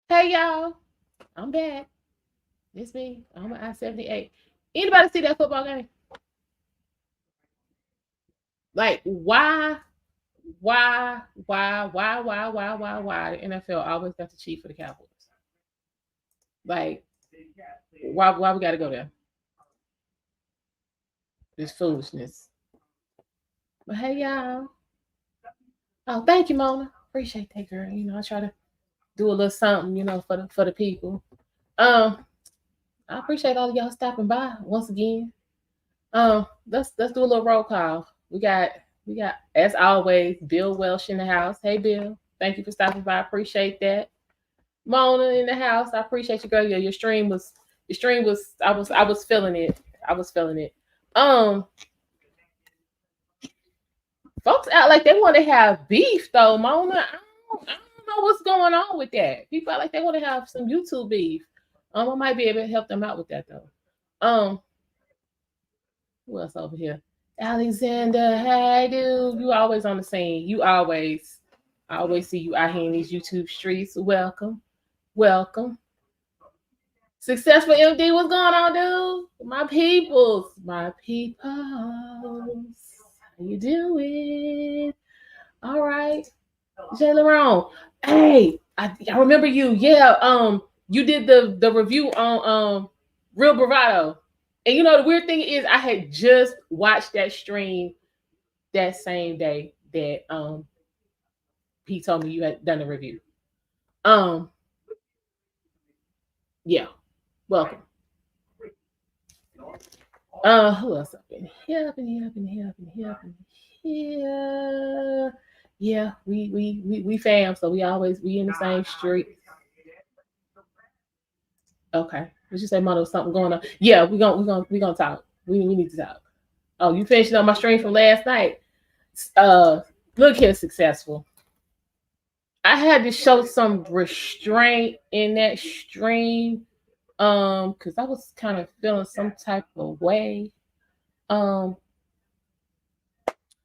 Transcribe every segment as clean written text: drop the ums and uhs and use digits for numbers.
Hey y'all, I'm back. It's me. I'm an I-78. Anybody see that football game? Like, why the NFL always got to cheat for the Cowboys? Like, why we got to go there? This foolishness. But hey y'all. Oh, thank you, Mona. Appreciate that, girl. I try to do a little something, for the people. Um, I appreciate all of y'all stopping by once again. Let's do a little roll call. We got as always Bill Welsh in the house. Hey Bill, thank you for stopping by. I appreciate that. Mona in the house. I appreciate you, girl. Your stream was I was feeling it. I was feeling it. Um, Folks out like they want to have beef though, Mona. I don't know what's going on with that. People out like they want to have some YouTube beef. I might be able to help them out with that though. Um, who else over here? Alexander, hey dude, you always on the scene. I always see you out here in these YouTube streets. Welcome, welcome. Successful MD, what's going on, dude? My peoples. How you doing? All right, Jay Laron. Hey, I remember you. Yeah, you did the review on Real Bravado. And the weird thing is I had just watched that stream that same day that he told me you had done a review. Um, yeah, welcome. Who else up in here? Up in here, up in here, up in here, up in here. Yeah, we fam, so we in the same street. Okay. Let's just say Mono something going on. Yeah, we gonna talk. We need to talk. Oh, you finishing on my stream from last night. Uh Look here, successful. I had to show some restraint in that stream. Because I was kind of feeling some type of way. Um,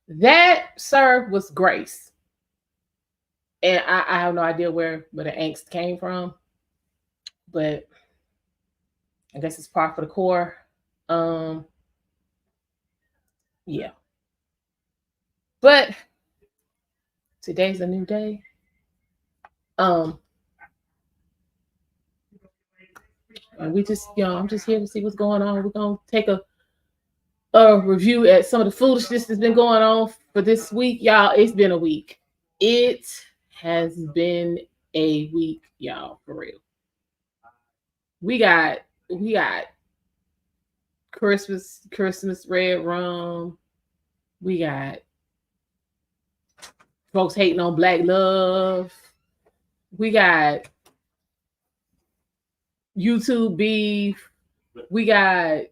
that sir was Grace. And I have no idea where the angst came from, but I guess it's part for the core. Um, yeah. But today's a new day. Um, and I'm just here to see what's going on. We're gonna take a review at some of the foolishness that's been going on for this week, y'all. It's been a week. It has been a week, y'all, for real. We got Christmas red rum. We got folks hating on black love. We got YouTube beef. We got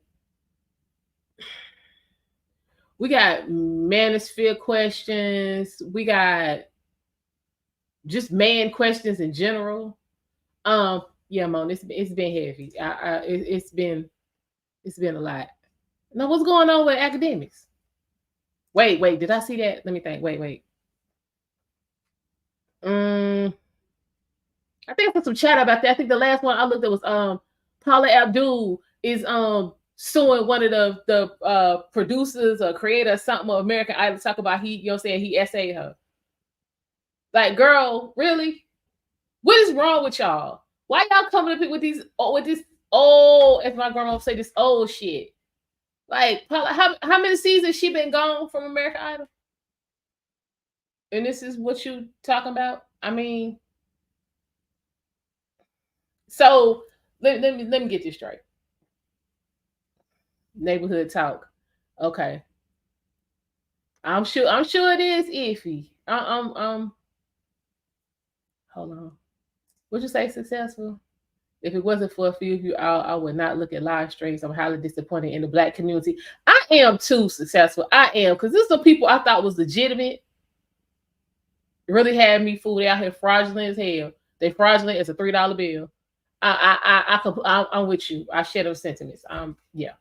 we got manosphere questions. We got just man questions in general. Yeah, Mon, it's been heavy. It's been a lot. Now, what's going on with academics? Wait, did I see that? Let me think. Wait. Um, I think I put some chat about that. I think the last one I looked at was Paula Abdul is suing one of the producers or creators something of American Idol, talk about he essayed her. Like, girl, really? What is wrong with y'all? Why y'all coming up with this old, as my grandma would say, this old shit? Like, Paula, how many seasons she been gone from American Idol? And this is what you talking about? I mean, so let me get this straight. Neighborhood talk. Okay. I'm sure it is iffy. Hold on. Would you say successful? If it wasn't for a few of you, I would not look at live streams. I'm highly disappointed in the black community. I am too successful. I am, because this is the people I thought was legitimate. Really had me fooled out here, fraudulent as hell. They fraudulent as a $3 bill. I'm with you. I share those sentiments. Yeah.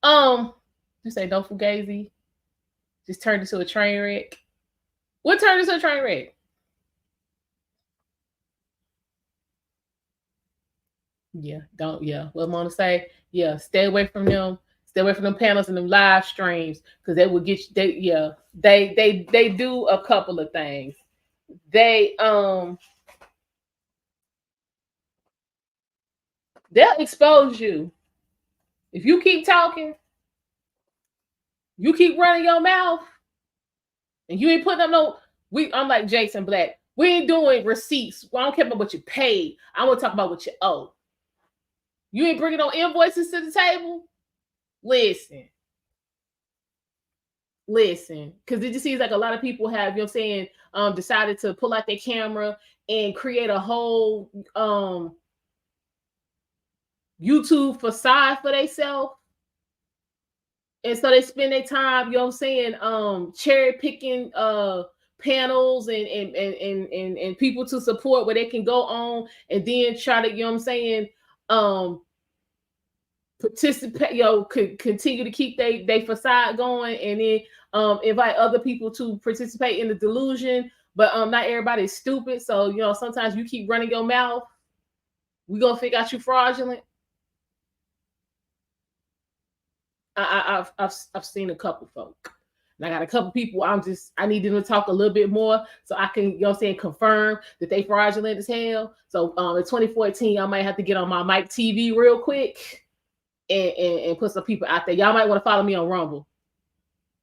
You say no fugazi. Just turned into a train wreck. What turned into a train wreck? Yeah, don't. Yeah, what I'm gonna say. Yeah, stay away from them. Stay away from them panels and them live streams because they will get you. They yeah, they do a couple of things. They they'll expose you if you keep talking. You keep running your mouth, and you ain't putting up no. I'm like Jason Black. We ain't doing receipts. I don't care about what you paid. I want to talk about what you owe. You ain't bringing no invoices to the table. Listen, because it just seems like a lot of people have, you know what I'm saying, decided to pull out their camera and create a whole YouTube facade for themselves. And so they spend their time, you know what I'm saying, cherry picking panels and people to support where they can go on and then try to, you know what I'm saying, participate, could continue to keep they facade going, and then invite other people to participate in the delusion. But not everybody's stupid, so sometimes you keep running your mouth, we gonna figure out you fraudulent. I've seen a couple folk, and I got a couple people. I need them to talk a little bit more so I can, confirm that they fraudulent as hell. So in 2014, I might have to get on my Mic TV real quick and put some people out there. Y'all might want to follow me on Rumble,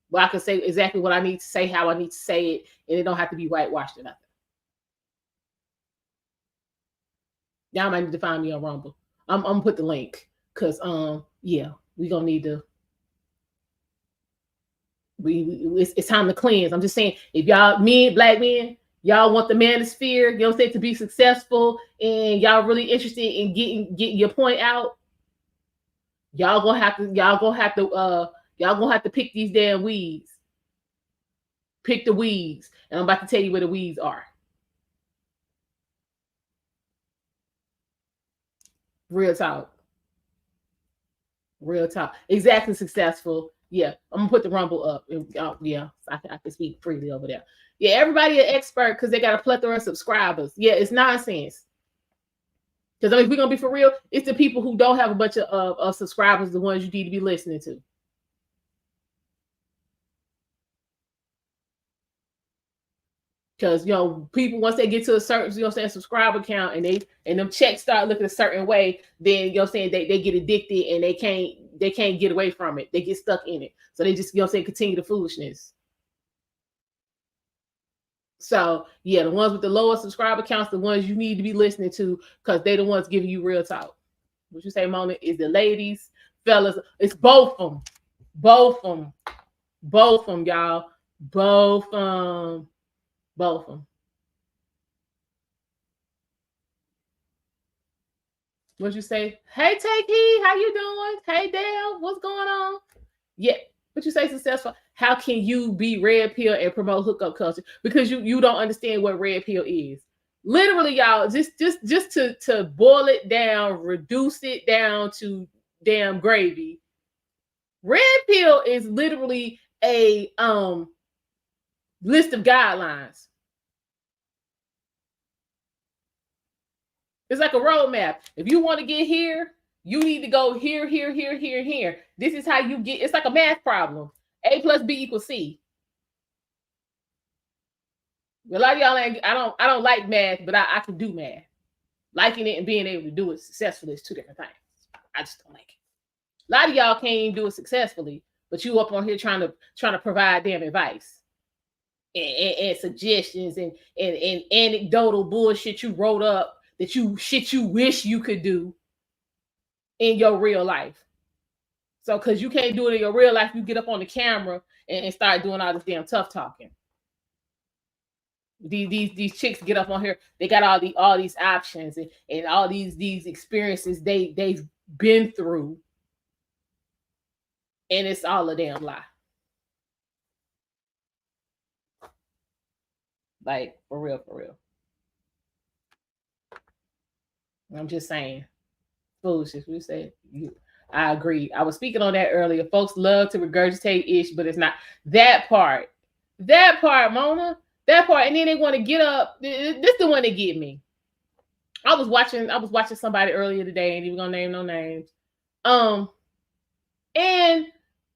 where I can say exactly what I need to say, how I need to say it, and it don't have to be whitewashed or nothing. Y'all might need to find me on Rumble. I'm gonna put the link because yeah, we gonna need to. It's time to cleanse. I'm just saying, if y'all black men, y'all want the manosphere, to be successful, and y'all really interested in getting your point out, y'all gonna have to pick these damn weeds. Pick the weeds, and I'm about to tell you where the weeds are. Real talk. Exactly, successful. Yeah, I'm gonna put the Rumble up. Yeah, I can speak freely over there. Yeah, everybody an expert because they got a plethora of subscribers. Yeah, it's nonsense. Because if we're gonna be for real, it's the people who don't have a bunch of subscribers, the ones you need to be listening to. Because people, once they get to a certain subscriber count, and them checks start looking a certain way, then they get addicted and they can't get away from it. They get stuck in it. So they just continue the foolishness. So yeah, the ones with the lowest subscriber counts, the ones you need to be listening to, because they're the ones giving you real talk. What you say, Mona? Is the ladies, fellas? It's both of them, y'all, both of them. What'd you say? Hey, Takey, how you doing? Hey, Dale, what's going on? Yeah, what you say, successful? How can you be red pill and promote hookup culture? Because you don't understand what red pill is. Literally, y'all, just to boil it down, reduce it down to damn gravy. Red pill is literally a list of guidelines. It's like a roadmap. If you want to get here, you need to go here, here, here, here, here. This is how you get. It's like a math problem. A plus B equals C. A lot of y'all I don't like math, but I can do math. Liking it and being able to do it successfully is two different things. I just don't like it. A lot of y'all can't even do it successfully, but you up on here trying to provide damn advice and suggestions and anecdotal bullshit you wrote up that you wish you could do in your real life. So because you can't do it in your real life, you get up on the camera and start doing all this damn tough talking. These chicks get up on here, they got all these options and all these experiences they've been through, and it's all a damn lie. Like, for real. I'm just saying, foolishness. We say I agree. I was speaking on that earlier. Folks love to regurgitate ish, but it's not that part. That part, Mona. That part, and then they want to get up. This is the one that get me. I was watching somebody earlier today, ain't even gonna name no names. And they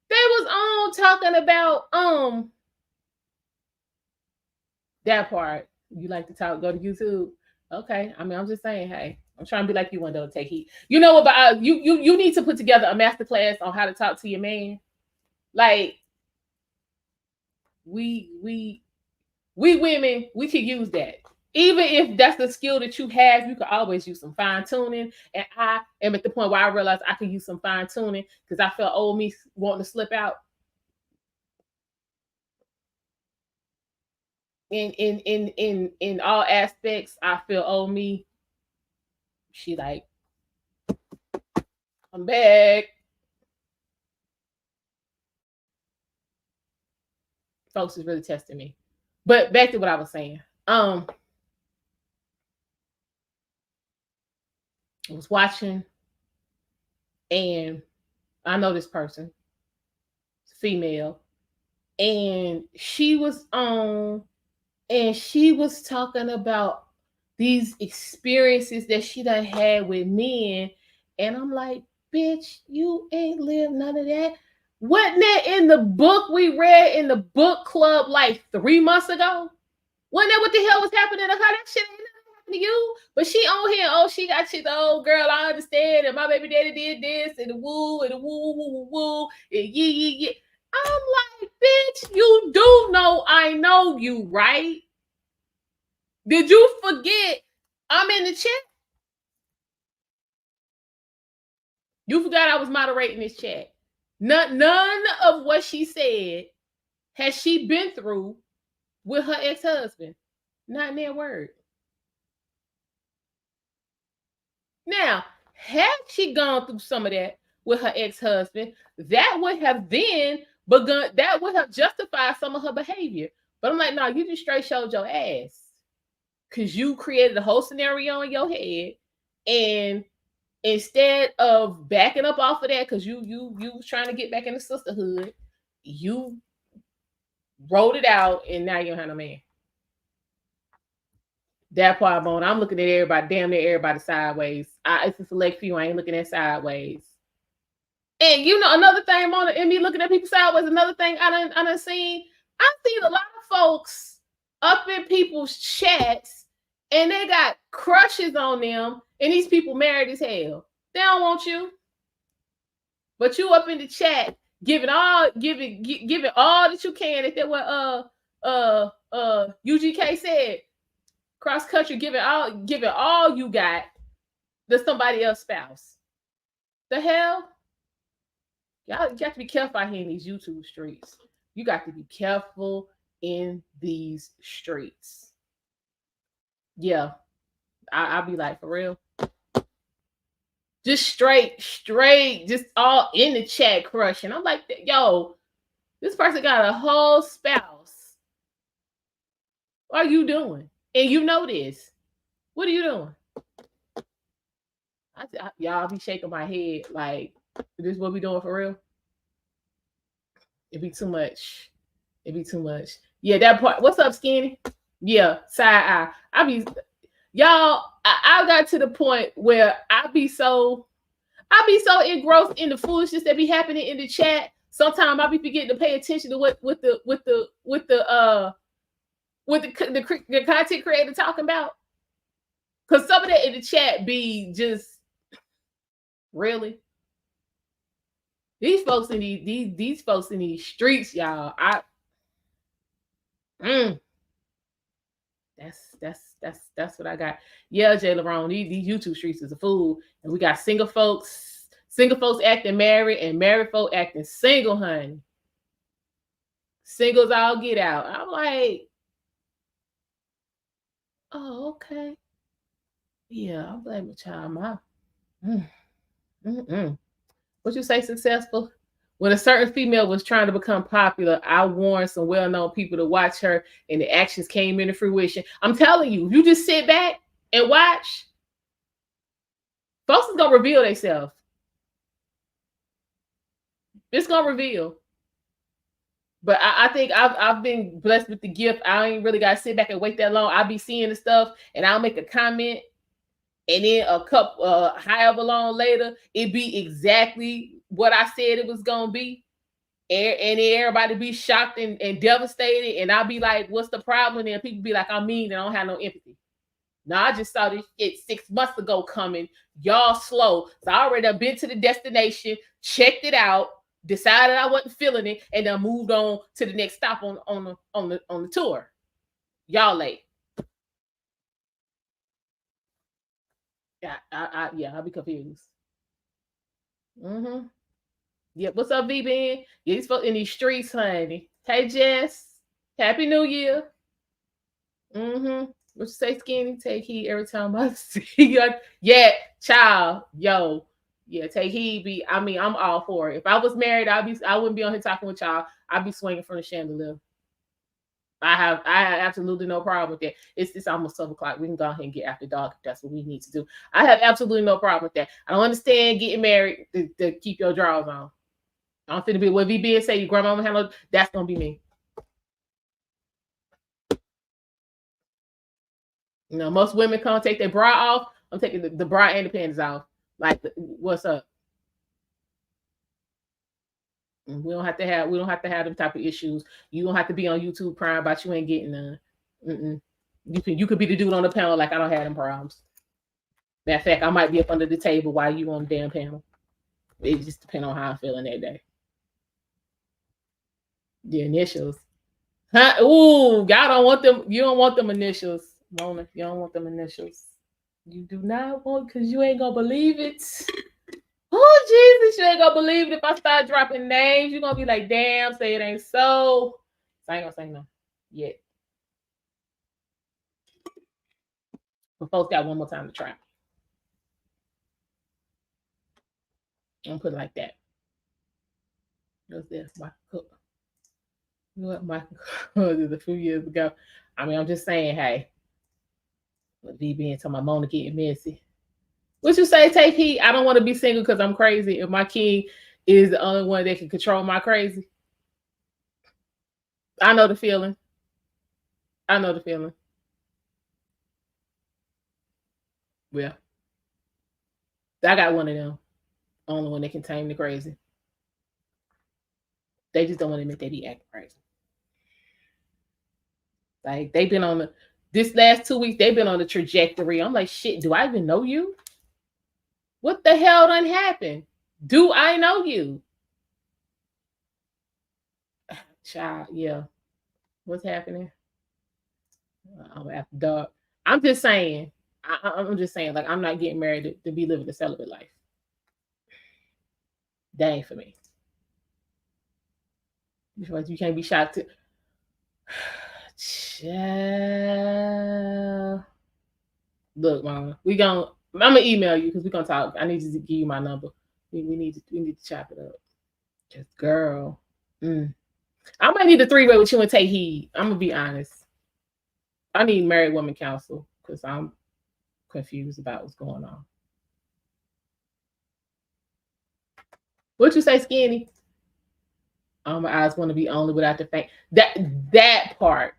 was on talking about that part. You like to talk, go to YouTube. Okay. I mean, I'm just saying, hey, I'm trying to be like you one day to take heat. You know what, but you need to put together a master class on how to talk to your man. Like we women, we could use that. Even if that's the skill that you have, you could always use some fine tuning. And I am at the point where I realized I could use some fine tuning because I felt old me wanting to slip out. In all aspects, I feel old me. She like, I'm back. Folks is really testing me. But back to what I was saying. I was watching, and I know this person, female, and she was on, and she was talking about these experiences that she done had with men, and I'm like, bitch, you ain't lived none of that. Wasn't that in the book we read in the book club like 3 months ago? Wasn't that what the hell was happening to her? That shit ain't nothing happened to you. But she on here, oh, she got shit. Oh, girl, I understand. And my baby daddy did this, and the woo, and the woo, woo, woo, woo, and yeah. I'm like, bitch, you do know I know you, right? Did you forget I'm in the chat? You forgot I was moderating this chat. None of what she said has she been through with her ex-husband. Not in that word. Now, had she gone through some of that with her ex-husband, that would have then begun, that would have justified some of her behavior. But I'm like, no, you just straight showed your ass. Because you created a whole scenario in your head, and instead of backing up off of that, because you was trying to get back in the sisterhood, you wrote it out, and now you don't have no man. That part, Bone. I'm looking at everybody, damn near everybody sideways. It's a select few I ain't looking at sideways. And you know, another thing, Mona, and me looking at people sideways, another thing I done seen. I've seen a lot of folks up in people's chats, and they got crushes on them, and these people married as hell. They don't want you. But you up in the chat, giving all that you can. If that what UGK said, cross country, giving all you got to somebody else's spouse. The hell? Y'all got to be careful out here in these YouTube streets. You got to be careful in these streets. Yeah. I'll be like, for real. Just straight, just all in the chat crushing. I'm like, yo, this person got a whole spouse. What are you doing? And you know this. What are you doing? Y'all be shaking my head like, this is what we doing for real? It'd be too much. Yeah, that part. What's up, Skinny? Yeah, side eye. Y'all, I got to the point where I be so engrossed in the foolishness that be happening in the chat. Sometimes I be forgetting to pay attention to what the content creator talking about. Cause some of that in the chat be just really. These folks in these folks in these streets, y'all. That's what I got. Yeah, Jay LaRone, these YouTube streets is a fool. And we got single folks acting married and married folk acting single, honey. Singles all get out. I'm like, oh, okay. Yeah, I'm blaming my child. What you say, successful? When a certain female was trying to become popular, I warned some well-known people to watch her, and the actions came into fruition. I'm telling you, you just sit back and watch, folks is gonna reveal themselves. It's gonna reveal. But I think I've been blessed with the gift. I ain't really gotta sit back and wait that long. I'll be seeing the stuff, and I'll make a comment, and then a couple however long later, it be exactly what I said it was gonna be. And then everybody be shocked and devastated, and I'll be like, what's the problem? And people be like, I'm mean and I don't have no empathy. No, I just saw this shit 6 months ago coming. Y'all slow. So I already done been to the destination, checked it out, decided I wasn't feeling it, and then moved on to the next stop on the tour. Y'all late. Yeah, I'll be confused. Mm-hmm. Yeah, what's up, V Ben? Yeah, he's in these streets, honey. Hey Jess. Happy New Year. Mm-hmm. What you say, skinny? Take heed every time I see you. Yeah, child. Yo. Yeah, take heed. I'm all for it. If I was married, I wouldn't be on here talking with y'all. I'd be swinging from the chandelier. I have absolutely no problem with that. It's almost 12 o'clock. We can go ahead and get after dark if that's what we need to do. I have absolutely no problem with that. I don't understand getting married to keep your drawers on. I don't think to be what VB say your grandmama handle. That's gonna be me. You know, most women come take their bra off. I'm taking the bra and the panties off. Like, what's up? We don't have to have them type of issues. You don't have to be on YouTube crying about you ain't getting none. Mm-mm. You could be the dude on the panel like I don't have them problems. Matter of fact, I might be up under the table while you on the damn panel. It just depends on how I'm feeling that day. The initials. Huh? Ooh, y'all don't want them. You don't want them initials. Mona, you don't want them initials. You do not want, because you ain't gonna believe it. Oh, Jesus, you ain't gonna believe it. If I start dropping names, you're gonna be like, damn, say it ain't so. So I ain't gonna say no yet. But folks got one more time to try. I'm gonna put it like that. What's this? Michael Cook. You know what, Michael Cook was a few years ago. I mean, I'm just saying, hey, with V being to my Mona getting messy. What you say, take heat? I don't want to be single because I'm crazy. If my king is the only one that can control my crazy. I know the feeling. I know the feeling. Yeah. I got one of them. Only one that can tame the crazy. They just don't want to admit they be acting crazy. Like, they've been on this last 2 weeks, they've been on the trajectory. I'm like, shit, do I even know you? What the hell done happened? Do I know you? Child, yeah. What's happening? I'm after dark. I'm just saying. I'm just saying, like, I'm not getting married to be living a celibate life. That ain't for me. You can't be shocked to. Look, mama, I'm gonna email you because we're gonna talk. I need to give you my number. We need to chop it up. Just girl. I might need a 3-way with you and take heed. I'm gonna be honest. I need married woman counsel because I'm confused about what's going on. What you say, skinny? My eyes want to be only without the fame. That part.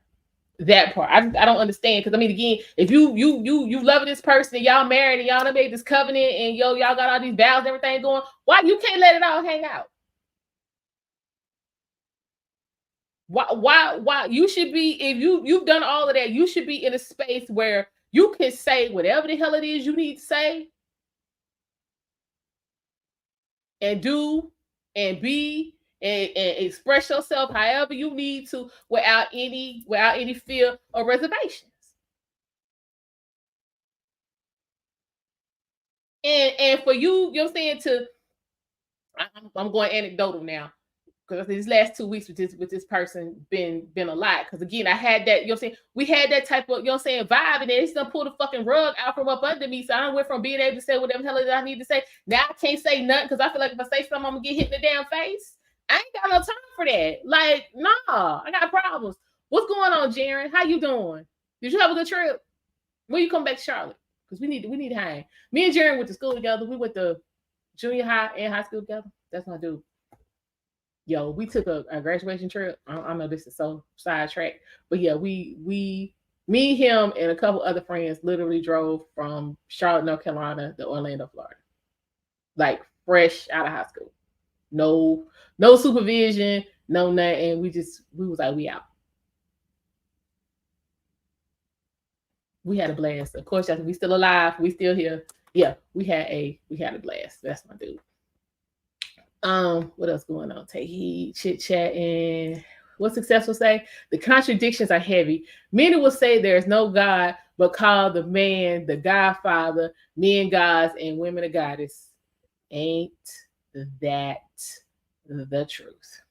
I don't understand, because I mean, again, if you loving this person and y'all married and y'all done made this covenant and y'all got all these vows and everything going, why you can't let it all hang out? Why you should be, if you've done all of that, you should be in a space where you can say whatever the hell it is you need to say and do and be and express yourself however you need to without any fear or reservations. And for you know what I'm saying, I'm going anecdotal now, because these last 2 weeks with this person been a lot. Because again, I had that, you know what I'm saying, we had that type of, you know what I'm saying, vibe, and then it's gonna pull the fucking rug out from up under me. So I went from being able to say whatever the hell I need to say. Now I can't say nothing because I feel like if I say something, I'm gonna get hit in the damn face. I ain't got no time for that. Like, nah, I got problems. What's going on, Jaren? How you doing? Did you have a good trip? When you come back to Charlotte? Because we need to hang. Me and Jaren went to school together. We went to junior high and high school together. That's my dude. Yo, we took a graduation trip. I know this is so sidetracked, but yeah, we Me, him, and a couple other friends literally drove from Charlotte, North Carolina to Orlando, Florida. Like fresh out of high school. No supervision, no nothing. We was like, we out. We had a blast. Of course, we still alive. We still here. Yeah, we had a blast. That's my dude. What else going on? Take heed, chit chatting. What success will say? The contradictions are heavy. Many will say there is no God, but call the man the Godfather, men gods, and women a goddess. Ain't that the truth?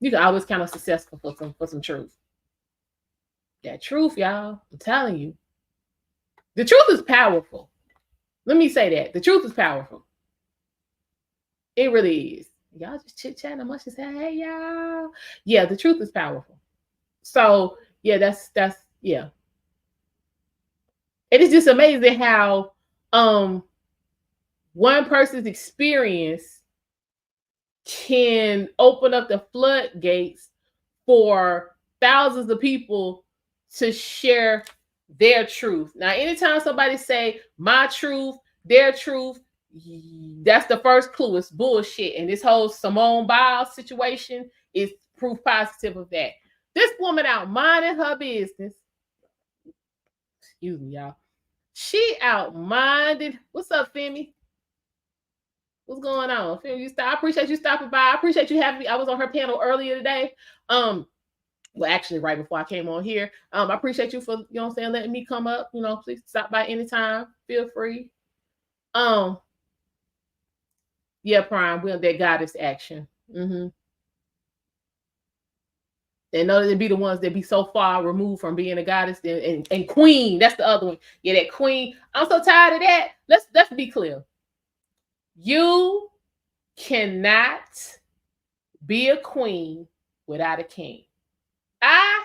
You can always count on successful for some truth. That truth, y'all. I'm telling you. The truth is powerful. Let me say that. The truth is powerful. It really is. Y'all just chit-chatting much and say, hey y'all. Yeah, the truth is powerful. So yeah, that's yeah. It is just amazing how one person's experience can open up the floodgates for thousands of people to share their truth. Now, anytime somebody say my truth, their truth, that's the first clue. It's bullshit. And this whole Simone Biles situation is proof positive of that. This woman out minding her business. Excuse me, y'all. She out minded. What's up, Femi? What's going on? Femi, I appreciate you stopping by. I appreciate you having me. I was on her panel earlier today. Well, actually, right before I came on here. I appreciate you for, you know what I'm saying, letting me come up. You know, please stop by anytime. Feel free. Yeah, Prime, we're on that goddess action. And know to be the ones that be so far removed from being a goddess and queen. That's the other one. Yeah, that queen. I'm so tired of that. Let's be clear. You cannot be a queen without a king. I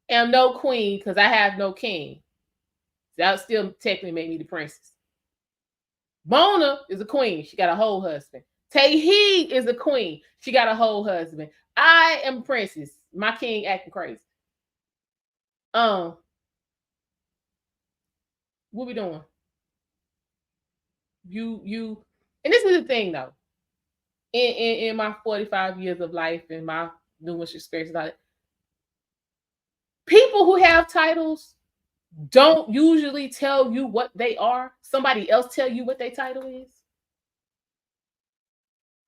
am no queen because I have no king. That still technically make me the princess. Mona is a queen. She got a whole husband. Tahee is a queen. She got a whole husband. I am a princess. My king acting crazy. What we doing? You and this is the thing though. In my 45 years of life and my numerous experiences about it, people who have titles don't usually tell you what they are. Somebody else tell you what their title is.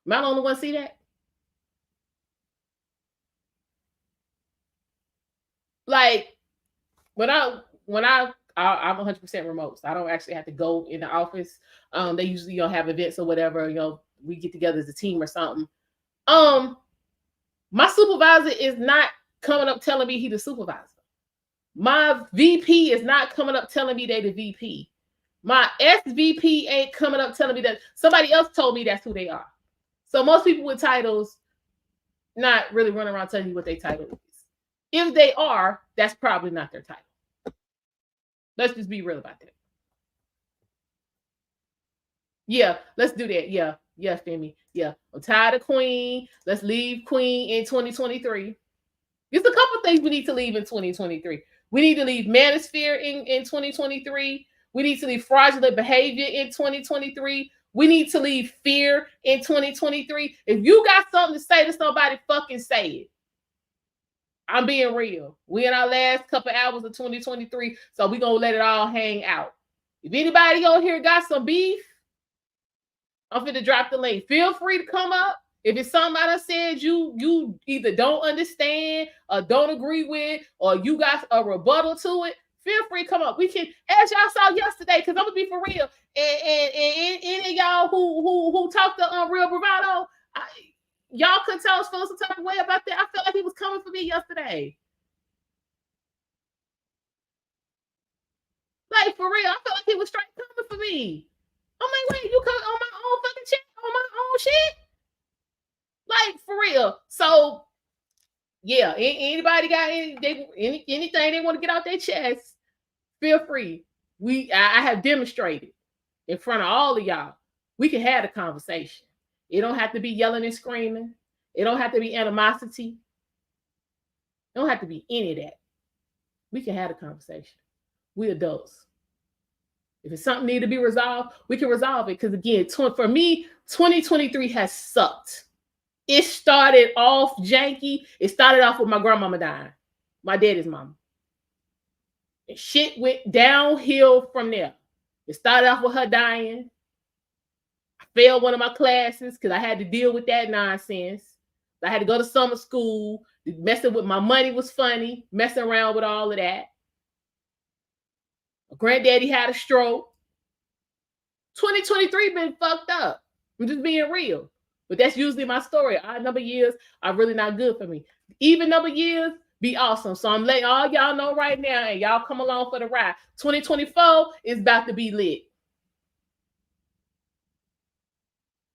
Am I the only one see that? Like I'm 100% remote, so I don't actually have to go in the office. They usually have events or whatever. We get together as a team or something. My supervisor is not coming up telling me he's the supervisor. My VP is not coming up telling me they the VP. My SVP ain't coming up telling me that. Somebody else told me that's who they are. So most people with titles not really running around telling you what their title is. If they are, that's probably not their title. Let's just be real about that. Yeah, let's do that. Yeah, Femi. Yeah, I'm tired of Queen. Let's leave Queen in 2023. There's a couple things we need to leave in 2023. We need to leave manosphere in 2023. We need to leave fraudulent behavior in 2023. We need to leave fear in 2023. If you got something to say to somebody, fucking say it. I'm being real. We in our last couple hours of 2023, so we're going to let it all hang out. If anybody over here got some beef, I'm finna drop the link. Feel free to come up. If it's something I done said you either don't understand or don't agree with, or you got a rebuttal to it, feel free to come up. We can, as y'all saw yesterday, because I'm gonna be for real. And any of y'all who talked to Real Bravado, y'all could tell us feeling some type of way about that. I felt like he was coming for me yesterday. Like for real, I felt like he was straight coming for me. I'm like, wait, you come on my own fucking shit, on my own shit? Like for real. So yeah, anybody got anything they want to get out their chest, feel free. I have demonstrated in front of all of y'all. We can have a conversation. It don't have to be yelling and screaming. It don't have to be animosity. It don't have to be any of that. we can have a conversation. We adults. If it's something need to be resolved, we can resolve it. Because again, for me, 2023 has sucked. It started off janky. It started off with my grandmama dying, my daddy's mama. And shit went downhill from there. It started off with her dying. I failed one of my classes because I had to deal with that nonsense. I had to go to summer school. Messing with my money was funny. Messing around with all of that. My granddaddy had a stroke. 2023 been fucked up. I'm just being real. But that's usually my story. Odd number years are really not good for me. Even number years be awesome. So I'm letting all y'all know right now, and y'all come along for the ride. 2024 is about to be lit.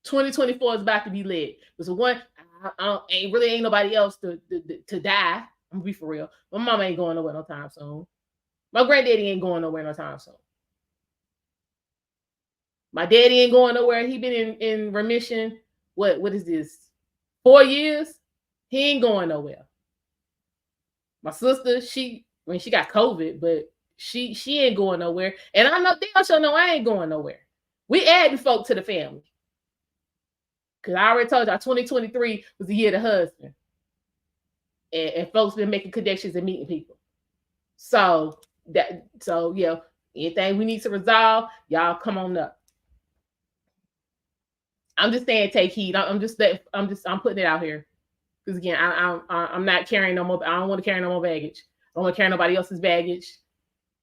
2024 is about to be lit. There's one, ain't nobody else to die. I'm gonna be for real. My mama ain't going nowhere no time soon. My granddaddy ain't going nowhere no time soon. My daddy ain't going nowhere. He been in remission. What is this? 4 years? He ain't going nowhere. My sister, she got COVID, but she ain't going nowhere. And I know damn sure know I ain't going nowhere. We adding folk to the family. Because I already told y'all 2023 was the year of the husband. And folks been making connections and meeting people. So yeah, anything we need to resolve, y'all come on up. I'm just saying, take heed. I'm putting it out here. Because again, I'm not carrying no more. I don't want to carry no more baggage. I don't want to carry nobody else's baggage.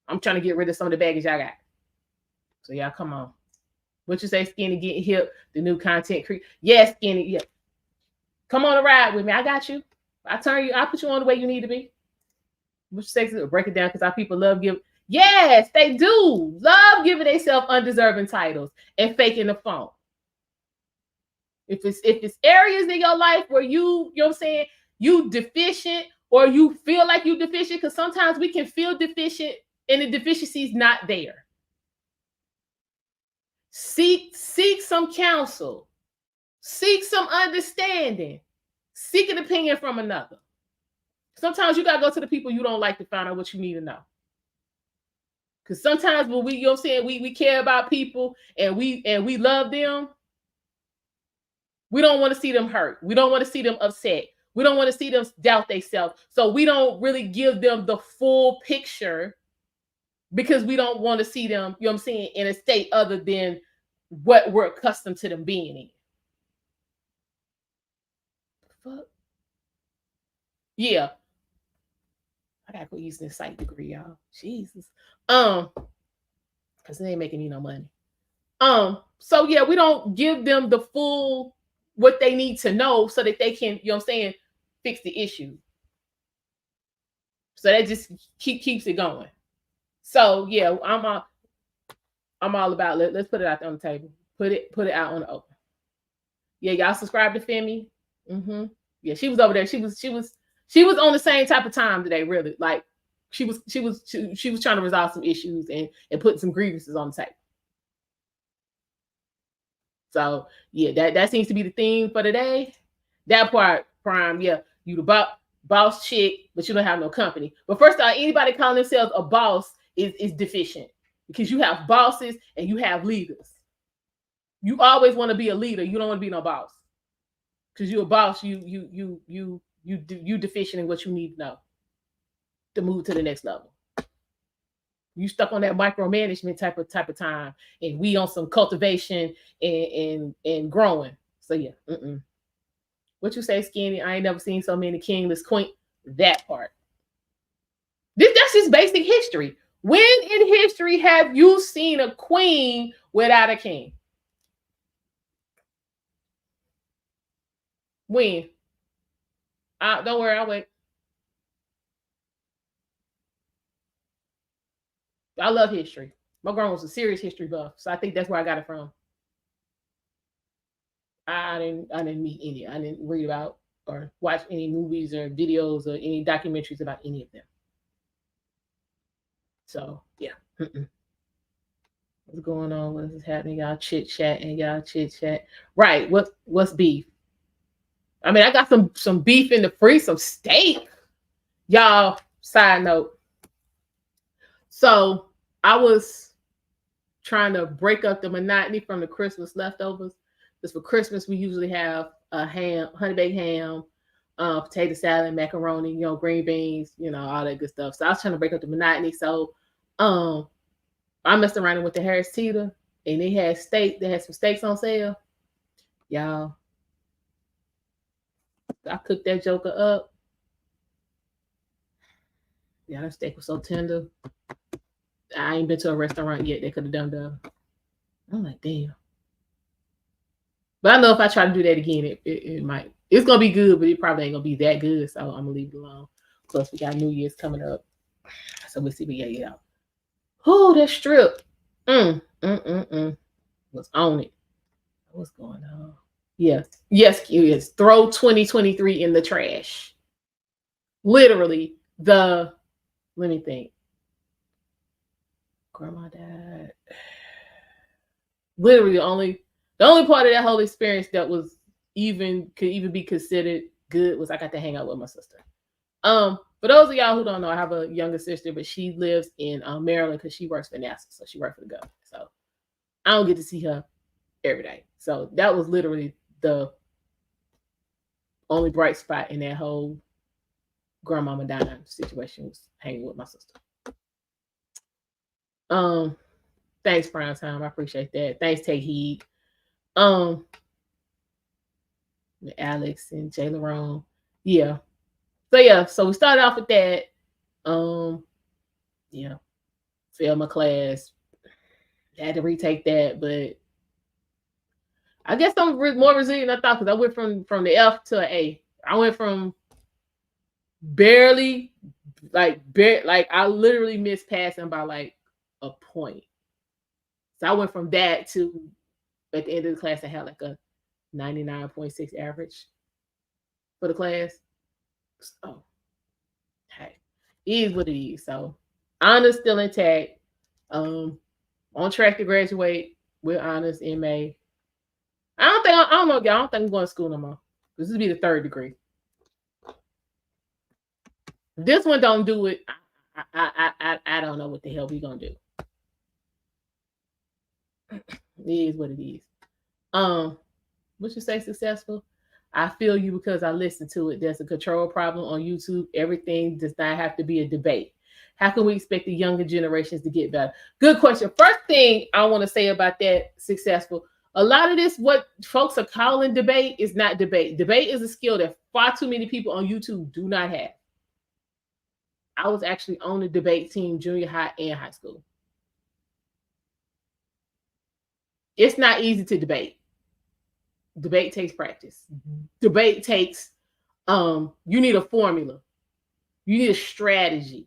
I'm trying to get rid of some of the baggage I got. So y'all come on. What you say, Skinny, getting hip, the new content creator. Yes, Skinny, yeah. Come on a ride with me. I got you. I'll put you on the way you need to be. What you say, break it down, because our people love giving. Yes, they do. Love giving themselves undeserving titles and faking the phone. If it's areas in your life where you know what I'm saying, you deficient or you feel like you deficient, because sometimes we can feel deficient and the deficiency is not there. Seek some counsel. Seek some understanding. Seek an opinion from another. Sometimes you gotta go to the people you don't like to find out what you need to know. Because sometimes when we, you know what I'm saying, we care about people and we love them, we don't want to see them hurt. We don't want to see them upset. We don't want to see them doubt themselves. So we don't really give them the full picture because we don't want to see them, you know what I'm saying, in a state other than what we're accustomed to them being in. Fuck. Yeah. I gotta quit using this psych degree, y'all. Jesus. Because it ain't making me no money. So yeah, we don't give them the full what they need to know so that they can, you know what I'm saying, fix the issue. So that just keeps it going. So yeah, I'm all about let's put it out there on the table. Put it out on the open. Yeah, y'all subscribe to Femi. Yeah, she was over there. She was on the same type of time today, really. Like she was trying to resolve some issues and put some grievances on the table. So yeah, that seems to be the theme for today. That part, Prime, yeah, you the boss chick, but you don't have no company. But first of all, anybody calling themselves a boss is deficient, because you have bosses and you have leaders. You always want to be a leader. You don't want to be no boss, because you're a boss. You deficient in what you need to know to move to the next level. You stuck on that micromanagement type of time, and we on some cultivation and growing. So yeah, What you say, Skinny? I ain't never seen so many kingless queen. That part. That's just basic history. When in history have you seen a queen without a king? When? Don't worry, I'll wait. I love history. My grandma was a serious history buff, so I think that's where I got it from. I didn't meet any. I didn't read about or watch any movies or videos or any documentaries about any of them. So yeah. What's going on? What is happening? Y'all chit chat. Right. What's beef? I mean, I got some beef in the freezer, some steak. Y'all, side note. So I was trying to break up the monotony from the Christmas leftovers. Because for Christmas, we usually have a ham, honey baked ham, potato salad, macaroni, green beans, all that good stuff. So I was trying to break up the monotony. So I messed around with the Harris Teeter, and they had steak. They had some steaks on sale. Y'all, I cooked that joker up. Yeah, that steak was so tender. I ain't been to a restaurant yet that could have done that. I'm like, damn. But I know if I try to do that again, it might. It's gonna be good, but it probably ain't gonna be that good. So I'm gonna leave it alone. Plus, we got New Year's coming up, so we'll see if we get it out. Oh, that strip. Was on it. What's going on? Yes. Throw 2023 in the trash. Literally, let me think. Grandma died. Literally, the only part of that whole experience that could even be considered good was I got to hang out with my sister. For those of y'all who don't know, I have a younger sister, but she lives in Maryland because she works for NASA, so she works for the government. So I don't get to see her every day. So that was literally the only bright spot in that whole grandmama dying situation, was hanging with my sister. Thanks, Prime Time. I appreciate that. Thanks, Take Heed. Alex and Jay Lerone. Yeah. So we started off with that. Failed my class. Had to retake that, but I guess I'm more resilient than I thought, because I went from the F to an A. I went from barely, I literally missed passing by like a point. So I went from that to, at the end of the class, I had like a 99.6 average for the class. So, hey, it is what it is. So, honors still intact. On track to graduate with honors in May. I don't know, y'all. I don't think I'm going to school no more. This will be the 3rd degree. If this one don't do it, I don't know what the hell we gonna do. It is what it is. What you say, successful? I feel you because I listen to it. There's a control problem on YouTube. Everything does not have to be a debate. How can we expect the younger generations to get better? Good question. First thing I want to say about that, successful. A lot of this, what folks are calling debate, is not debate. Debate is a skill that far too many people on YouTube do not have. I was actually on the debate team junior high and high school. It's not easy to debate. Debate takes practice. Debate takes, you need a formula. You need a strategy.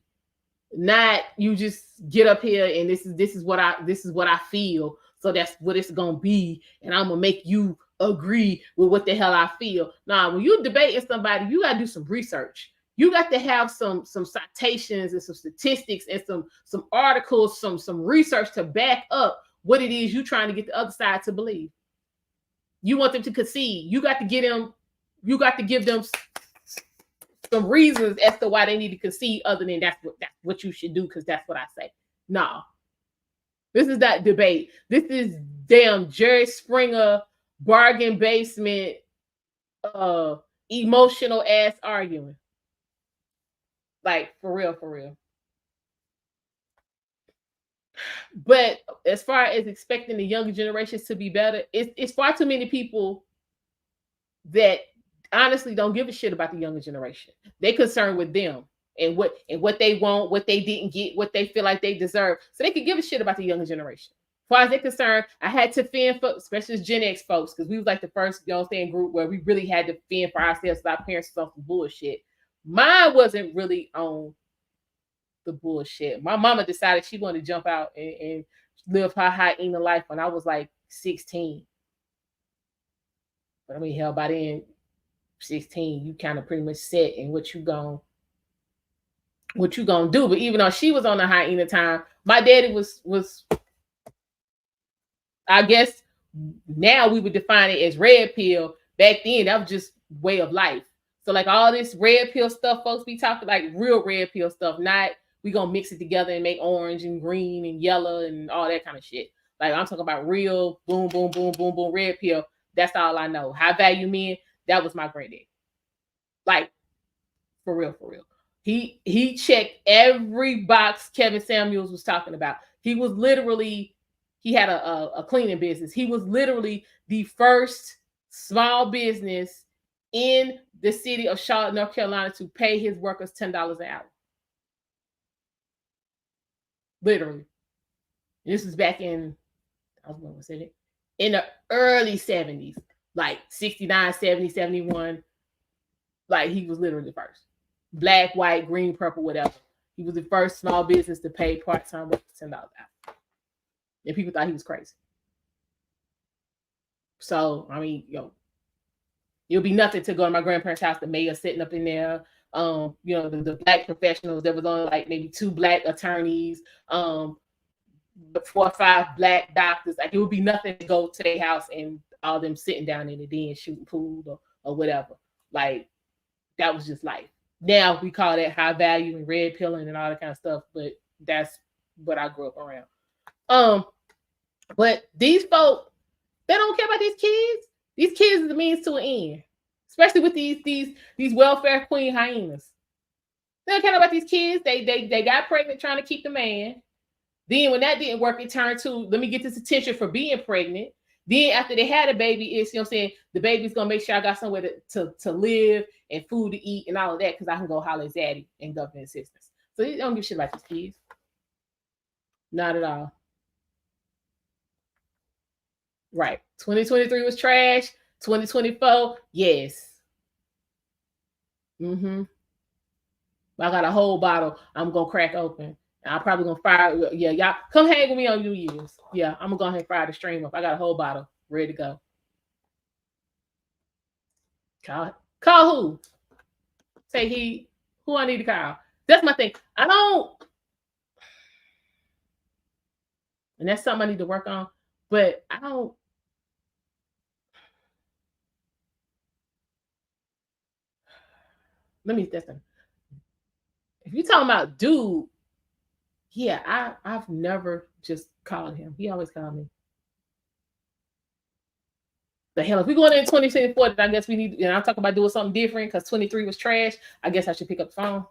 Not you just get up here and this is what I feel, so that's what it's gonna be, and I'm gonna make you agree with what the hell I feel. Nah, when you debating somebody, you gotta do some research. You got to have some citations and some statistics and some articles, some research to back up what it is you're trying to get the other side to believe. You want them to concede. You got to give them some reasons as to why they need to concede, other than that's what you should do because that's what I say. No. This is not debate. This is damn Jerry Springer bargain basement emotional ass arguing. Like, for real. But as far as expecting the younger generations to be better, it's far too many people that honestly don't give a shit about the younger generation. They concerned with them and what they want, what they didn't get, what they feel like they deserve. So they could give a shit about the younger generation. As far as they're concerned, I had to fend for, especially as Gen X folks, because we was like the first group where we really had to fend for ourselves. Our parents was on some bullshit. Mine wasn't really on the bullshit. My mama decided she wanted to jump out and live her hyena life when I was like 16. But I mean, hell, by then, 16, you kind of pretty much set in what you gonna do. But even though she was on the hyena time, my daddy was I guess now we would define it as red pill. Back then, that was just way of life. So like all this red pill stuff, folks be talking like real red pill stuff, not we gonna mix it together and make orange and green and yellow and all that kind of shit. Like I'm talking about real boom, boom, boom, boom, boom, red pill. That's all I know. High value men, that was my granddad. Like, for real, for real. He checked every box Kevin Samuels was talking about. He was literally, he had a cleaning business. He was literally the first small business in the city of Charlotte, North Carolina to pay his workers $10 an hour. Literally. This was back in, I was going to say it, in the early 70s, like 69, 70, 71. Like he was literally the first. Black, white, green, purple, whatever. He was the first small business to pay part-time workers $10 an hour. And people thought he was crazy. So, I mean, it would be nothing to go to my grandparents' house. The mayor sitting up in there. The black professionals. There was only like maybe 2 black attorneys. 4 or 5 black doctors. Like it would be nothing to go to their house and all them sitting down in the den shooting pool or whatever. Like that was just life. Now we call that high value and red pilling and all that kind of stuff, but that's what I grew up around. But these folk, they don't care about these kids. These kids is the means to an end, especially with these welfare queen hyenas. They don't care about these kids. They got pregnant trying to keep the man. Then when that didn't work, it turned to, let me get this attention for being pregnant. Then after they had a baby, it's, the baby's going to make sure I got somewhere to live and food to eat and all of that because I can go holler at daddy and government assistance. So they don't give shit about these kids. Not at all. Right. 2023 was trash. 2024, yes. I got a whole bottle I'm going to crack open. I'm probably going to fire. Yeah, y'all come hang with me on New Year's. Yeah, I'm going to go ahead and fire the stream up. I got a whole bottle ready to go. Call who? Say who I need to call. That's my thing. I don't. And that's something I need to work on. But I don't. Let me test them. If you're talking about dude, yeah, I've never just called him. He always called me. The hell, if we're going in 2024, then I guess we need, and I'm talking about doing something different because 23 was trash. I guess I should pick up the phone.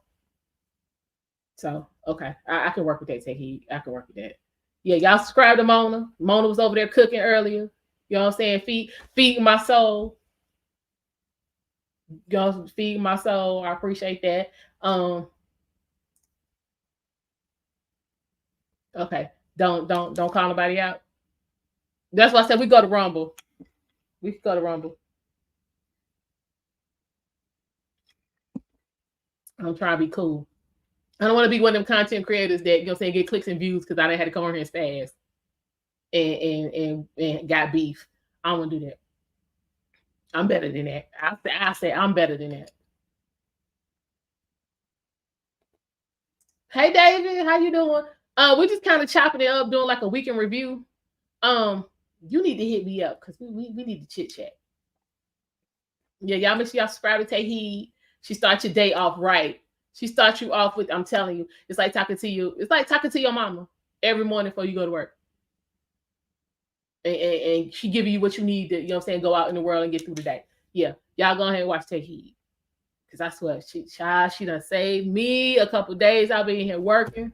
So, okay. I can work with that, Take Heed. I can work with that. Yeah, y'all subscribe to Mona. Mona was over there cooking earlier. You know what I'm saying? Feeding my soul. Y'all feed my soul. I appreciate that. Okay. Don't call nobody out. That's why I said we go to Rumble. We can go to Rumble. I'm trying to be cool. I don't want to be one of them content creators that, get clicks and views because I didn't have to come over here and spaz and got beef. I don't want to do that. I'm better than that. I say I'm better than that. Hey David, how you doing? We're just kind of chopping it up, doing like a weekend review. You need to hit me up because we need to chit chat. Yeah, y'all make sure y'all subscribe to Take Heed. She starts your day off right. She starts you off with, I'm telling you, it's like talking to you. It's like talking to your mama every morning before you go to work. And she giving you what you need to, go out in the world and get through the day. Yeah, y'all go ahead and watch Take Heed. Because I swear, she done saved me a couple days. I'll be in here working.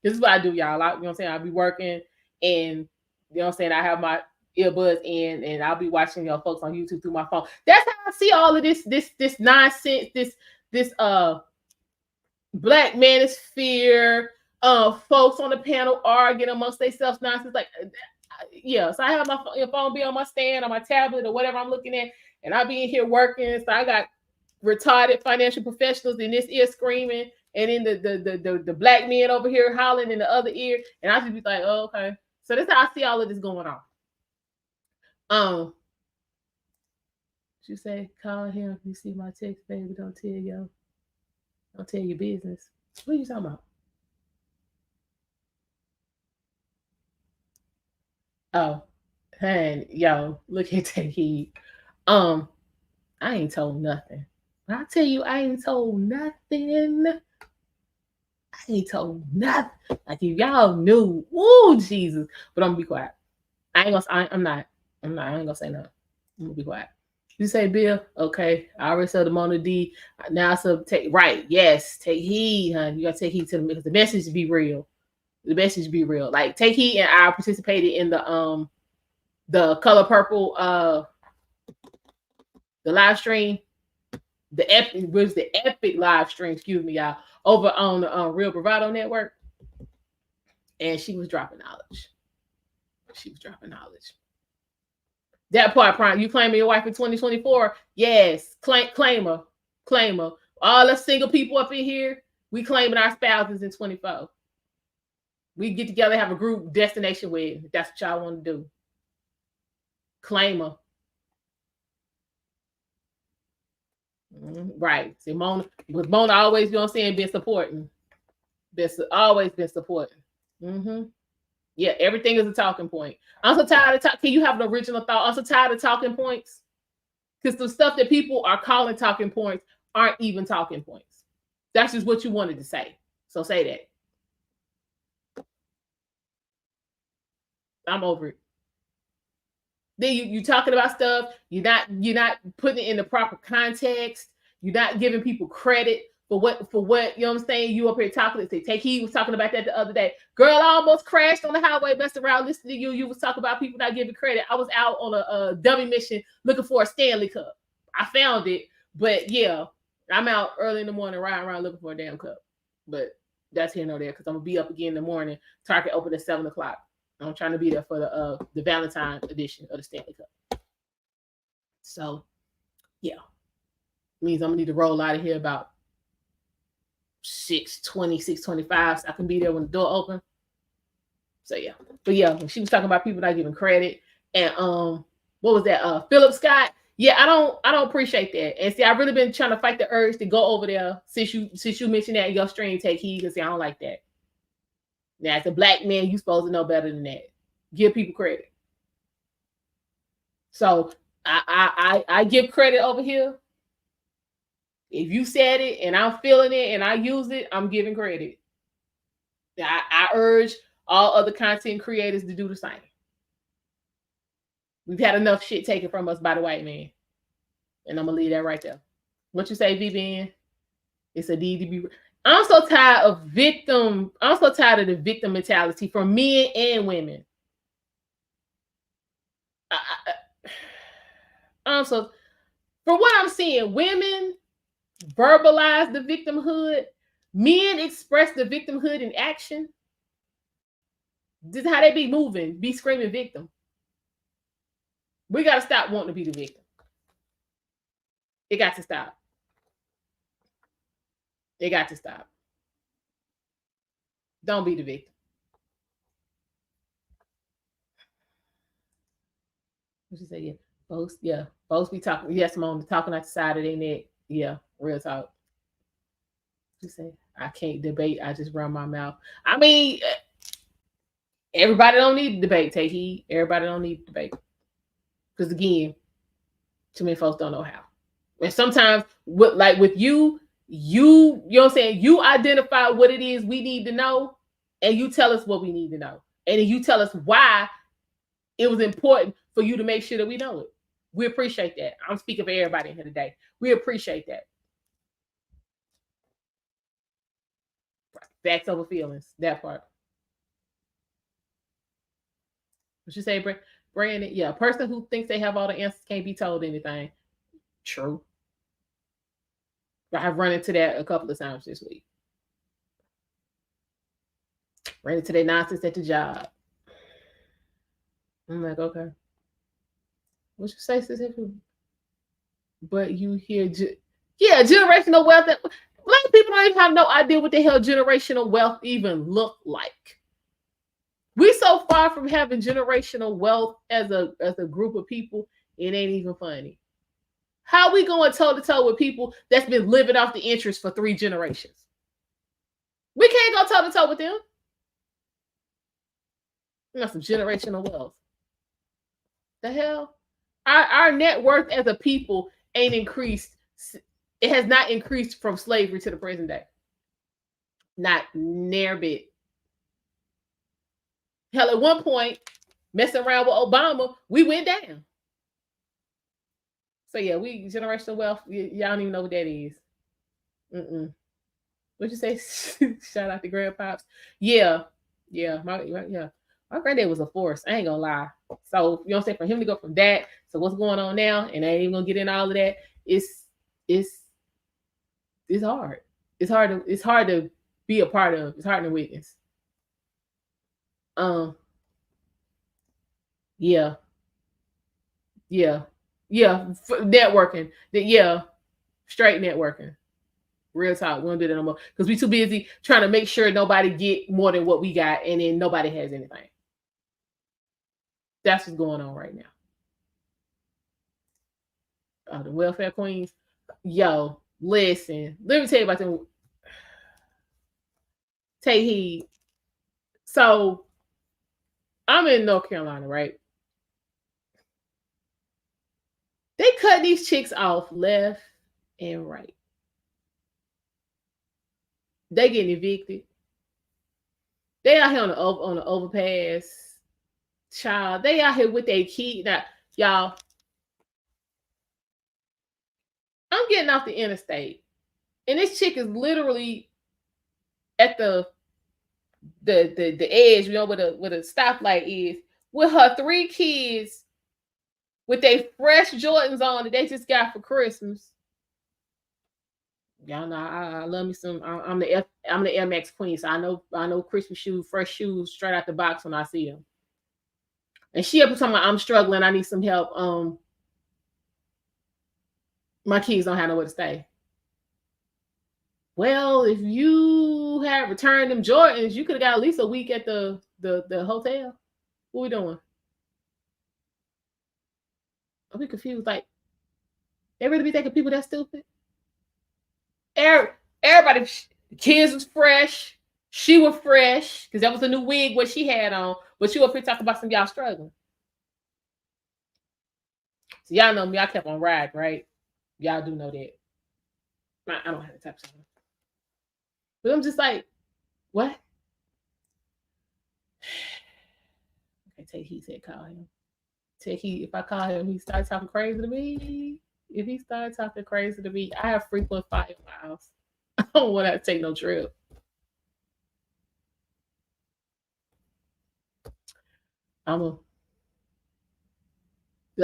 This is what I do, y'all. I'll be working and, I have my earbuds in and I'll be watching folks on YouTube through my phone. That's how I see all of this nonsense, this Black manosphere, folks on the panel arguing amongst themselves nonsense. Like, yeah, so I have my phone be on my stand, on my tablet, or whatever I'm looking at, and I'll be in here working. So I got retarded financial professionals in this ear screaming, and then the black men over here hollering in the other ear, and I just be like, oh, okay. So that's how I see all of this going on. She say, call him. You see my text, baby. Don't tell your business. What are you talking about? Oh, hey, yo, look at Take Heed. I ain't told nothing. When I tell you I ain't told nothing, I ain't told nothing. Like if y'all knew, woo, Jesus. But I'm gonna be quiet. I ain't gonna. I'm not. I ain't gonna say nothing. I'm gonna be quiet. You say Bill, okay. I already said the Mona D. Now so take right. Yes, take heed, honey. You gotta take heed to because the message be real. The message be real. Like take heed, and I participated in the Color Purple the live stream. The epic was the epic live stream. Excuse me, y'all. Over on the Real Bravado Network, and she was dropping knowledge. She was dropping knowledge. That part, Prime. You claiming your wife in 2024? Yes. Claim her. Claim her. All us single people up in here, we claiming our spouses in 24. We get together, have a group destination wedding. If that's what y'all want to do. Claim her. Right. See, Mona always, you know what I'm saying, been supporting. Always been supporting. Mm-hmm. Yeah, everything is a talking point. I'm so tired of talking. Can you have an original thought? I'm so tired of talking points. Because the stuff that people are calling talking points aren't even talking points. That's just what you wanted to say. So say that. I'm over it. Then you talking about stuff, you're not putting it in the proper context. You're not giving people credit for what, you know what I'm saying? You up here talking, take heed was talking about that the other day. Girl, I almost crashed on the highway, messed around, listening to you. You was talking about people not giving credit. I was out on a dummy mission looking for a Stanley Cup. I found it, but yeah, I'm out early in the morning riding around looking for a damn cup. But that's here nor there because I'm gonna be up again in the morning. Target open at 7 o'clock. I'm trying to be there for the Valentine edition of the Stanley Cup. So, yeah. Means I'm going to need to roll out of here about 6:20, 6:25 so I can be there when the door opens. So, yeah. But, yeah, when she was talking about people not giving credit. And what was that? Philip Scott. Yeah, I don't appreciate that. And see, I've really been trying to fight the urge to go over there since you mentioned that in your stream, take heed, because see, I don't like that. Now, as a black man, you're supposed to know better than that. Give people credit. So I give credit over here. If you said it and I'm feeling it and I use it, I'm giving credit. I urge all other content creators to do the same. We've had enough shit taken from us by the white man. And I'm going to leave that right there. What you say, VBN? It's a need to be... I'm so tired of victim. I'm so tired of the victim mentality for men and women. For what I'm seeing, women verbalize the victimhood. Men express the victimhood in action. This is how they be moving, be screaming victim. We got to stop wanting to be the victim. It got to stop. It got to stop. Don't be the victim. What you say? Yeah. Folks be talking. Yes, Mom, talking out the side of their neck. Yeah, real talk. You say, I can't debate. I just run my mouth. I mean, everybody don't need to debate. Take heed. Everybody don't need to debate. Because again, too many folks don't know how. And sometimes, with you know what I'm saying? You identify what it is we need to know, and you tell us what we need to know. And then you tell us why it was important for you to make sure that we know it. We appreciate that. I'm speaking for everybody in here today. We appreciate that. Facts over feelings. That part. What you say, Brandon? Yeah, a person who thinks they have all the answers can't be told anything. True. I've run into that a couple of times this week. Ran into that nonsense at the job. I'm like, okay. What you say, specifically? But you hear, generational wealth. Black people don't even have no idea what the hell generational wealth even look like. We so far from having generational wealth as a group of people, it ain't even funny. How are we going toe to toe with people that's been living off the interest for 3 generations? We can't go toe to toe with them. We got some generational wealth. The hell? Our net worth as a people ain't increased. It has not increased from slavery to the present day. Not near bit. Hell, at one point, messing around with Obama, we went down. So yeah, we generational wealth. Y'all don't even know what that is. What'd you say? Shout out to grandpops. Yeah, my granddad was a force. I ain't gonna lie. So you know what I'm saying? For him to go from that to what's going on now, and I ain't even gonna get in all of that. It's hard. It's hard to be a part of. It's hard to witness. Yeah. Networking. Straight networking. Real talk. We don't do that no more because we too busy trying to make sure nobody get more than what we got, and then nobody has anything. That's what's going on right now. The welfare queens. Yo, listen. Let me tell you about them. Take heed. So, I'm in North Carolina, right? They cut these chicks off left and right. They getting evicted. They out here on the overpass. Child, they out here with their key. Now, y'all, I'm getting off the interstate, and this chick is literally at the edge, you know, where the stoplight is, with her 3 kids, with their fresh Jordans on that they just got for Christmas. Y'all know I love me some. I'm the Air Max queen, so I know Christmas shoes, fresh shoes, straight out the box when I see them. And she up talking about I'm struggling, I need some help. My kids don't have nowhere to stay. Well, if you had returned them Jordans, you could have got at least a week at the hotel. What we doing? Are we confused? Like, they really be thinking people that stupid? Everybody, kids was fresh. She was fresh because that was a new wig what she had on. But she up here talking about some y'all struggling. So y'all know me. I kept on riding, right? Y'all do know that. I don't have the type of song. But I'm just like, what? Okay, take heed, said call him. Take heed. If I call him, he starts talking crazy to me. If he starts talking crazy to me, I have frequent fire in my house. I don't want to take no trip. I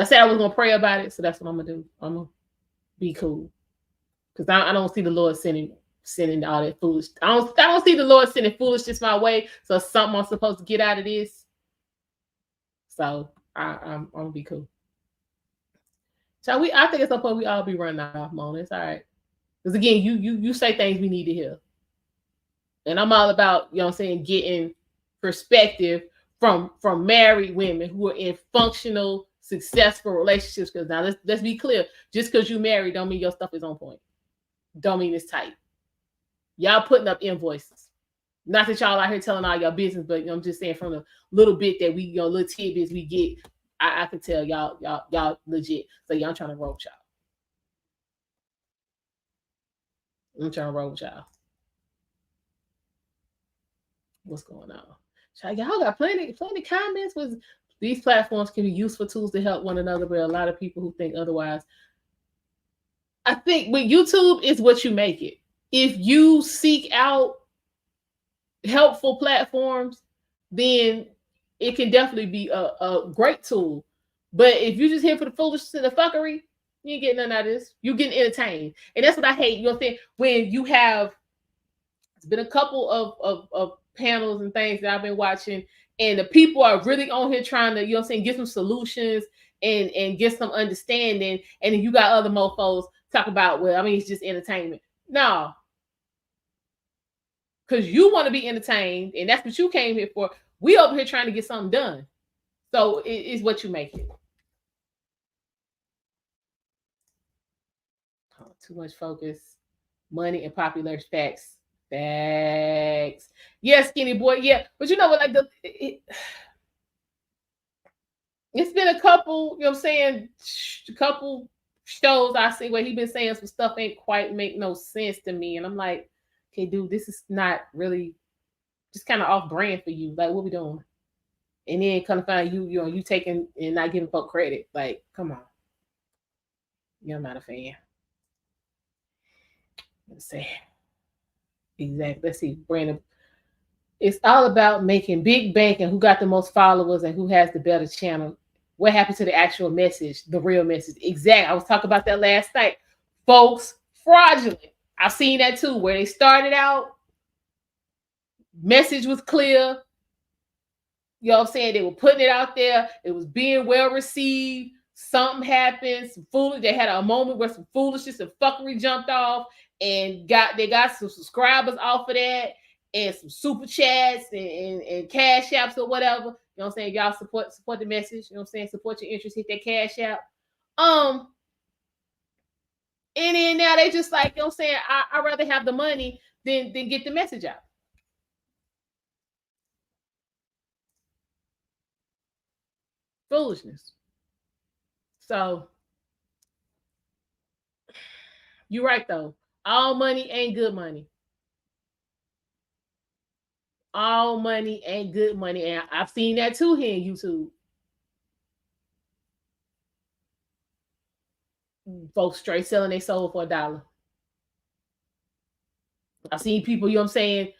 said I was gonna pray about it, so that's what I'm gonna do. I'm gonna be cool, because I don't see the Lord sending all that foolish. I don't see the Lord sending foolishness my way. So something I'm supposed to get out of this. So I'm gonna be cool. So I think at some point we all be running off, Mona. It's all right. Because again, you say things we need to hear. And I'm all about, you know what I'm saying, getting perspective from married women who are in functional, successful relationships. Because now let's be clear. Just because you married don't mean your stuff is on point. Don't mean it's tight. Y'all putting up invoices. Not that y'all out here telling all your business, but I'm just saying from the little bit that we, little tidbits we get, I can tell y'all legit. So y'all trying to roll with y'all. I'm trying to roll with y'all. What's going on? Y'all got plenty comments. Was these platforms can be useful tools to help one another, but a lot of people who think otherwise. I think with YouTube is what you make it. If you seek out helpful platforms, then it can definitely be a great tool. But if you just here for the foolishness and the fuckery, you ain't getting none out of this. You getting entertained. And that's what I hate. You know what I'm saying? When you have, it's been a couple of panels and things that I've been watching, and the people are really on here trying to, you know what I'm saying, get some solutions and get some understanding. And then you got other mofos talk about, well, I mean, it's just entertainment. No. Because you want to be entertained, and that's what you came here for. We over here trying to get something done. So it's what you make it. Oh, too much focus, money, and popular facts. Facts. Yeah, skinny boy. Yeah, but you know what? Like it's been a couple. You know what I'm saying? A couple shows I see where he been saying some stuff ain't quite make no sense to me, and I'm like, okay, dude, this is not really just kind of off brand for you. Like, what we doing? And then kind of find you taking and not giving folk credit. Like, come on. You're not a fan. Let's see. Exactly. Let's see. Brandon. It's all about making big bank and who got the most followers and who has the better channel. What happened to the actual message, the real message? Exactly. I was talking about that last night. Folks, fraudulent. I've seen that too, where they started out, message was clear. You know what I'm saying? They were putting it out there. It was being well received. Something happened. They had a moment where some foolishness and fuckery jumped off and they got some subscribers off of that and some super chats and cash apps or whatever. You know what I'm saying? Y'all support the message. You know what I'm saying? Support your interest. Hit that cash app. And then now they just like, you know what I'm saying? I'd rather have the money than get the message out. Foolishness. So you're right though. All money ain't good money. All money ain't good money. And I've seen that too here in YouTube. Folks straight selling their soul for $1. I've seen people, you know what I'm saying,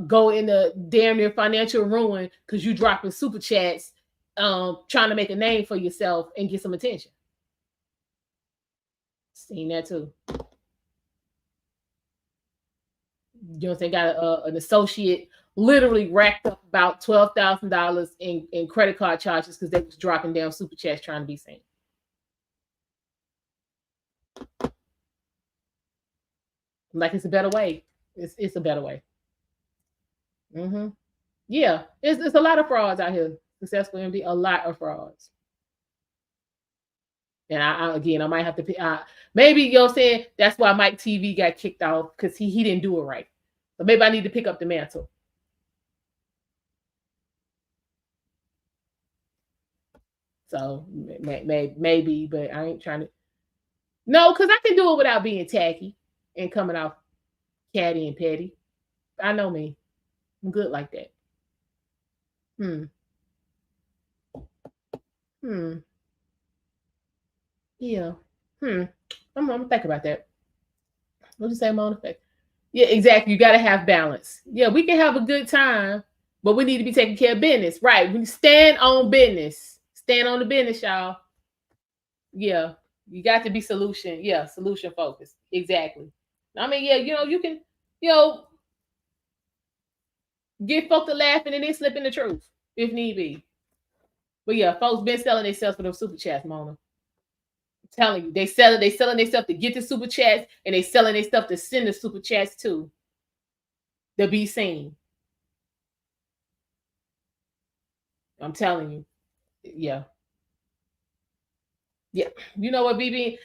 go into damn near financial ruin because you dropping super chats, trying to make a name for yourself and get some attention. Seen that too. You know what I'm saying? Got an associate literally racked up about $12,000 in credit card charges because they was dropping down super chats trying to be seen. Like it's a better way. It's a better way. Mm-hmm. Yeah, it's a lot of frauds out here. Successful MD, a lot of frauds. And I might have to maybe, you know what I'm saying, that's why Mike TV got kicked off because he didn't do it right. So maybe I need to pick up the mantle. So maybe, but I ain't trying to. No, because I can do it without being tacky and coming off catty and petty. I know me. I'm good like that. Yeah. I'm gonna think about that. What you say, Mona? Yeah, exactly. You gotta have balance. Yeah, we can have a good time, but we need to be taking care of business. Right. We stand on business. Stand on the business, y'all. Yeah. You got to be solution. Yeah, solution focused. Exactly. I mean, yeah, you can, get folk to laughing and then slip in the truth if need be. But yeah, folks been selling themselves for those super chats, Mona. I'm telling you, they selling themselves to get the super chats, and they selling themselves to send the super chats to be seen. I'm telling you. Yeah. Yeah. You know what, BB?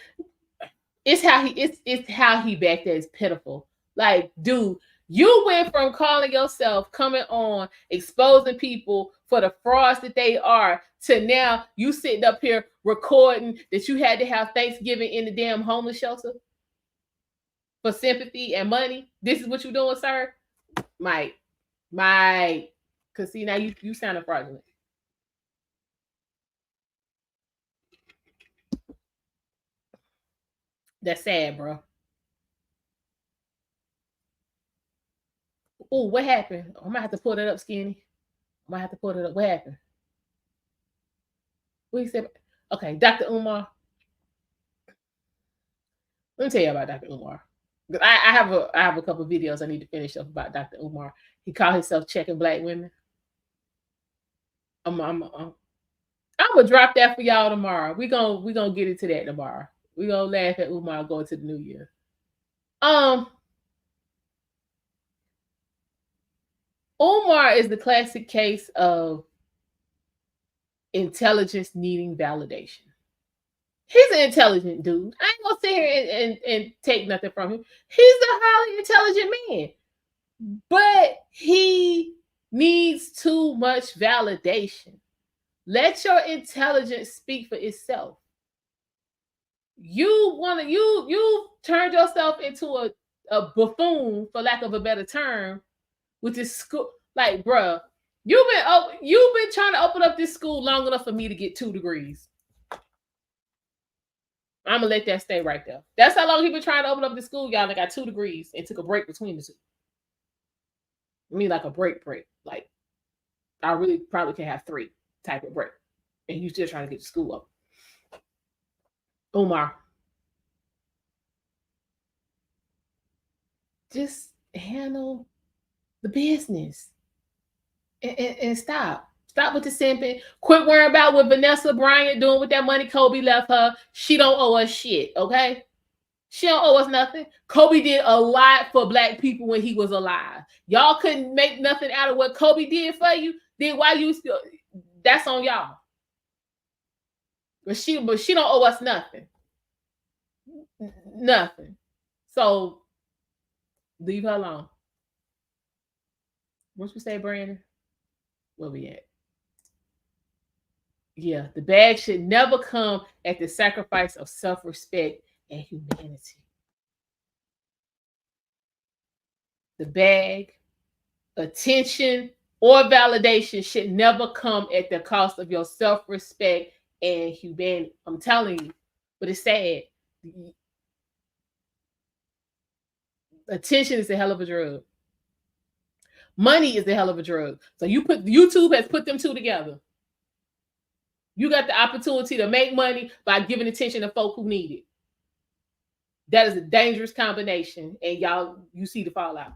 It's how he back there is pitiful. Like, dude, you went from calling yourself coming on, exposing people for the frauds that they are, to now you sitting up here recording that you had to have Thanksgiving in the damn homeless shelter for sympathy and money. This is what you're doing, sir? Mike. Because see, now you sound fraudulent. That's sad, bro. Oh, what happened? I'm gonna have to pull that up, Skinny. I'm gonna have to pull it up. What happened? What he said? Okay, Dr. Umar. Let me tell you about Dr. Umar. I have a couple of videos I need to finish up about Dr. Umar. He called himself checking black women. I'm gonna drop that for y'all tomorrow. We gonna get into that tomorrow. We gonna laugh at Umar going to the new year. Umar is the classic case of intelligence needing validation. He's an intelligent dude. I ain't gonna sit here and take nothing from him. He's a highly intelligent man, but he needs too much validation. Let your intelligence speak for itself. You turned yourself into buffoon, for lack of a better term, with this school. Like, bruh, you've been trying to open up this school long enough for me to get 2 degrees. I'm gonna let that stay right there. That's how long he been trying to open up the school, y'all. I got 2 degrees and took a break between the two. I mean, like a break. Like, I really probably can have 3 type of break. And you still trying to get the school up. Umar, just handle the business and stop. Stop with the simping. Quit worrying about what Vanessa Bryant doing with that money Kobe left her. She don't owe us shit, okay? She don't owe us nothing. Kobe did a lot for Black people when he was alive. Y'all couldn't make nothing out of what Kobe did for you. Then why you still? That's on y'all. But she don't owe us nothing. Nothing. So leave her alone. What you say, Brandon? Where we at? Yeah, the bag should never come at the sacrifice of self-respect and humanity. The bag, attention, or validation should never come at the cost of your self-respect and humanity. I'm telling you, but it's sad. Attention is a hell of a drug. Money is a hell of a drug. So YouTube has put them two together. You got the opportunity to make money by giving attention to folk who need it. That is a dangerous combination. And y'all, you see the fallout.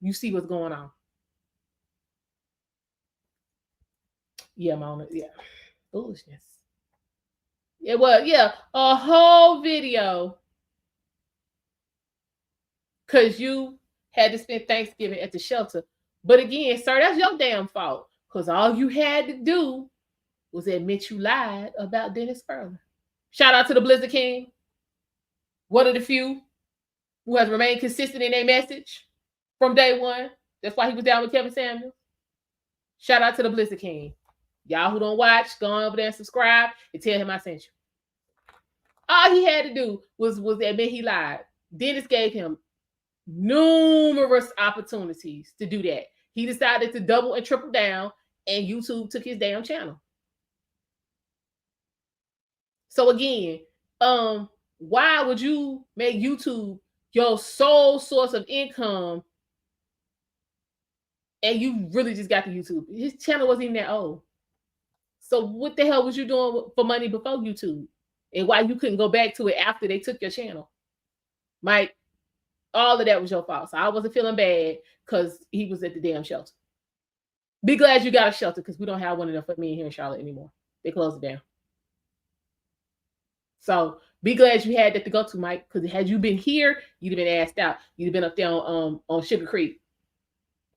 You see what's going on. Yeah, Mona. Yeah. Foolishness. Yeah, well, yeah. A whole video. Because you had to spend Thanksgiving at the shelter. But again, sir, that's your damn fault. Because all you had to do was admit you lied about Dennis Furlan. Shout out to the Blizzard King. One of the few who has remained consistent in their message from day one. That's why he was down with Kevin Samuels. Shout out to the Blizzard King. Y'all who don't watch, go on over there and subscribe and tell him I sent you. All he had to do was admit he lied. Dennis gave him numerous opportunities to do that. He decided to double and triple down, and YouTube took his damn channel. So again, why would you make YouTube your sole source of income and you really just got the YouTube? His channel wasn't even that old. So what the hell was you doing for money before YouTube? And why you couldn't go back to it after they took your channel? Mike, all of that was your fault. So I wasn't feeling bad because he was at the damn shelter. Be glad you got a shelter because we don't have one enough for me here in Charlotte anymore. They closed it down. So be glad you had that to go to, Mike, because had you been here, you'd have been asked out. You'd have been up there on Sugar Creek.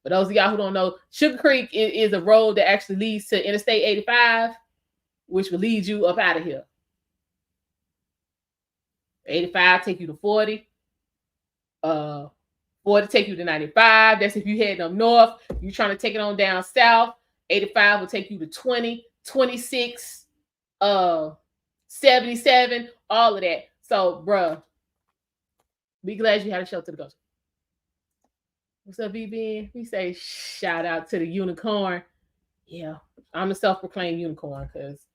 For those of y'all who don't know, Sugar Creek is a road that actually leads to Interstate 85, which will lead you up out of here. 85 take you to 40. 40 take you to 95. That's if you head up north. You're trying to take it on down south. 85 will take you to 20, 26, 77, all of that. So, bruh, be glad you had a shelter to go to. What's up, BB? We say shout out to the unicorn. Yeah, I'm a self-proclaimed unicorn because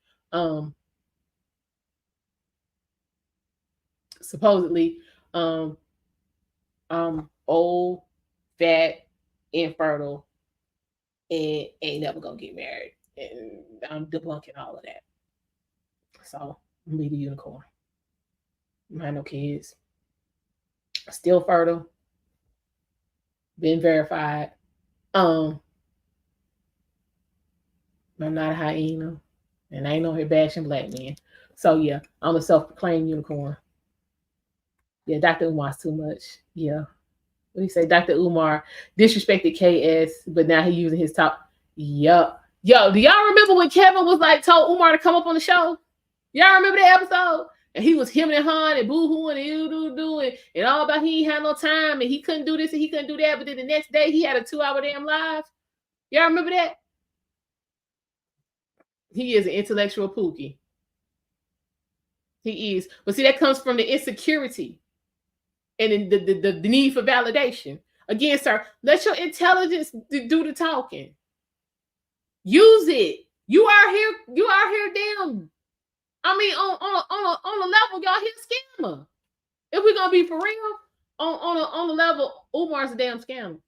supposedly I'm old, fat, infertile, and ain't never gonna get married. And I'm debunking all of that. So I'm gonna be the unicorn. I have no kids. Still fertile. Been verified. I'm not a hyena. And I ain't on here bashing black men. So yeah, I'm a self-proclaimed unicorn. Yeah, Dr. Umar's too much. Yeah. What do you say? Dr. Umar disrespected KS, but now he's using his top. Yup. Yo, do y'all remember when Kevin was like told Umar to come up on the show? Y'all remember that episode? And he was him and Han and boo-hooing and do and all about he ain't had no time and he couldn't do this and he couldn't do that. But then the next day he had a 2-hour damn live. Y'all remember that? He is an intellectual pookie. He is. But see, that comes from the insecurity. and then the need for validation. Again, sir, let your intelligence do the talking. Use it. You are here. You are here. Damn. I mean, on a level, y'all here scammer. If we're gonna be for real, on the level, Umar's a damn scammer.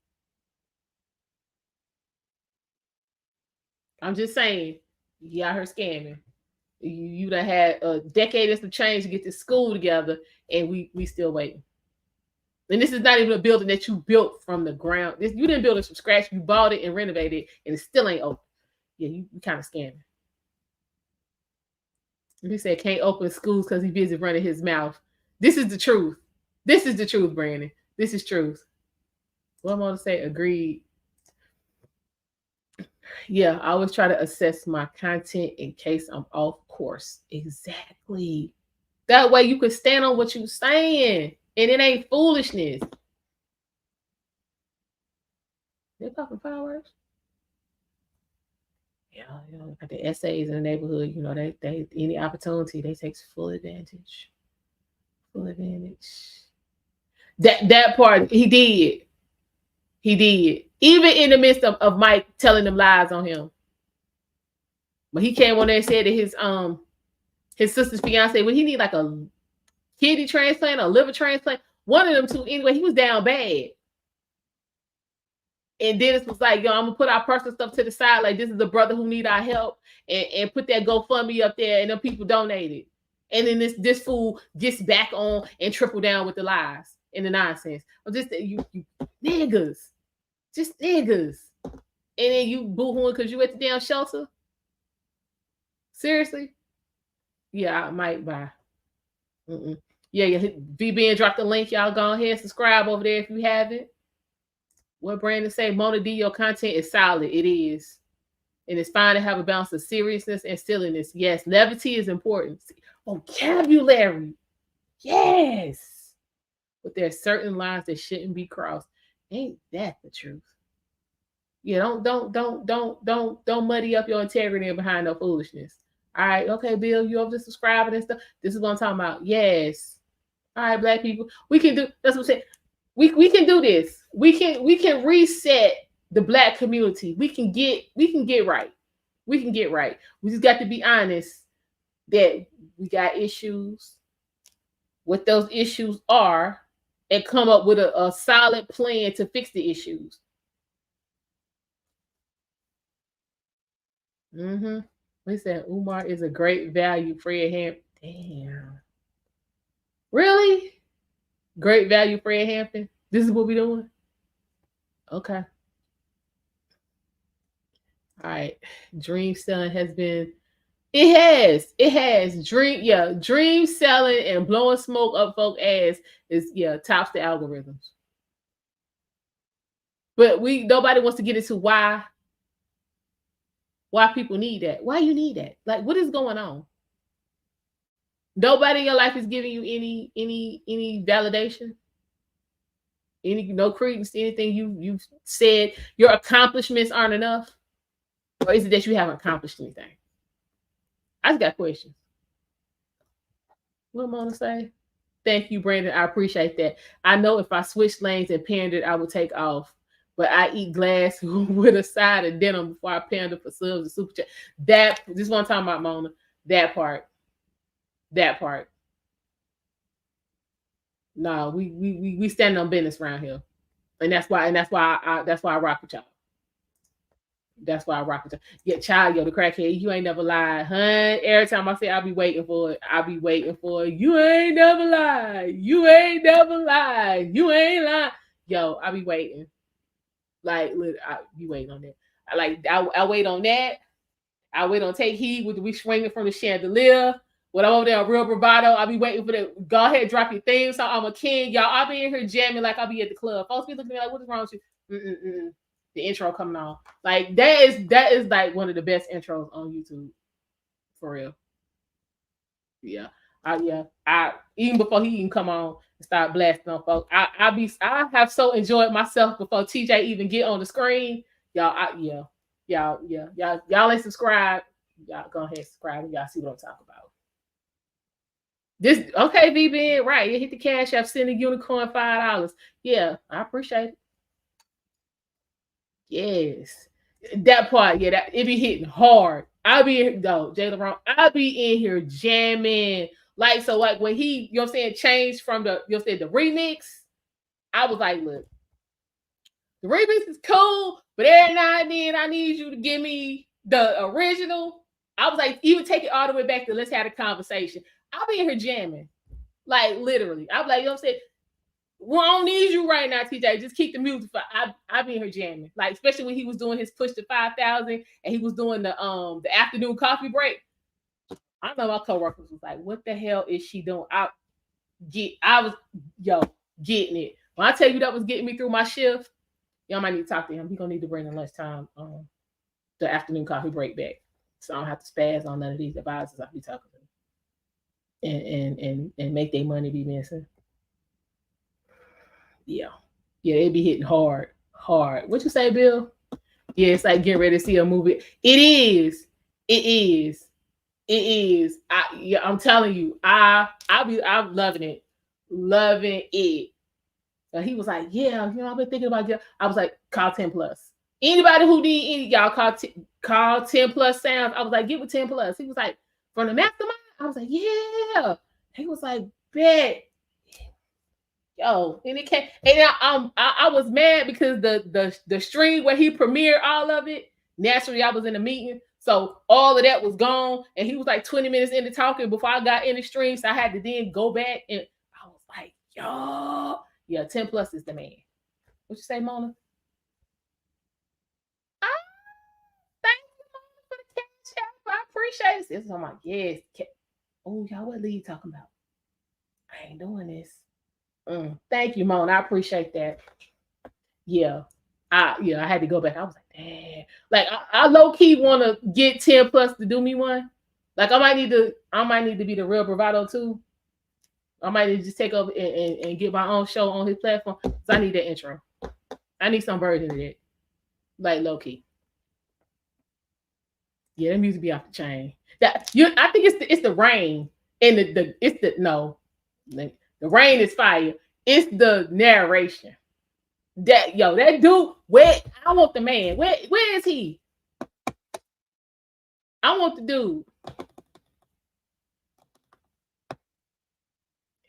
I'm just saying, you out here scamming. You done had a decade and some change to get this school together, and we still waiting. And this is not even a building that you built from the ground. You didn't build it from scratch. You bought it and renovated it, and it still ain't open. Yeah, you kind of scamming. He said can't open schools because he's busy running his mouth. This is the truth. This is the truth, Brandon. This is truth. What I'm going to say, agreed. Yeah, I always try to assess my content in case I'm off course. Exactly. That way you can stand on what you're saying, and it ain't foolishness. They're popping fireworks. Yeah, got the essays in the neighborhood. They any opportunity they take full advantage. Full advantage. That part he did. He did. Even in the midst of Mike telling them lies on him. But he came on there and said that his sister's fiance, would he need like a kidney transplant or liver transplant? One of them two, anyway, he was down bad. And Dennis was like, yo, I'm gonna put our personal stuff to the side. Like, this is a brother who need our help, and put that GoFundMe up there, and then people donated. And then this fool gets back on and triple down with the lies and the nonsense. I'm just you niggas. Just niggas. And then you boo-hooing because you at the damn shelter? Seriously? Yeah, I might buy. Yeah, VBN dropped the link. Y'all go ahead and subscribe over there if you haven't. What Brandon say? Mona D, your content is solid. It is. And it's fine to have a balance of seriousness and silliness. Yes, levity is important. Vocabulary. Yes. But there are certain lines that shouldn't be crossed. Ain't that the truth? Yeah, don't muddy up your integrity behind no foolishness. All right, okay, Bill, you over to subscribing and stuff. This is what I'm talking about. Yes. All right, black people. We can do that's what I'm saying. We can do this. We can reset the black community. We can get right. We can get right. We just got to be honest that we got issues, what those issues are, and come up with a solid plan to fix the issues. We said Umar is a great value. Fred Hampton. Damn. Really? Great value, Fred Hampton. This is what we're doing? Okay. All right. Dream selling has been. It has. Dream selling and blowing smoke up folk ass is tops the algorithms. But nobody wants to get into why people need that. Why you need that? Like, what is going on? Nobody in your life is giving you any validation, no credence to anything you've said. Your accomplishments aren't enough, or is it that you haven't accomplished anything? I just got questions. What am I gonna say? Thank you, Brandon. I appreciate that. I know if I switched lanes and pandered, I would take off. But I eat glass with a side of denim before I pander for subs and super chat. This is what I'm talking about, Mona. That part. No, we stand on business around here, and that's why I rock with y'all. That's why I rock with y'all. Yeah, child, the crackhead, you ain't never lied, hun. Every time I say I'll be waiting for it, You ain't never lied. You ain't never lied. You ain't lying. Yo, I'll be waiting. Like, I be waiting on that. I wait on that. I wait on Take Heed with we swinging from the chandelier. When I'm over there on Real Bravado, I'll be waiting for the go ahead, drop your theme song. I'm a king, y'all. I'll be in here jamming like I'll be at the club. Folks be looking at me like, what is wrong with you? The intro coming on. Like that is like one of the best intros on YouTube. For real. Yeah. I even before he even come on and start blasting on folks. I have so enjoyed myself before TJ even get on the screen. Y'all ain't subscribed. Y'all go ahead and subscribe and y'all see what I'm talking about. This okay, VBN, right? You hit the cash app, send a unicorn $5. Yeah, I appreciate it. Yes. That part, yeah, that it be hitting hard. I'll be in though, Jalen Brown. I'll be in here jamming. Like, so like when he, you know what I'm saying, changed from the, you know what I'm saying, the remix, I was like, look, the remix is cool, but every now and then I need you to give me the original. I was like, even take it all the way back to let's have a conversation. I'll be in here jamming. Like literally. I'm like, you know what I'm saying? Well, I don't need you right now, TJ. Just keep the music. I be in here jamming. Like, especially when he was doing his push to 5,000 and he was doing the afternoon coffee break. I know my coworkers was like, what the hell is she doing? I was getting it. When I tell you that was getting me through my shift, y'all might need to talk to him. He gonna need to bring the lunchtime the afternoon coffee break back. So I don't have to spaz on none of these advisors I be talking to. And make their money be missing. Yeah. Yeah, they be hitting hard. Hard. What you say, Bill? Yeah, it's like getting ready to see a movie. It is. It is. It is. I'm telling you, I'm loving it. Loving it. So he was like, yeah, I've been thinking about it. I was like, call 10 plus. Anybody who need any, y'all call 10 plus sounds. I was like, give it 10 plus. He was like, from the mastermind? I was like, yeah. He was like, bet. Yo, and it came, and I was mad because the stream where he premiered all of it. Naturally, I was in a meeting, so all of that was gone, and he was like 20 minutes into talking before I got in the stream, so I had to then go back, and I was like, yo, yeah, 10 plus is the man. What you say, Mona? Ah, thank you, Mona, for the cash app. I appreciate this. I'm like, yes. Oh, y'all, what Lee talking about? I ain't doing this. Thank you, Mona. I appreciate that. Yeah. I had to go back. I was like, damn. Like I low key want to get 10 plus to do me one. Like I might need to be the real bravado too. I might need to just take over and get my own show on his platform. So I need that intro. I need some version of that. Like low key. Yeah, that music be off the chain. I think it's the rain and the rain is fire. It's the narration. That dude, where I want the man. Where is he? I want the dude.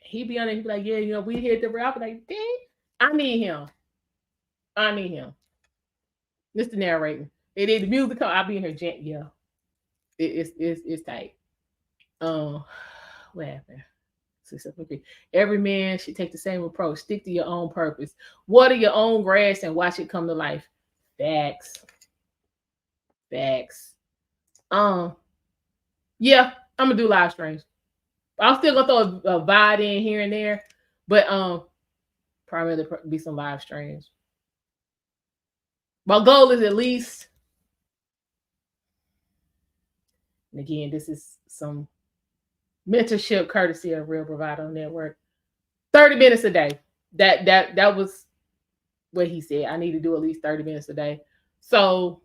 He be on it, he be like, yeah, we here at the rap. Like, dang, I need him. It's the narrating. It is the music. I'll be in here, yeah. It's tight. What happened? Every man should take the same approach. Stick to your own purpose. Water your own grass and watch it come to life. Facts. Yeah, I'm gonna do live streams. I'm still gonna throw a VOD in here and there, but primarily be some live streams. My goal is at least, and again, this is some mentorship courtesy of Real Bravado Network. 30 minutes a day. That was what he said. I need to do at least 30 minutes a day. So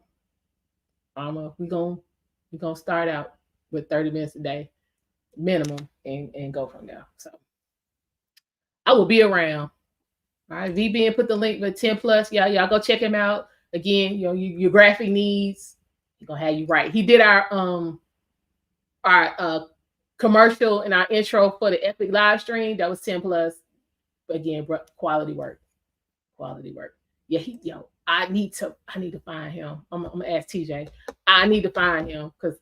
we're gonna start out with 30 minutes a day minimum and go from there. So I will be around. All right, VBN put the link with 10 plus. Y'all go check him out. Again, your graphic needs, he's gonna have you right. He did our commercial and our intro for the Epic live stream. That was 10 plus. Again, quality work. Yeah, I need to find him. I'm gonna ask TJ. I need to find him because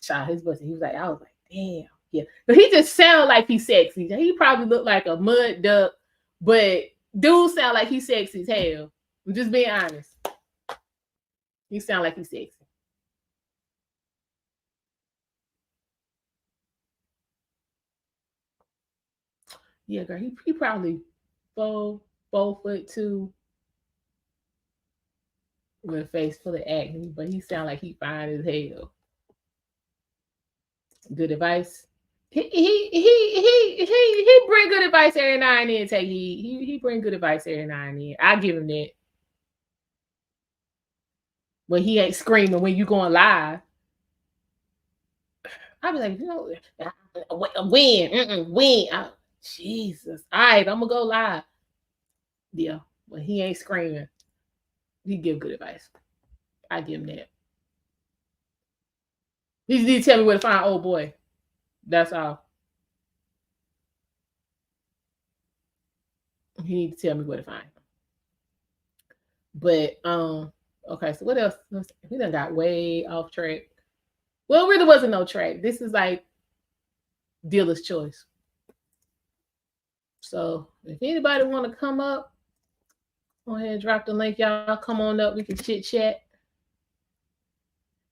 child, his voice. He was like, I was like, damn, yeah. But he just sounded like he's sexy. He probably looked like a mud duck, but dude sound like he's sexy as hell. I'm just being honest. He sound like he's sexy. Yeah, girl, he probably 4'2" with a face full of acne, but he sound like he fine as hell. Good advice. He bring good advice every now and then. He bring good advice every now and then. I give him that. When he ain't screaming when you going live, I be like, Win. Jesus. All right, I'm gonna go live. Yeah, but he ain't screaming. He give good advice. I give him that. He need to tell me where to find old boy. That's all. He need to tell me where to find him. But okay, so what else? We done got way off track. Well, it really wasn't no track. This is like dealer's choice. So if anybody want to come up, go ahead and drop the link. Y'all come on up. We can chit chat.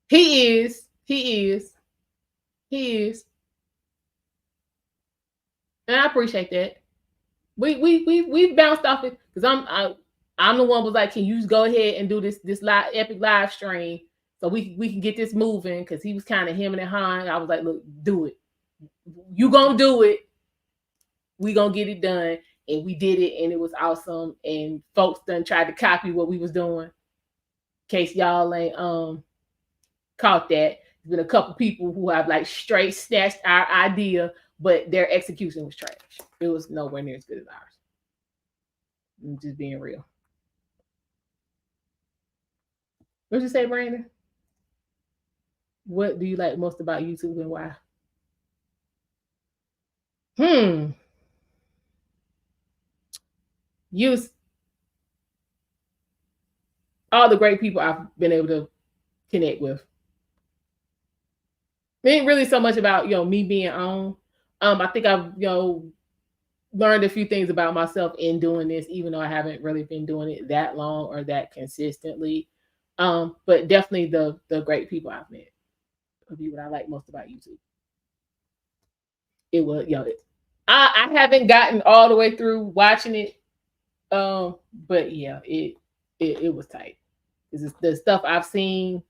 He is. And I appreciate that. We bounced off it because I'm the one who was like, can you go ahead and do this live epic live stream so we can get this moving, because he was kind of hemming and hawing. I was like, look, do it. You gonna do it. We gonna get it done. And we did it, and it was awesome. And folks done tried to copy what we was doing. In case y'all ain't caught that. There's been a couple people who have like straight snatched our idea, but their execution was trash. It was nowhere near as good as ours. I'm just being real. What'd you say, Brandon? What do you like most about YouTube and why? Use all the great people I've been able to connect with. It ain't really so much about me being on. I think I've learned a few things about myself in doing this, even though I haven't really been doing it that long or that consistently. But definitely the great people I've met would be what I like most about YouTube. It was I haven't gotten all the way through watching it, but yeah, it was tight. This is the stuff I've seen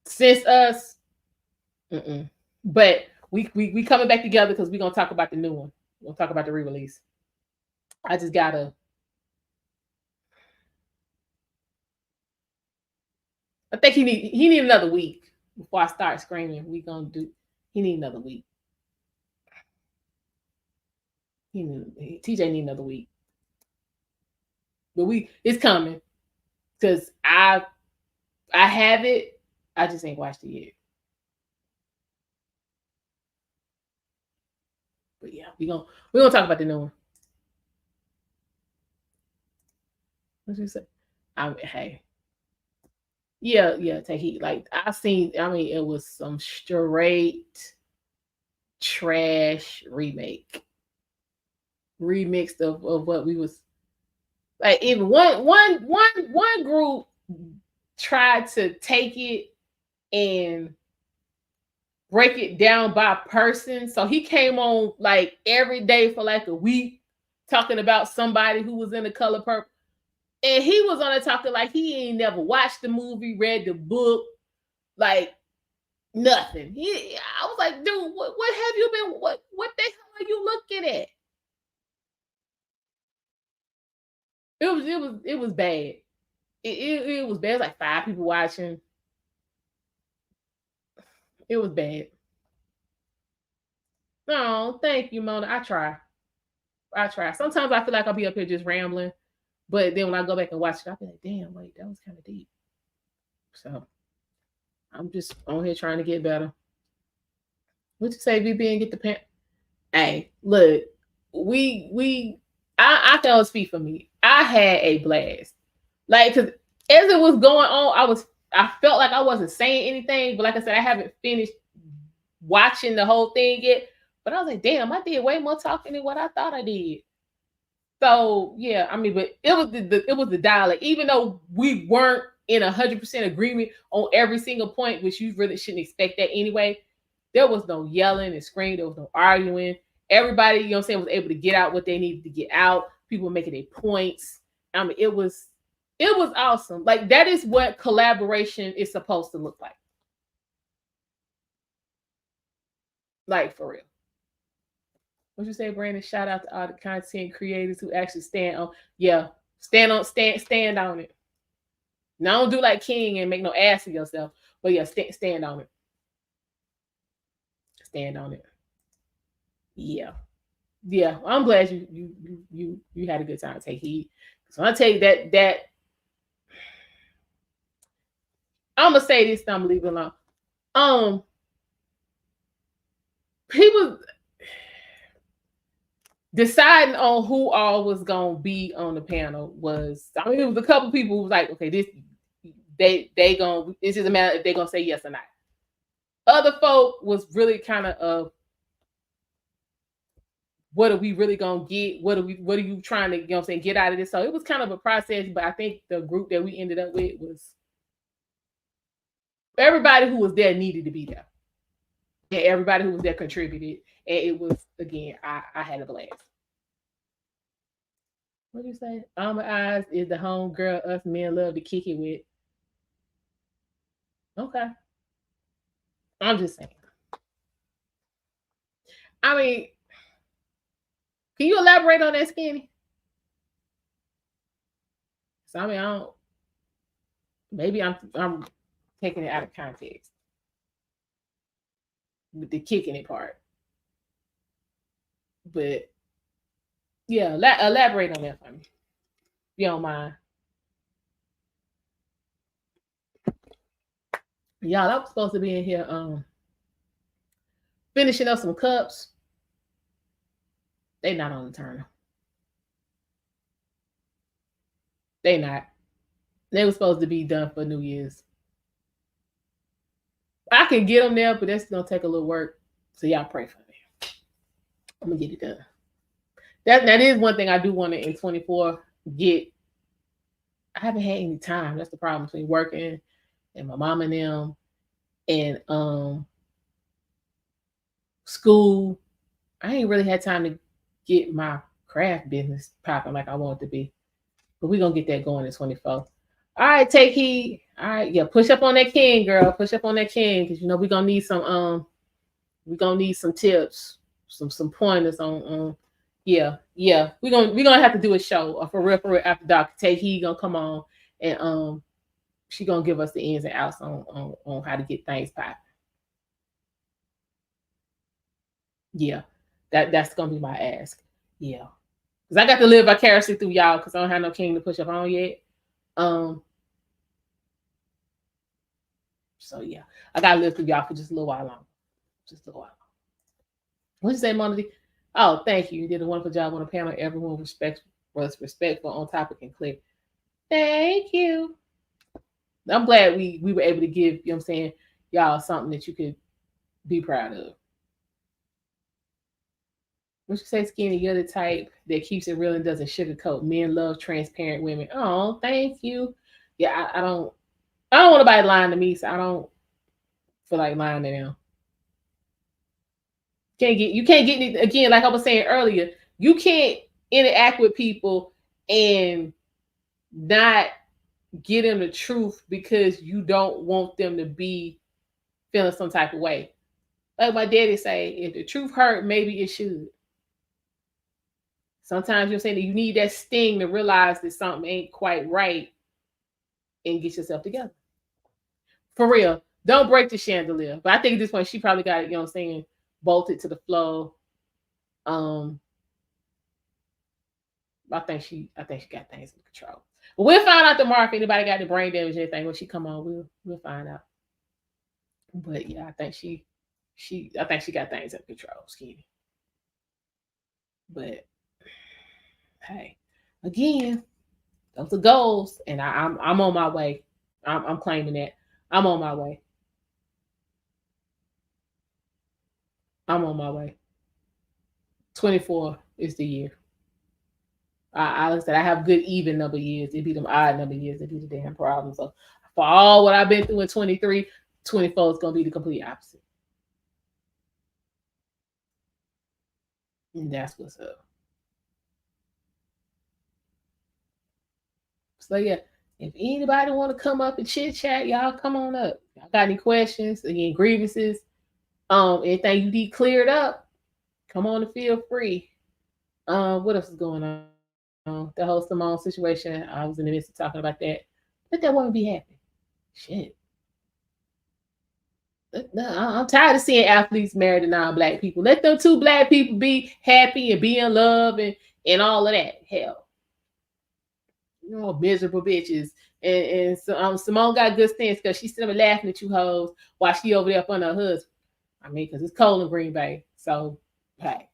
since us. But we coming back together because we're gonna talk about the new one. We'll talk about the re-release. I just gotta. I think he need another week before I start screaming. He need another week. TJ need another week. But it's coming because I have it. I just ain't watched it yet. But yeah, we're gonna talk about the new one. What you say? Hey. Yeah, take heat. Like it was some straight trash remix of what we was like. Even one group tried to take it and break it down by person. So he came on like every day for like a week talking about somebody who was in The Color Purple. And he was on it talking like he ain't never watched the movie, read the book, like nothing. I was like, dude, what have you been? What the hell are you looking at? It was bad. It was bad. It was like 5 people watching. It was bad. No, thank you, Mona. I try. Sometimes I feel like I'll be up here just rambling. But then when I go back and watch it, I'll be like, damn, wait, that was kind of deep. So I'm just on here trying to get better. What you say, VB, and get the pant? Hey, look, I can only speak for me. I had a blast. Like, because as it was going on, I felt like I wasn't saying anything, but like I said, I haven't finished watching the whole thing yet. But I was like, damn, I did way more talking than what I thought I did. So yeah, but it was the dialect. Even though we weren't in 100% agreement on every single point, which you really shouldn't expect that anyway. There was no yelling and screaming. There was no arguing. Everybody, was able to get out what they needed to get out. People were making their points. It was awesome. Like, that is what collaboration is supposed to look like. Like, for real. What you say, Brandon? Shout out to all the content creators who actually stand on it. Now, don't do like King and make no ass of yourself, but yeah, stand on it. stand on it. Yeah. Yeah. I'm glad you had a good time. Take heed. So I'll tell you that I'm gonna say this, I'm gonna leave it alone. People deciding on who all was gonna be on the panel was, I mean, it was a couple people who was like, okay, this is a matter if they're gonna say yes or not. Other folk was really kind of what are we really gonna get? What are you trying to, you know what I'm saying, get out of this? So it was kind of a process, but I think the group that we ended up with was everybody who was there needed to be there. And everybody who was there contributed. And it was, again, I had a blast. What do you say? Alma Eyes is the home girl us men love to kick it with. Okay. I'm just saying. I mean, can you elaborate on that, Skinny? So I mean, I don't. Maybe I'm taking it out of context with the kicking it part. But yeah, elaborate on that for me, if you don't mind. Y'all, I was supposed to be in here finishing up some cups. They not on the turner. They not. They were supposed to be done for New Year's. I can get them there, but that's gonna take a little work. So y'all pray for me. I'm gonna get it done. That is one thing I do want to in 24 get. I haven't had any time. That's the problem between working and my mom and them and school. I ain't really had time to get my craft business popping like I want it to be. But we're gonna get that going in 24. All right, take heed. All right, yeah, push up on that king, girl. Push up on that king, because we're gonna need some tips, some pointers on yeah. We're gonna have to do a show for real after Dr. Take Heed gonna come on and she gonna give us the ins and outs on how to get things popping. Yeah, that's gonna be my ask. Yeah, because I got to live vicariously through y'all because I don't have no king to push up on yet. So yeah, I gotta live through y'all for just a little while longer. Just a little while. What'd you say, Monday? Oh, thank you. You did a wonderful job on the panel. Everyone was respectful, on topic, and clear. Thank you. I'm glad we were able to give, you know what I'm saying, y'all something that you could be proud of. What you say, Skinny? You're the type that keeps it real and doesn't sugarcoat. Men love transparent women. Oh, thank you. Yeah, I don't want nobody lying to me, so I don't feel like lying to them. You can't get any, again, like I was saying earlier, you can't interact with people and not get them the truth because you don't want them to be feeling some type of way. Like my daddy say, if the truth hurt, maybe it should. Sometimes you're saying that you need that sting to realize that something ain't quite right and get yourself together. For real. Don't break the chandelier. But I think at this point she probably got it, you know what I'm saying, bolted to the floor. I think she got things in control. But we'll find out tomorrow if anybody got the brain damage or anything. When she come on, we'll find out. But yeah, I think she got things in control, Skinny. But hey, again, those are goals, and I'm on my way. I'm claiming that. I'm on my way. I'm on my way. 24 is the year. I said I have good even number years. It be them odd number years that be the damn problem. So for all what I've been through in 23, 24 is gonna be the complete opposite. And that's what's up. So yeah, if anybody want to come up and chit chat, y'all come on up. Y'all got any questions? Again, grievances, anything you need cleared up, come on and feel free. What else is going on? The whole Simone situation. I was in the midst of talking about that. Let that woman be happy. Shit. I'm tired of seeing athletes married to non-black people. Let them two black people be happy and be in love and all of that. Hell, miserable bitches. And so Simone got good sense because she's still laughing at you hoes while she over there up on her husband. I mean, because it's cold in Green Bay. So, hey,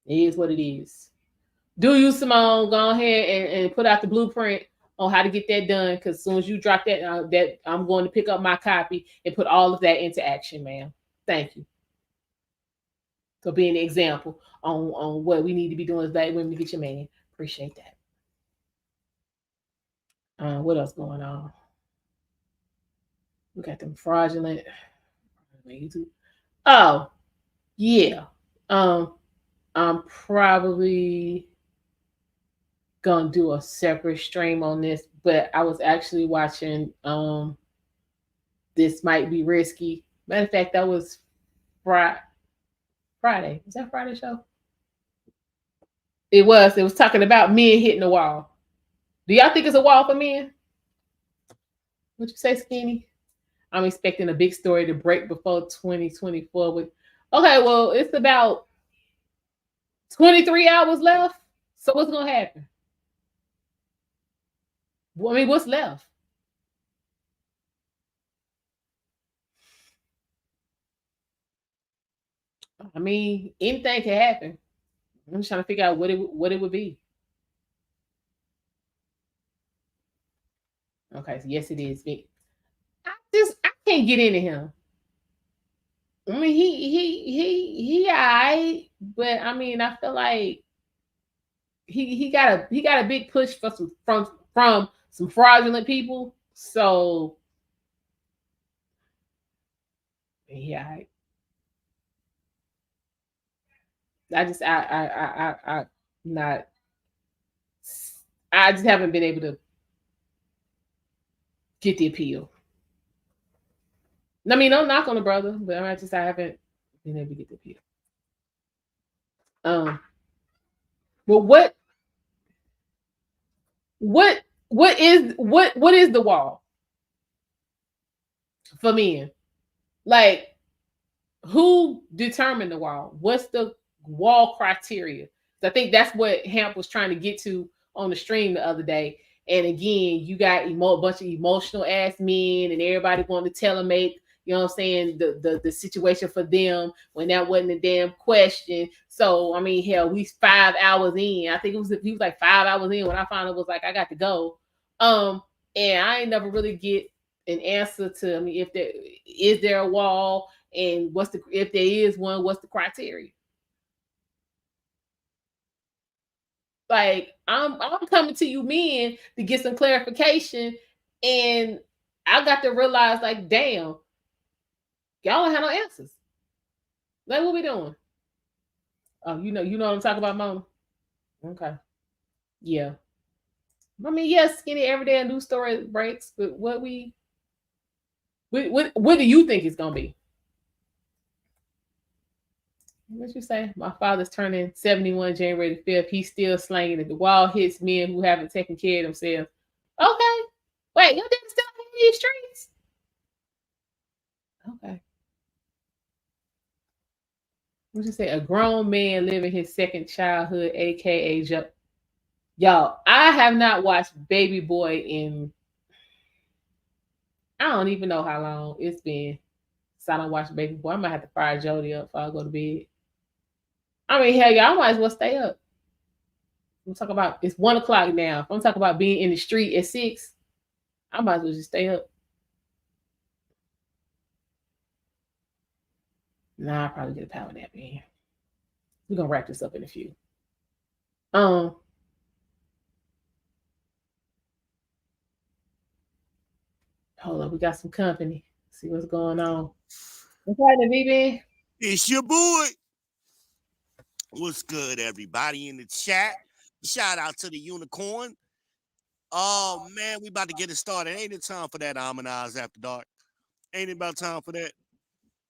it is what it is. Do you, Simone? Go ahead and put out the blueprint on how to get that done. Because as soon as you drop that I'm going to pick up my copy and put all of that into action, ma'am. Thank you for being an example on what we need to be doing as black women to get your man. Appreciate that. What else going on? We got them fraudulent YouTube. Oh, yeah. I'm probably gonna do a separate stream on this, but I was actually watching This Might Be Risky. Matter of fact, that was Friday. Was that Friday show? It was. It was talking about men hitting the wall. Do y'all think it's a wall for men? What you say, Skinny? I'm expecting a big story to break before 2024 with okay, well, it's about 23 hours left. So what's gonna happen? I mean, what's left? I mean, anything can happen. I'm just trying to figure out what it would be. Okay, so yes, it is. I can't get into him. I mean, he alright, but I mean, I feel like he got a big push for from some fraudulent people. So yeah, I just I not I just haven't been able to get the appeal. I mean, don't knock on the brother, but I haven't been able to get the appeal. Well, what is the wall for men? Like, who determined the wall? What's the wall criteria? So I think that's what Hamp was trying to get to on the stream the other day. And again, you got a bunch of emotional ass men, and everybody wanting to tell them make you know what I'm saying the situation for them when that wasn't a damn question. So I mean, hell, we 5 hours in. I think he was like 5 hours in when I finally was like, I got to go. And I ain't never really get an answer to. I mean, if there a wall, and if there is one, what's the criteria? Like, I'm coming to you men to get some clarification, and I got to realize, like, damn, y'all don't have no answers. Like, what we doing? Oh, you know what I'm talking about, Mama? Okay. Yeah. I mean, yes, skinny every day and news story breaks, but what do you think it's gonna be? What you say? My father's turning 71 January the 5th. He's still slanging it. The wall hits men who haven't taken care of themselves. Okay. Wait, your dad's still in these streets? Okay. What you say? A grown man living his second childhood, aka Y'all, I have not watched Baby Boy in I don't even know how long it's been since I don't watch Baby Boy. I might have to fire Jody up before I go to bed. I mean, hell, y'all might as well stay up. I'm talking about it's 1 o'clock now. If I'm talking about being in the street at 6, I might as well just stay up. Nah, I'll probably get a power nap in. We're gonna wrap this up in a few. Hold up, we got some company. See what's going on. What's happening, BB? It's your boy. What's good, everybody in the chat? Shout out to the unicorn. Oh man, we about to get it started. Ain't it time for that Harmonize After Dark? Ain't it about time for that?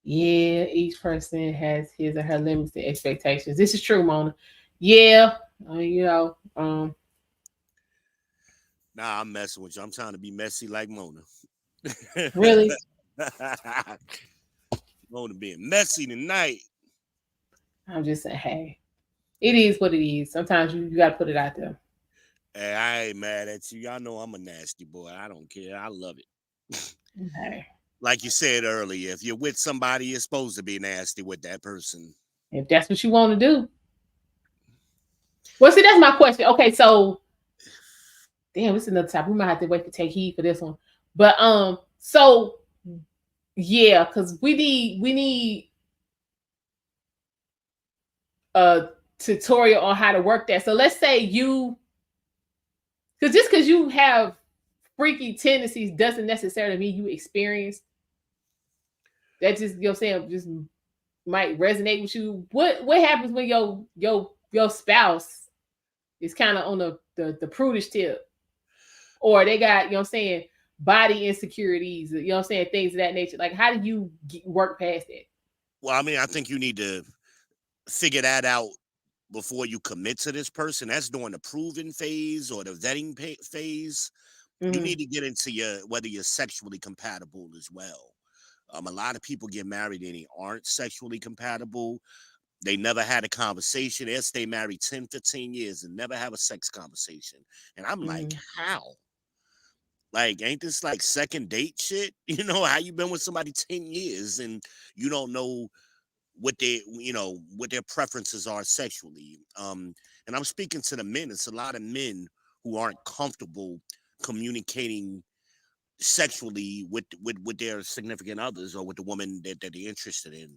Yeah, each person has his or her limits and expectations. This is true, Mona. Yeah, Nah, I'm messing with you. I'm trying to be messy like Mona. really. Mona being messy tonight. I'm just saying, hey, it is what it is. Sometimes you got to put it out there. Hey, I ain't mad at you. Y'all know I'm a nasty boy. I don't care. I love it. Okay. Like you said earlier, if you're with somebody, you're supposed to be nasty with that person. If that's what you want to do. Well, see, that's my question. Okay, so damn, this is another topic. We might have to wait to take heed for this one. But so yeah, because we need a tutorial on how to work that. So let's say you, because just because you have freaky tendencies doesn't necessarily mean you experience that. Just, you know what I'm saying, just might resonate with you. What happens when your spouse is kind of on the prudish tip, or they got, you know what I'm saying, body insecurities, you know what I'm saying, things of that nature? Like, how do you work past that? Well, I mean, I think you need to figure that out before you commit to this person. That's during the proving phase or the vetting phase. You need to get into whether you're sexually compatible as well. A lot of people get married and they aren't sexually compatible. They never had a conversation. They'll stay married 10, 15 years and never have a sex conversation. And I'm like, how? Like, ain't this like second date shit? You know, how you been with somebody 10 years and you don't know what what their preferences are sexually. And I'm speaking to the men. It's a lot of men who aren't comfortable communicating sexually with their significant others or with the woman that they're interested in.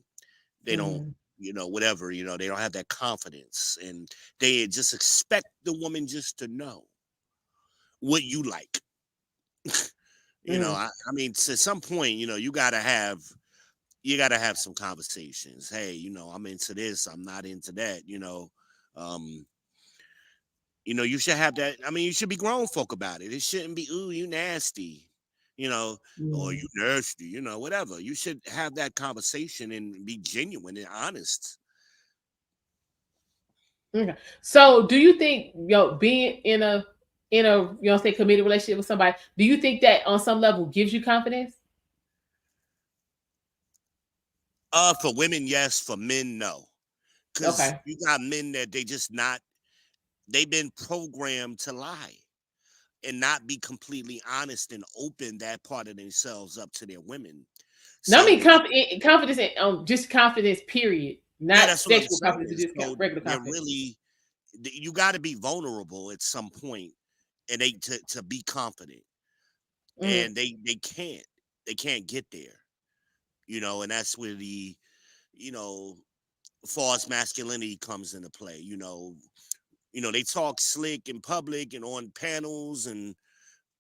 They don't, whatever, they don't have that confidence, and they just expect the woman just to know what you like. I mean, to some point, you gotta have some conversations. Hey, I'm into this, I'm not into that. Um, you should have that. I mean, you should be grown folk about it. It shouldn't be, ooh, you nasty, or you nasty, whatever. You should have that conversation and be genuine and honest. Okay. So do you think, being in a say committed relationship with somebody, do you think that on some level gives you confidence? For women, yes. For men, no. Because Okay. you got men that they've been programmed to lie and not be completely honest and open that part of themselves up to their women. No, I mean So confidence in just confidence, period. yeah, Not that's what I'm sexual confidence, saying. just So regular they're confidence. really, you got to be vulnerable at some point, and to be confident, and they can't get there, and that's where the you know false masculinity comes into play. They talk slick in public and on panels and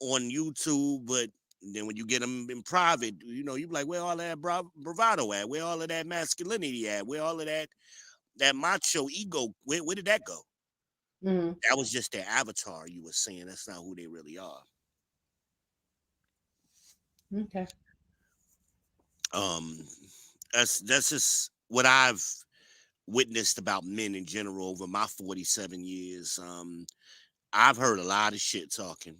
on YouTube, but then when you get them in private, you be like, where all that bravado at? Where all of that masculinity at? Where all of that macho ego? Where did that go? That was just their avatar. You were saying that's not who they really are. Okay. Um, that's just what I've witnessed about men in general over my 47 years. I've heard a lot of shit talking.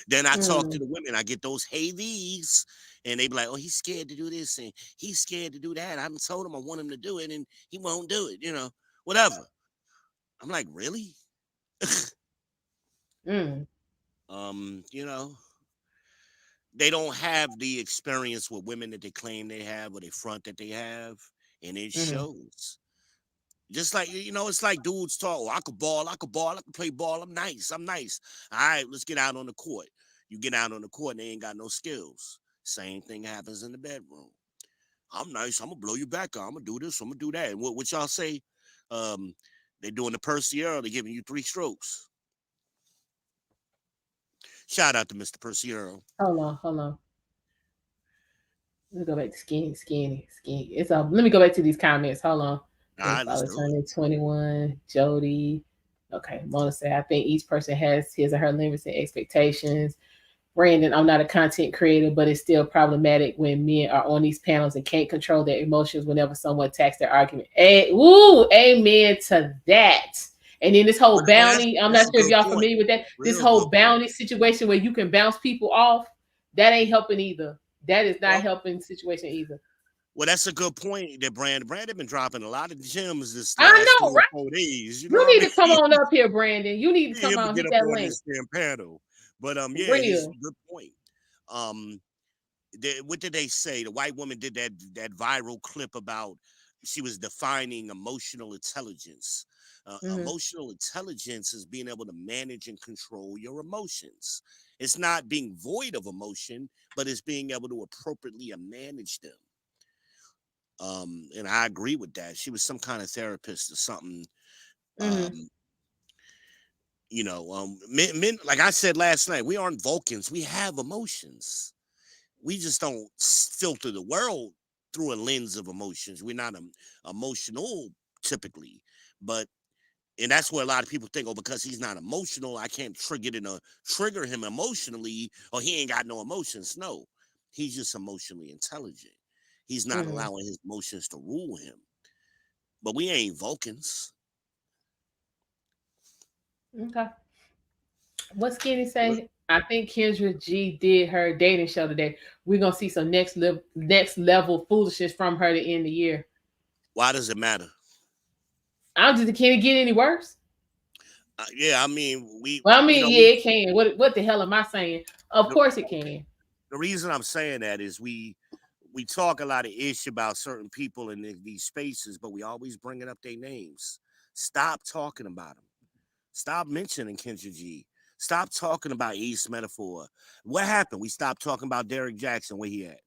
Then I talk to the women. I get those hey these, and they be like, "Oh, he's scared to do this, and he's scared to do that. I haven't told him I want him to do it, and he won't do it. Whatever." I'm like, really? Mm. You know, they don't have the experience with women that they claim they have or they front that they have, and it shows. Just like, it's like dudes talk, oh, I could ball, I could play ball, I'm nice. All right, let's get out on the court. You get out on the court and they ain't got no skills. Same thing happens in the bedroom. I'm nice, I'm gonna blow you back out, I'm gonna do this, I'm gonna do that. And what y'all say? They doing the Persier, they're giving you 3 strokes. Shout out to Mr. Persier. Hold on. Let me go back to skinny. It's let me go back to these comments. Hold on. All right, let's do it. 21, Jody. Okay, Mona said, I think each person has his or her limits and expectations. Brandon, I'm not a content creator, but it's still problematic when men are on these panels and can't control their emotions whenever someone attacks their argument. Amen to that. And then this whole bounty, I'm not sure if y'all familiar with that. This whole bounty situation where you can bounce people off, that ain't helping either. that is not Well, helping the situation either. well, that's a good point. That Brandon been dropping a lot of gems this I last know, three or right? 4 days. You know You what I need to come mean? on up here, Brandon. You need to Need come him to on, get hit up that on link. this damn panel. But yeah, he's Real. good point. Um, what did they say? The white woman did that viral clip about she was defining emotional intelligence. Hmm. Emotional intelligence is being able to manage and control your emotions. It's not being void of emotion, but it's being able to appropriately manage them. And I agree with that. She was some kind of therapist or something. Hmm. Um, men, like I said last night, we aren't Vulcans. We have emotions. We just don't filter the world through a lens of emotions. We're not emotional typically, but and that's where a lot of people think, oh, because he's not emotional, I can't trigger him emotionally, or he ain't got no emotions. No, he's just emotionally intelligent. He's not Hmm. allowing his emotions to rule him. But we ain't Vulcans. Okay. What Skinny say? I think Kendra G did her dating show today. We're gonna see some next level foolishness from her to end the year. Why does it matter? I don't just can it get any worse? Yeah, I mean, we, Well, I you mean, know, yeah, it can. What the hell am I saying? Of the, course it can. the reason I'm saying that is we talk a lot of ish about certain people in these spaces, but we always bringing up their names. Stop talking about them. Stop mentioning Kendra G. Stop talking about East Metaphor. What happened? We stopped talking about Derek Jackson, where he at.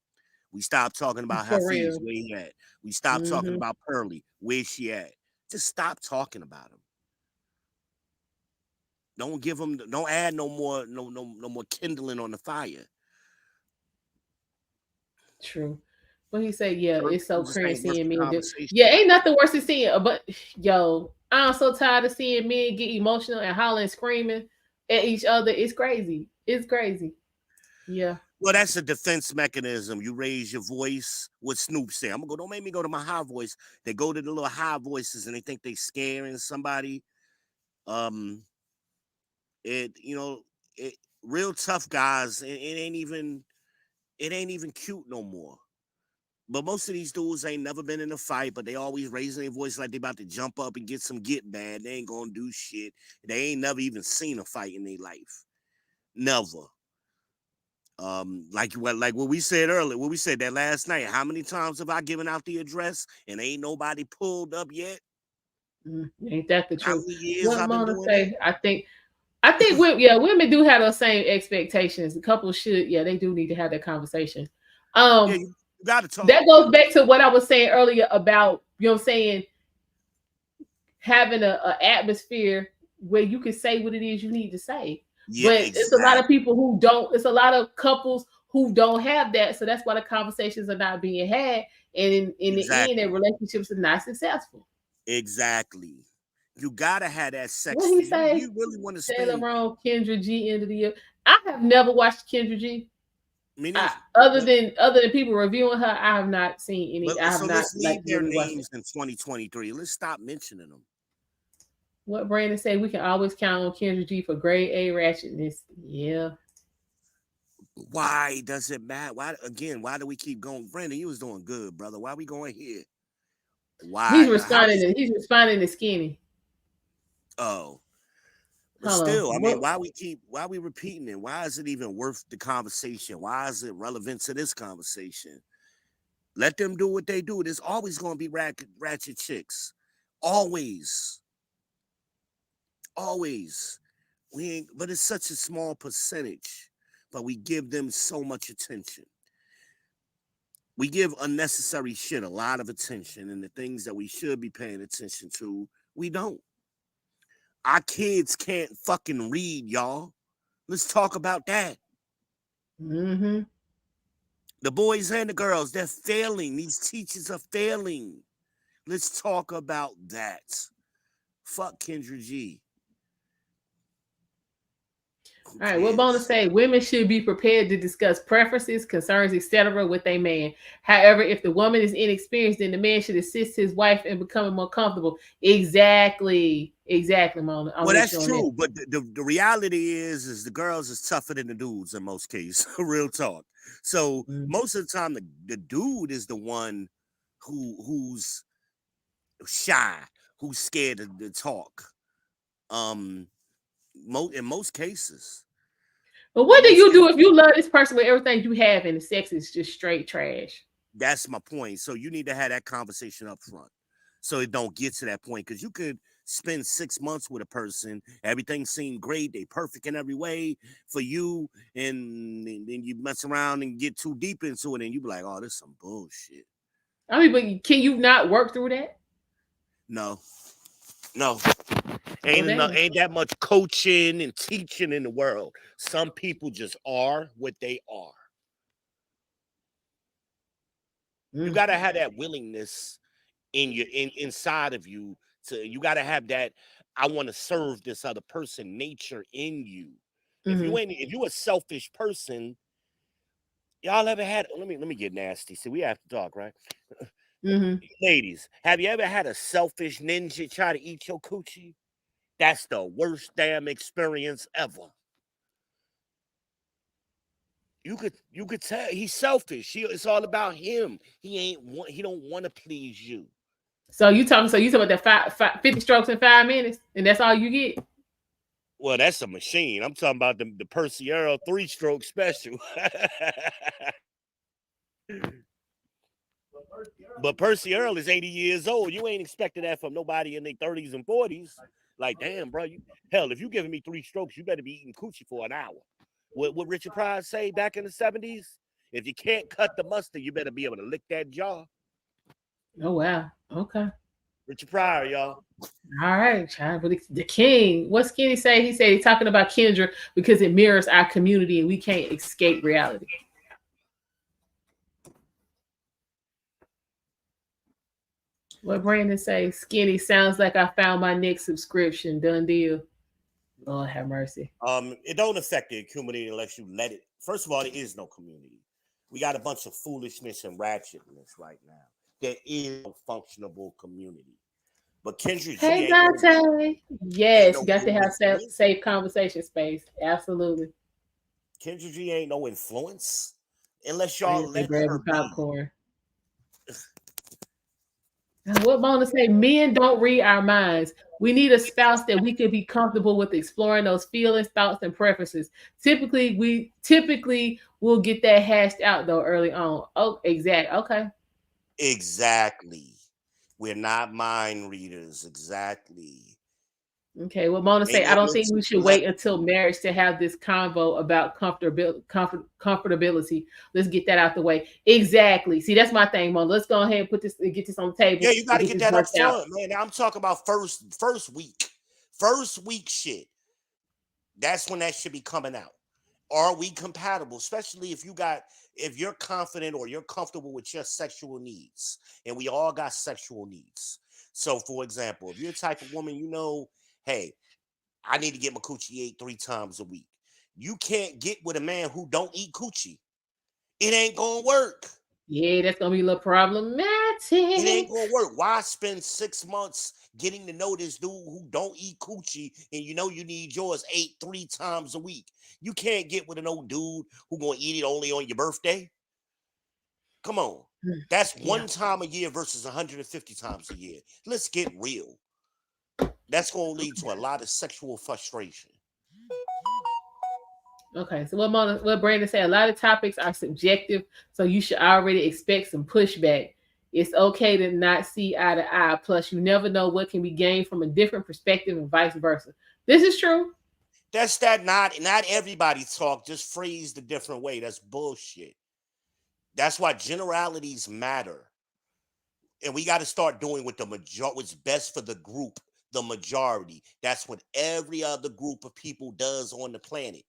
We stopped talking about For Hafiz, real. where he at. We stopped talking Hmm. about Pearly, where she at. Just stop talking about him. Don't give him. Don't add no more kindling on the fire. True. When he say, yeah, Certain it's so people just crazy ain't worth seeing the men do. Yeah, conversation. ain't nothing worse than seeing. But yo, I'm so tired of seeing men get emotional and hollering, screaming at each other. It's crazy. It's crazy. Yeah. Well, that's a defense mechanism. You raise your voice. What Snoop say? I'm gonna go. Don't make me go to my high voice. They go to the little high voices and they think they scaring somebody. Um, it you know it real tough guys. It ain't even cute no more. But most of these dudes ain't never been in a fight, but they always raising their voice like they about to jump up and get some get bad. They ain't gonna do shit. They ain't never even seen a fight in their life. Never. Like what we said earlier, what we said that last night. How many times have I given out the address and ain't nobody pulled up yet? Ain't that the How truth? many years What I've been Mona doing it? say? I think women do have those same expectations. The couple should, yeah, they do need to have that conversation. Yeah, Um, you gotta talk. that goes back to what I was saying earlier about, what I'm saying, having a atmosphere where you can say what it is you need to say. Yeah, But it's a lot of exactly. people who don't. It's a lot of couples who don't have that. So that's why the conversations are not being had, and in the end, their Exactly. relationships are not successful. Exactly. You gotta have that What sex. he You say? really want to Taylor spend Wrong, Kendra G, end of the year. I have never watched Kendra G. me neither. Other But than people reviewing her, I have not seen but any. I have so not let's like leave their really watched it. names in 2023. Let's stop mentioning them. What Brandon said, we can always count on Kendra G for grade A ratchetness. Yeah. Why does it matter? Why do we keep going? Brandon, you was doing good, brother. Why we going here? He's Why? How responding is to he's responding to Skinny. oh but Hold on. still, I mean, What why we repeating it? Why is it even worth the conversation? Why is it relevant to this conversation? Let them do what they do. There's always gonna be ratchet chicks. Always. Always. We ain't, but it's such a small percentage. But we give them so much attention. We give unnecessary shit a lot of attention, and the things that we should be paying attention to, we don't. Our kids can't fucking read, y'all. Let's talk about that. mm-hmm. The boys and the girls, they're failing. These teachers are failing. Let's talk about that. Fuck Kendra G. Who All right, what Bona cares? say? Women should be prepared to discuss preferences, concerns, etc. with a man. However, if the woman is inexperienced, then the man should assist his wife in becoming more comfortable. Exactly, Mona. I'm Well, with you that's on that. true, but the reality is the girls is tougher than the dudes in most cases. Real talk. So Mm. most of the time, the dude is the one who's shy, who's scared to talk. Um, in most cases, But in what do most you do cases, if you love this person with everything you have and the sex is just straight trash? that's my point. So you need to have that conversation up front, so it don't get to that point. Because you could spend 6 months with a person, everything seemed great, they perfect in every way for you, and then you mess around and get too deep into it, and you be like, "Oh, this is some bullshit." I mean, but can you not work through that? No, no, Well, damn. ain't that much coaching and teaching in the world. Some people just are what they are. You Mm. gotta have that willingness inside of you to you got to have that I want to serve this other person nature in you. Mm-hmm. If you a selfish person, y'all ever had let me get nasty. See, we have to talk, right? Mm-hmm. Ladies, have you ever had a selfish ninja try to eat your coochie? That's the worst damn experience ever. You could tell he's selfish. It's all about him. He don't want to please you. So you talking about that 50 strokes in 5 minutes, and that's all you get? Well, that's a machine. I'm talking about the Persiero 3-stroke special. But Percy Earl is 80 years old. You ain't expecting that from nobody in their 30s and 40s. Like, damn, bro. Hell, if you giving me 3 strokes, you better be eating coochie for an hour. What Richard Pryor say back in the 70s? If you can't cut the mustard, you better be able to lick that jaw. Oh wow. Okay. Richard Pryor, y'all. All right, child. But the king. What Skinny say? He said he's talking about Kendra because it mirrors our community and we can't escape reality. What Brandon say? Skinny sounds like I found my next subscription. Done deal. Lord have mercy. It don't affect the community unless you let it. First of all, there is no community. We got a bunch of foolishness and ratchetness right now. There is no functionable community. But Kendra G Hey Dante. ain't Yes, no you got to have influence. safe conversation space. Absolutely. Kendra G ain't no influence unless y'all Brandon say let her grabbing be. popcorn. What Mona say? Men don't read our minds. We need a spouse that we could be comfortable with exploring those feelings, thoughts, and preferences. Typically we'll get that hashed out though early on. Oh, exact. Okay. Exactly. We're not mind readers. Exactly. Okay. What Mona say? Ain't I no don't think mental we should wait until telepathy. marriage to have this convo about comfortability. Let's get that out the way. Exactly. See, that's my thing, Mona. Let's go ahead and get this on the table Yeah, you got and to get get this that up worked out. front, man. I'm talking about first week shit. That's when that should be coming out. Are we compatible? Especially if you're confident or you're comfortable with your sexual needs, and we all got sexual needs. So, for example, if you're the type of woman, hey, I need to get my coochie ate 3 times a week. You can't get with a man who don't eat coochie. It ain't gonna work. Yeah, that's gonna be a little problematic. It ain't gonna work. Why spend 6 months getting to know this dude who don't eat coochie and you need yours ate 3 times a week? You can't get with an old dude who gonna eat it only on your birthday. Come on. That's Yeah. 1 time a year versus 150 times a year. Let's get real. That's gonna lead to a lot of sexual frustration. Okay. So what Brandon said, a lot of topics are subjective, so you should already expect some pushback. It's okay to not see eye to eye. Plus, you never know what can be gained from a different perspective and vice versa. This is true. That's that not everybody talk, just phrased a different way. That's bullshit. That's why generalities matter. And we got to start doing what's best for the group, the majority. That's what every other group of people does on the planet.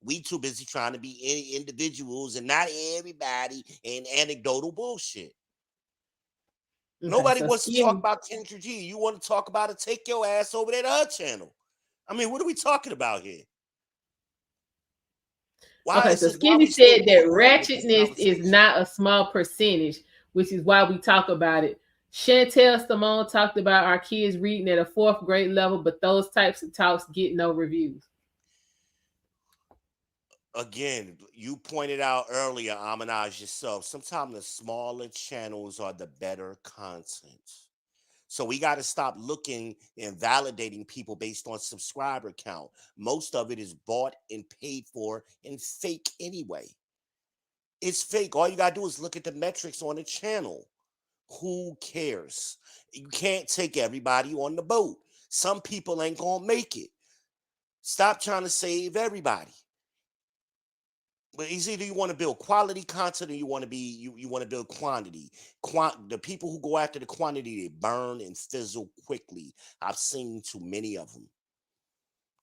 We too busy trying to be individuals and not everybody and anecdotal bullshit. Okay. Nobody So wants to talk skin. about Kendra G. You want to talk about it? Take your ass over there to her channel. I mean, what are we talking about here? Okay, so Why are Skinny we still said that going on with this ratchetness is conversation? not a small percentage, which is why we talk about it. Chantel Simone talked about our kids reading at a fourth grade level, but those types of talks get no reviews. Again, you pointed out earlier, Amanage yourself. Sometimes the smaller channels are the better content. So we got to stop looking and validating people based on subscriber count. Most of it is bought and paid for and fake anyway. It's fake. All you got to do is look at the metrics on the channel. Who cares? You can't take everybody on the boat. Some people ain't going to make it. Stop trying to save everybody. But it's either you want to build quality content or you want to you want to build quantity. The people who go after the quantity, they burn and fizzle quickly. I've seen too many of them.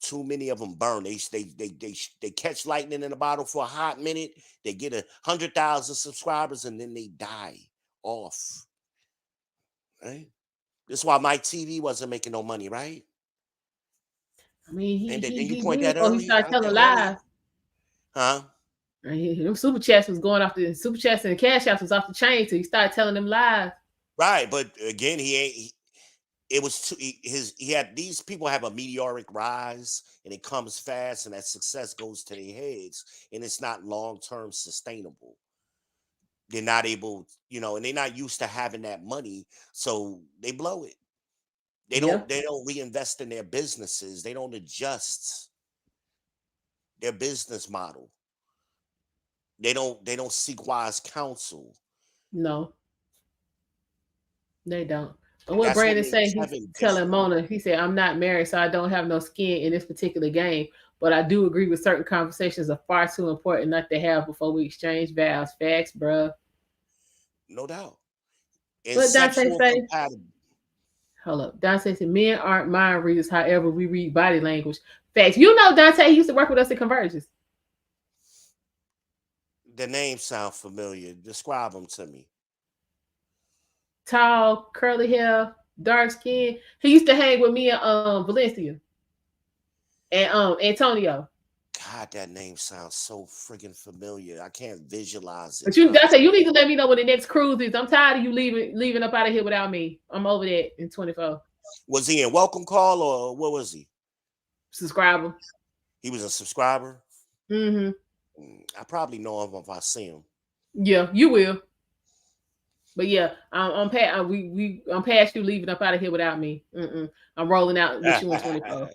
Too many of them burn. They catch lightning in a bottle for a hot minute. They get 100,000 subscribers and then they die off. Right? That's why my TV wasn't making no money, right? I mean, And then you he point did that before he earlier, started out telling there earlier, lies. huh? Them super chats was going off the super chats and the cash apps was off the chain till he started telling them lies. Right, but again, he ain't. It was too, he had these people have a meteoric rise and it comes fast and that success goes to their heads and it's not long-term sustainable. They're not able, and they're not used to having that money, so they blow it. They Yeah. don't reinvest in their businesses. They don't adjust their business model. They don't seek wise counsel. No, they don't. And what That's what Brandon makes say, he's Kevin telling different. Mona, he said, I'm not married, so I don't have no skin in this particular game. But I do agree with certain conversations are far too important not to have before we exchange vows. Facts, bruh. No doubt. And What Dante sexual say? compatibility. Hold up. Dante said, men aren't mind readers, however, we read body language. Facts. You know Dante, he used to work with us at Convergence. The names sound familiar. Describe them to me. Tall, curly hair, dark skin. He used to hang with me and Valencia and Antonio. God, that name sounds so friggin' familiar. I can't visualize it. But you, Dante, you need to let me know when the next cruise is. I'm tired of you leaving up out of here without me. I'm over that in 24. Was he in Welcome Call or what was he? Subscriber. He was a subscriber. Mm-hmm. I probably know him if I see him. Yeah, you will. But yeah, I'm past I'm past you leaving up out of here without me. I'm rolling out with you in 24.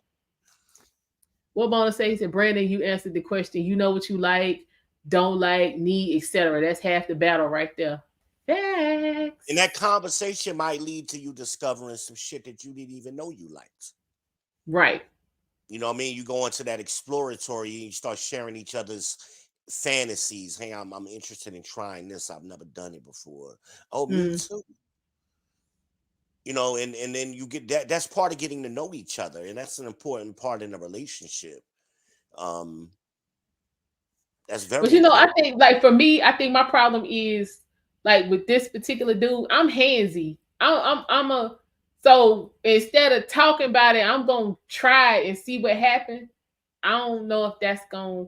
What Mona say? He said, Brandon, you answered the question. You know what you like, don't like, need, etc. That's half the battle right there. Facts. And that conversation might lead to you discovering some shit that you didn't even know you liked. Right. You know what I mean? You go into that exploratory and you start sharing each other's fantasies. Hey, I'm interested in trying this. I've never done it before. Oh, me too. And then you get that's part of getting to know each other, and that's an important part in a relationship. Um, that's But very you know, I important. think like for me, I think my problem is like with this particular dude, I'm handsy. I'm a so instead of talking about it, I'm gonna try it and see what happens. I don't know if that's gonna.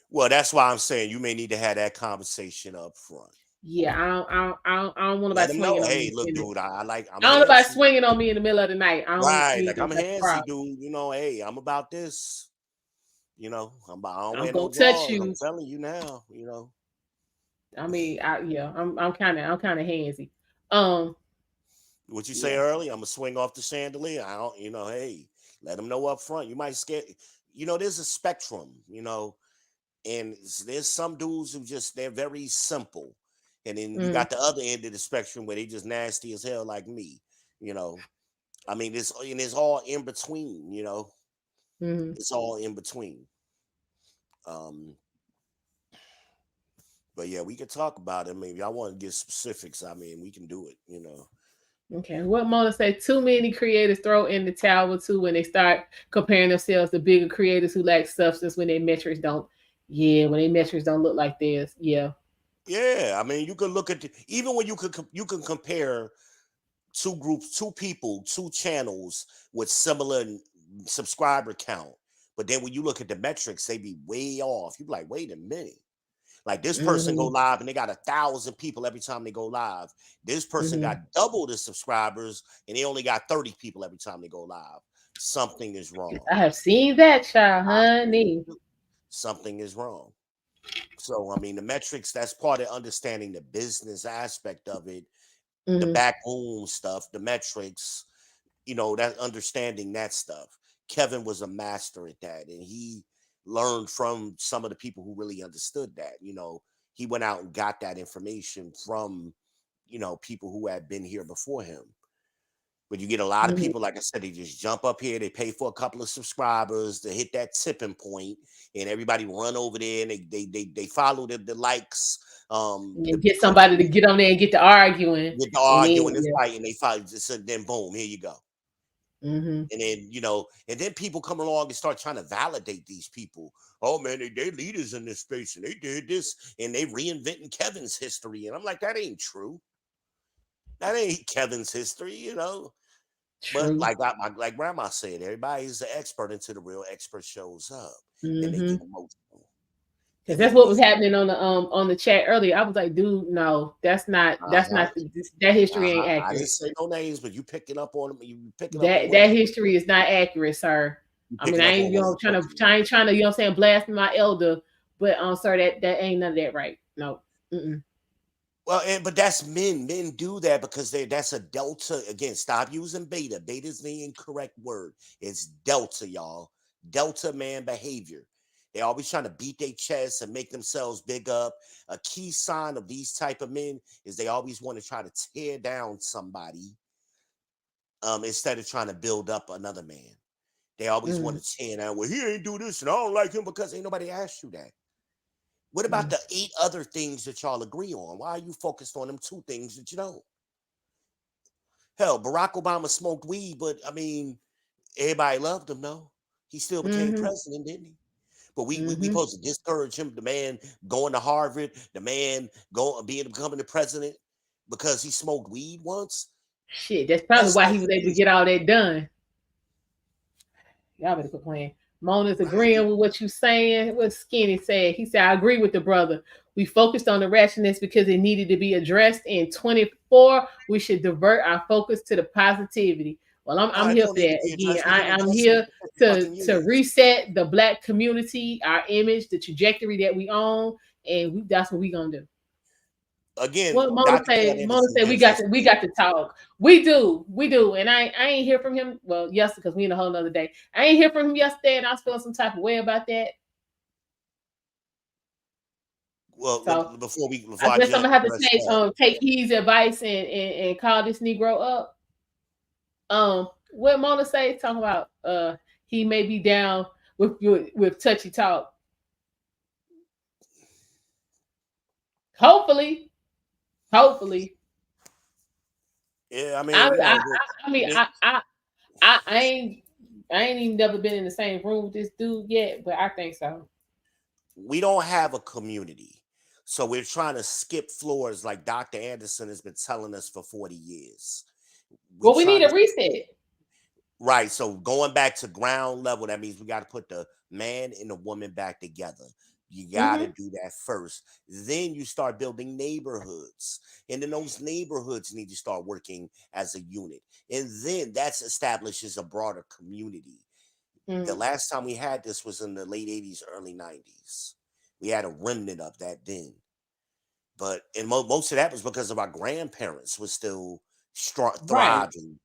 Well, that's why I'm saying you may need to have that conversation up front. Yeah, I don't want Let nobody him know, swinging on hey, me. look, dude, I'm I don't know about handsy. swinging on me in the middle of the night. I don't Right, need like I'm that's the handsy, problem. dude. Hey, I'm about this. I don't I'm wear no gonna touch drawers. I'm you. telling you now. I mean, I'm kind of handsy. Um, What you say yeah. earlier, I'm gonna swing off the chandelier. I don't, hey, let them know up front. You might scare, there's a spectrum, and there's some dudes who they're very simple, and then you Mm, got the other end of the spectrum where they just nasty as hell like me. You know, I mean, it's all in between. mm. It's all in between. Um, but yeah, we could talk about it. I mean, if y'all want to get specifics, I mean, we can do it. Okay. What Mona say? Too many creators throw in the towel too when they start comparing themselves to bigger creators who lack substance when their metrics don't. Yeah, when their metrics don't look like theirs. Yeah. Yeah, I mean, you can look at even when you can compare two groups, two people, two channels with similar subscriber count. But then when you look at the metrics, they be way off. You be like, wait a minute. Like this person go Mm-hmm. live and they got 1,000 people every time they go live. This person Mm-hmm. got double the subscribers and they only got 30 people every time they go live. Something is wrong. I have seen that, child, I seen it honey. too. Something is wrong. So I mean, the metrics, that's part of understanding the business aspect of it, the Mm-hmm. back home stuff, the metrics, that understanding that stuff. Kevin was a master at that, and he learned from some of the people who really understood that. He went out and got that information from, people who had been here before him. But you get a lot of Mm-hmm. people, like I said, they just jump up here, they pay for a couple of subscribers to hit that tipping point, and everybody run over there and they follow the likes, And the get somebody to clicking, get on there and get to arguing, get to and then arguing and yeah. fighting, they fight, just then boom, here you go. Mm-hmm. And then, and then people come along and start trying to validate these people. Oh man, they leaders in this space and they did this and they reinventing Kevin's history. And I'm like, that ain't true. That ain't Kevin's history. But True. like grandma said, everybody's an expert until the real expert shows up. Then they Mm-hmm. get emotional. Because And that's then what we was happening on the chat earlier. I was like, dude, no, uh-huh. that history ain't Uh-huh. I didn't accurate. say no names, but you picking up on them, you picking up on That what that I'm history is not accurate, sir. you I mean, picking I up ain't on what I'm putting. I ain't trying to blast my elder, but sir, that ain't none of that right. No. Mm-mm. Well, but that's men. Men do that because that's a delta. Again, stop using beta. Beta is the incorrect word. It's delta, y'all. Delta man behavior. They always trying to beat their chest and make themselves big up. A key sign of these type of men is they always want to try to tear down somebody, instead of trying to build up another man. They always want Mm, to tear down. Well, he ain't do this, and I don't like him because ain't nobody asked you that. What about mm. the 8 other things that y'all agree on? Why are you focused on them 2 things that you don't? Hell, Barack Obama smoked weed, but I mean, everybody loved him, no? He still became Mhm. president, didn't he? But we Mhm. supposed to discourage him, the man going to Harvard, the man becoming the president because he smoked weed once. Shit, that's probably That's why like he was able to get all that done. Y'all better quit playing. Mona's agreeing with what you saying. What Skinny said. He said, I agree with the brother. We focused on the ratchetness because it needed to be addressed in 24. We should divert our focus to the positivity. Well, no, I'm it here don't for need to that. be Again, addressed. We've been I'm addressing it here for 50 to fucking to years. reset the black community, our image, the trajectory that we own, and that's what we gonna do. Again, What Mona Dr. Ken say? Mona Anderson said gives us we got game. to talk. We do, and I ain't hear from him. Well, yesterday because we in a whole other day. I ain't hear from him yesterday, and I was feeling some type of way about that. Well, So before I I guess I'm gonna have to address that, take his advice and call this Negro up. What Mona say? Talking about he may be down with touchy talk. Hopefully, hopefully. yeah, I I mean, I I mean the- I ain't even never been in the same room with this dude yet, but I think so. we don't have a community. So we're trying to skip floors like Dr. Anderson has been telling us for 40 years. We Well, we need trying to a reset. right. So going back to ground level, that means we got to put the man and the woman back together. You got to Mm-hmm. do that first. Then you start building neighborhoods. And then those neighborhoods need to start working as a unit. And then that establishes a broader community. The Mm. last time we had this was in the late 80s, early 90s. We had a remnant of that then. But and most of that was because of our grandparents was still Right. thriving.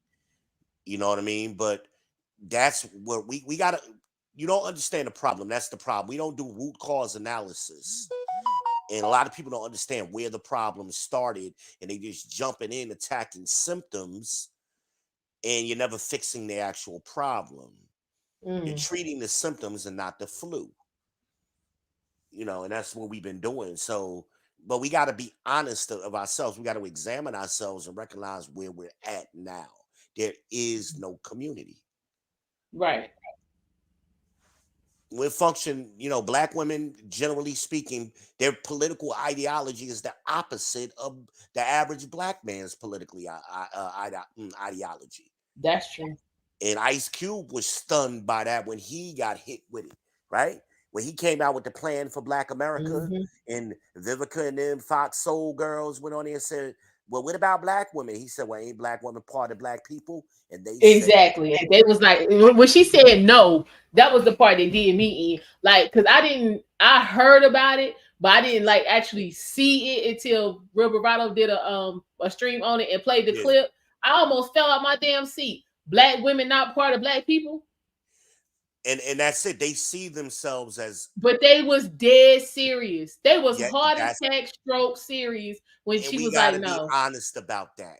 You know what I mean? But that's where we gotta. You don't understand the problem. That's the problem. We don't do root cause analysis, and a lot of people don't understand where the problem started, and they just jumping in attacking symptoms, and you're never fixing the actual problem. You're Mm. treating the symptoms and not the flu. And that's what we've been doing. So, but we got to be honest of ourselves. We got to examine ourselves and recognize where we're at now. There is no community. Right. We function, black women, generally speaking, their political ideology is the opposite of the average black man's politically ideology. That's true. And Ice Cube was stunned by that when he got hit with it, right? When he came out with the plan for Black America, Mm-hmm. and Vivica and them Fox Soul girls went on there and said, well, what about black women? He said, well, ain't black women part of black people? And they said, Exactly. And they was like, when she said no, that was the part that did me in. Like, cause I heard about it, but I didn't like actually see it until Real Bravado did a stream on it and played the yeah. clip. I almost fell out my damn seat. Black women not part of black people. And that's it. They see themselves as, But they was dead serious. They was yeah, heart that's, attack stroke serious when and she we was got like, to be no. honest about that.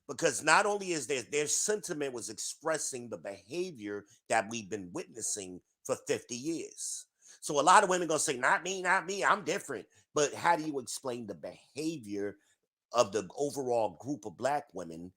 Because not only is their sentiment was expressing the behavior that we've been witnessing for 50 years. So a lot of women gonna say, not me, not me, I'm different. But how do you explain the behavior of the overall group of black women,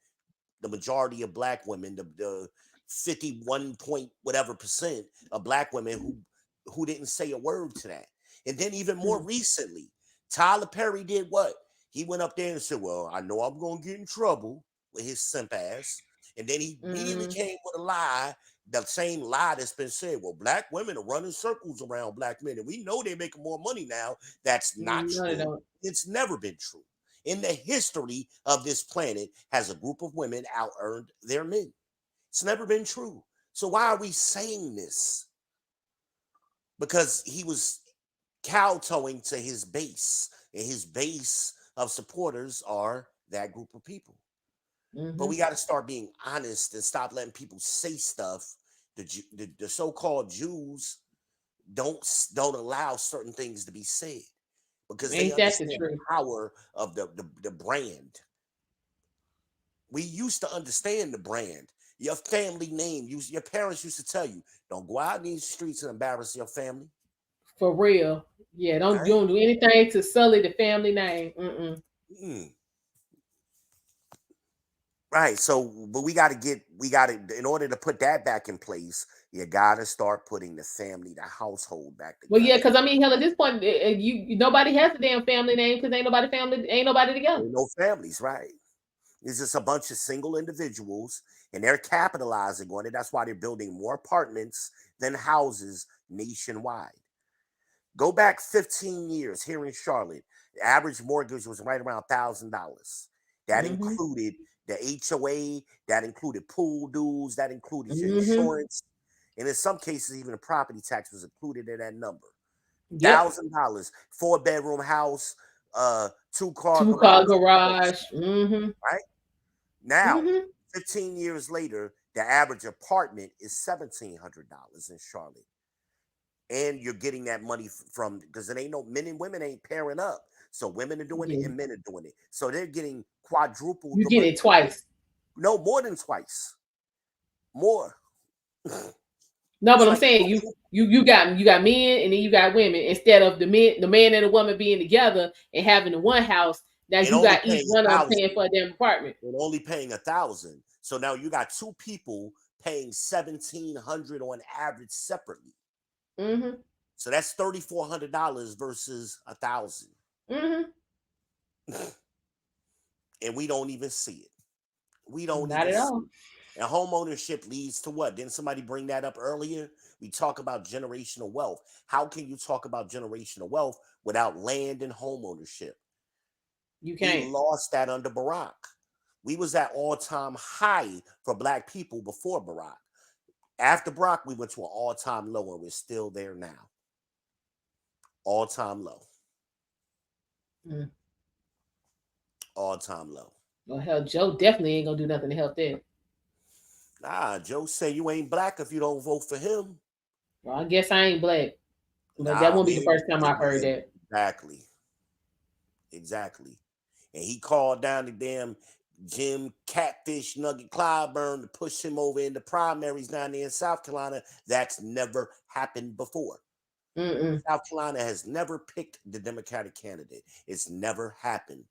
the majority of black women, the 51 point whatever percent of black women who didn't say a word to that? And then even more recently, Tyler Perry did what? He went up there and said, well, I know I'm gonna get in trouble with his simp ass. And then he immediately Mm-hmm. came with a lie, the same lie that's been said. Well, black women are running circles around black men, and we know they're making more money now. That's not No, they true. don't. It's never been true. In the history of this planet, has a group of women out earned their men. It's never been true. So why are we saying this? Because he was kowtowing to his base, and his base of supporters are that group of people. But Mm-hmm. we got to start being honest and stop letting people say stuff. The so-called Jews don't allow certain things to be said because they Ain't that the understand the truth? power of the brand. We used to understand the brand. Your family name, your parents used to tell you, don't go out in these streets and embarrass your family. For real. Yeah, All you right. don't do anything to sully the family name. Mm-mm. Mm. Right. So, but we got to, in order to put that back in place, you got to start putting the family, the household back Well, yeah, together. because I mean, hell, at this point, nobody has a damn family name because ain't nobody together. Ain't no families, right? It's just a bunch of single individuals, and they're capitalizing on it. That's why they're building more apartments than houses nationwide. Go back 15 years here in Charlotte. The average mortgage was right around $1,000. That Mm-hmm. included the HOA, that included pool dues, that included your Mm-hmm. insurance, and in some cases, even the property tax was included in that number. Yep. $1,000, 4-bedroom house, 2-car Two car garage, whole garage. shit, Mm-hmm. right? Now, Mm-hmm. 15 years later, the average apartment is $1,700 in Charlotte. And you're getting that money from, because it ain't no men and women ain't pairing up. So women are doing it Yeah. and men are doing it. So they're getting quadruple You the get money. it twice. No, more than twice. More. No, but It's I'm like saying you got men and then you got women. Instead of the man and the woman being together and having the one house, now and you only got each paying one a of them paying thousand. for a damn apartment. And only paying 1,000. So now you got two people paying 1,700 on average separately. Mm-hmm. So that's $3,400 versus 1,000. Mm-hmm. And we don't even see it. We don't Not even at see all. it. And home ownership leads to what? Didn't somebody bring that up earlier? We talk about generational wealth. How can you talk about generational wealth without land and home ownership? You We can't. lost that under Barack. We was at all-time high for black people before Barack. After Barack, we went to an all-time low, and we're still there now. All-time low. Mm. All-time low. Well, hell, Joe definitely ain't gonna do nothing to help that. Nah, Joe say you ain't black if you don't vote for him. Well, I guess I ain't black, but that Nah, won't be the man. first time I've heard that. Exactly. Exactly. And he called down the damn Jim Catfish Nugget Clyburn to push him over in the primaries down there in South Carolina. That's never happened before. Mm-mm. South Carolina has never picked the Democratic candidate. It's never happened.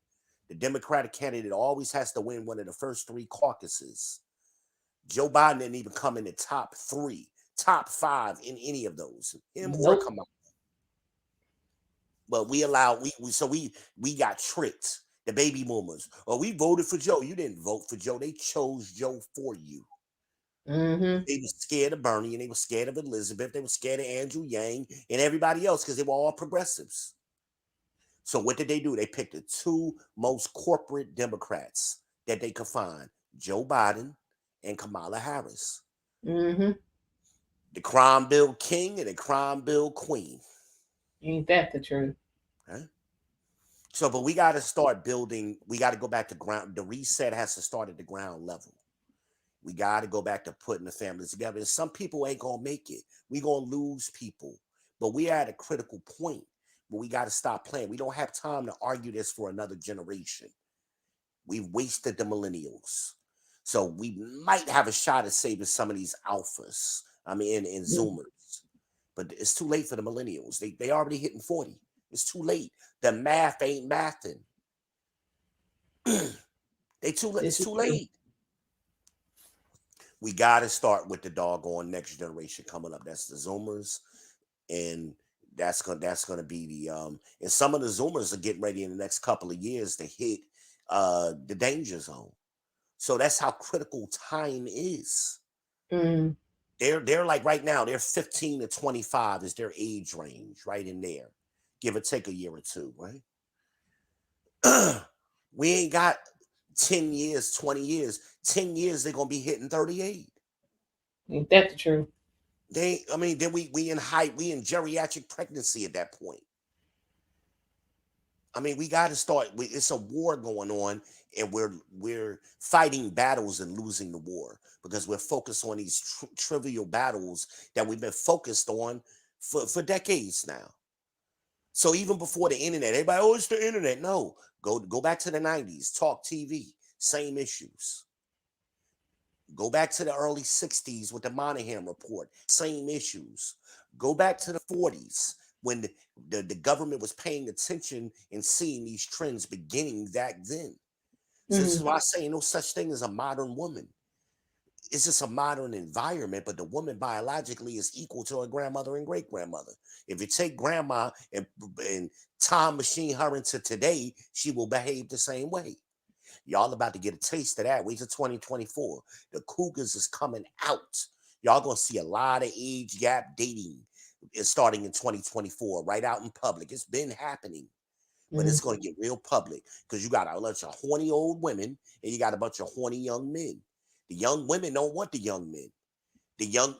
The Democratic candidate always has to win one of the first three caucuses. Joe Biden didn't even come in the top three, top five in any of those, him or Nope. Kamala. But we allowed we got tricked. The baby boomers. Oh, we voted for Joe. You didn't vote for Joe. They chose Joe for you. Mm-hmm. They were scared of Bernie and they were scared of Elizabeth. They were scared of Andrew Yang and everybody else because they were all progressives. So what did they do? They picked the two most corporate Democrats that they could find, Joe Biden and Kamala Harris. Mm-hmm. The crime bill king and the crime bill queen. Ain't that the truth? Right? So, but we got to start building. We got to go back to ground. The reset has to start at the ground level. We got to go back to putting the families together. And some people ain't going to make it. We going to lose people. But we are at a critical point where we got to stop playing. We don't have time to argue this for another generation. We've wasted the millennials. So we might have a shot at saving some of these alphas. I mean, and Zoomers. But it's too late for the millennials. They already hitting 40. It's too late. The math ain't mathing. It's too late. We got to start with the doggone next generation coming up. That's the Zoomers, and that's gonna be the and some of the Zoomers are getting ready in the next couple of years to hit the danger zone. So that's how critical time is. Mm. They're like right now, they're 15 to 25 is their age range, right in there, give or take a year or two, right? We ain't got 10 years, 20 years. 10 years, they're gonna be hitting 38. Ain't that the truth? Then we in height, we in geriatric pregnancy at that point. I mean, we got to start. It's a war going on, and we're fighting battles and losing the war because we're focused on these trivial battles that we've been focused on for decades now. So even before the internet, everybody, oh, it's the internet. No, go back to the 90s, talk TV, same issues. Go back to the early 60s with the Monahan report, same issues. Go back to the 40s when the government was paying attention and seeing these trends beginning back then. So this is why I say no such thing as a modern woman. It's just a modern environment, but the woman biologically is equal to her grandmother and great grandmother. If you take grandma and time machine her into today, she will behave the same way. Y'all about to get a taste of that. Wait till 2024. The Cougars is coming out. Y'all gonna see a lot of age gap dating starting in 2024, right out in public. It's been happening, but it's gonna get real public because you got a bunch of horny old women and you got a bunch of horny young men. The young women don't want the young men. The young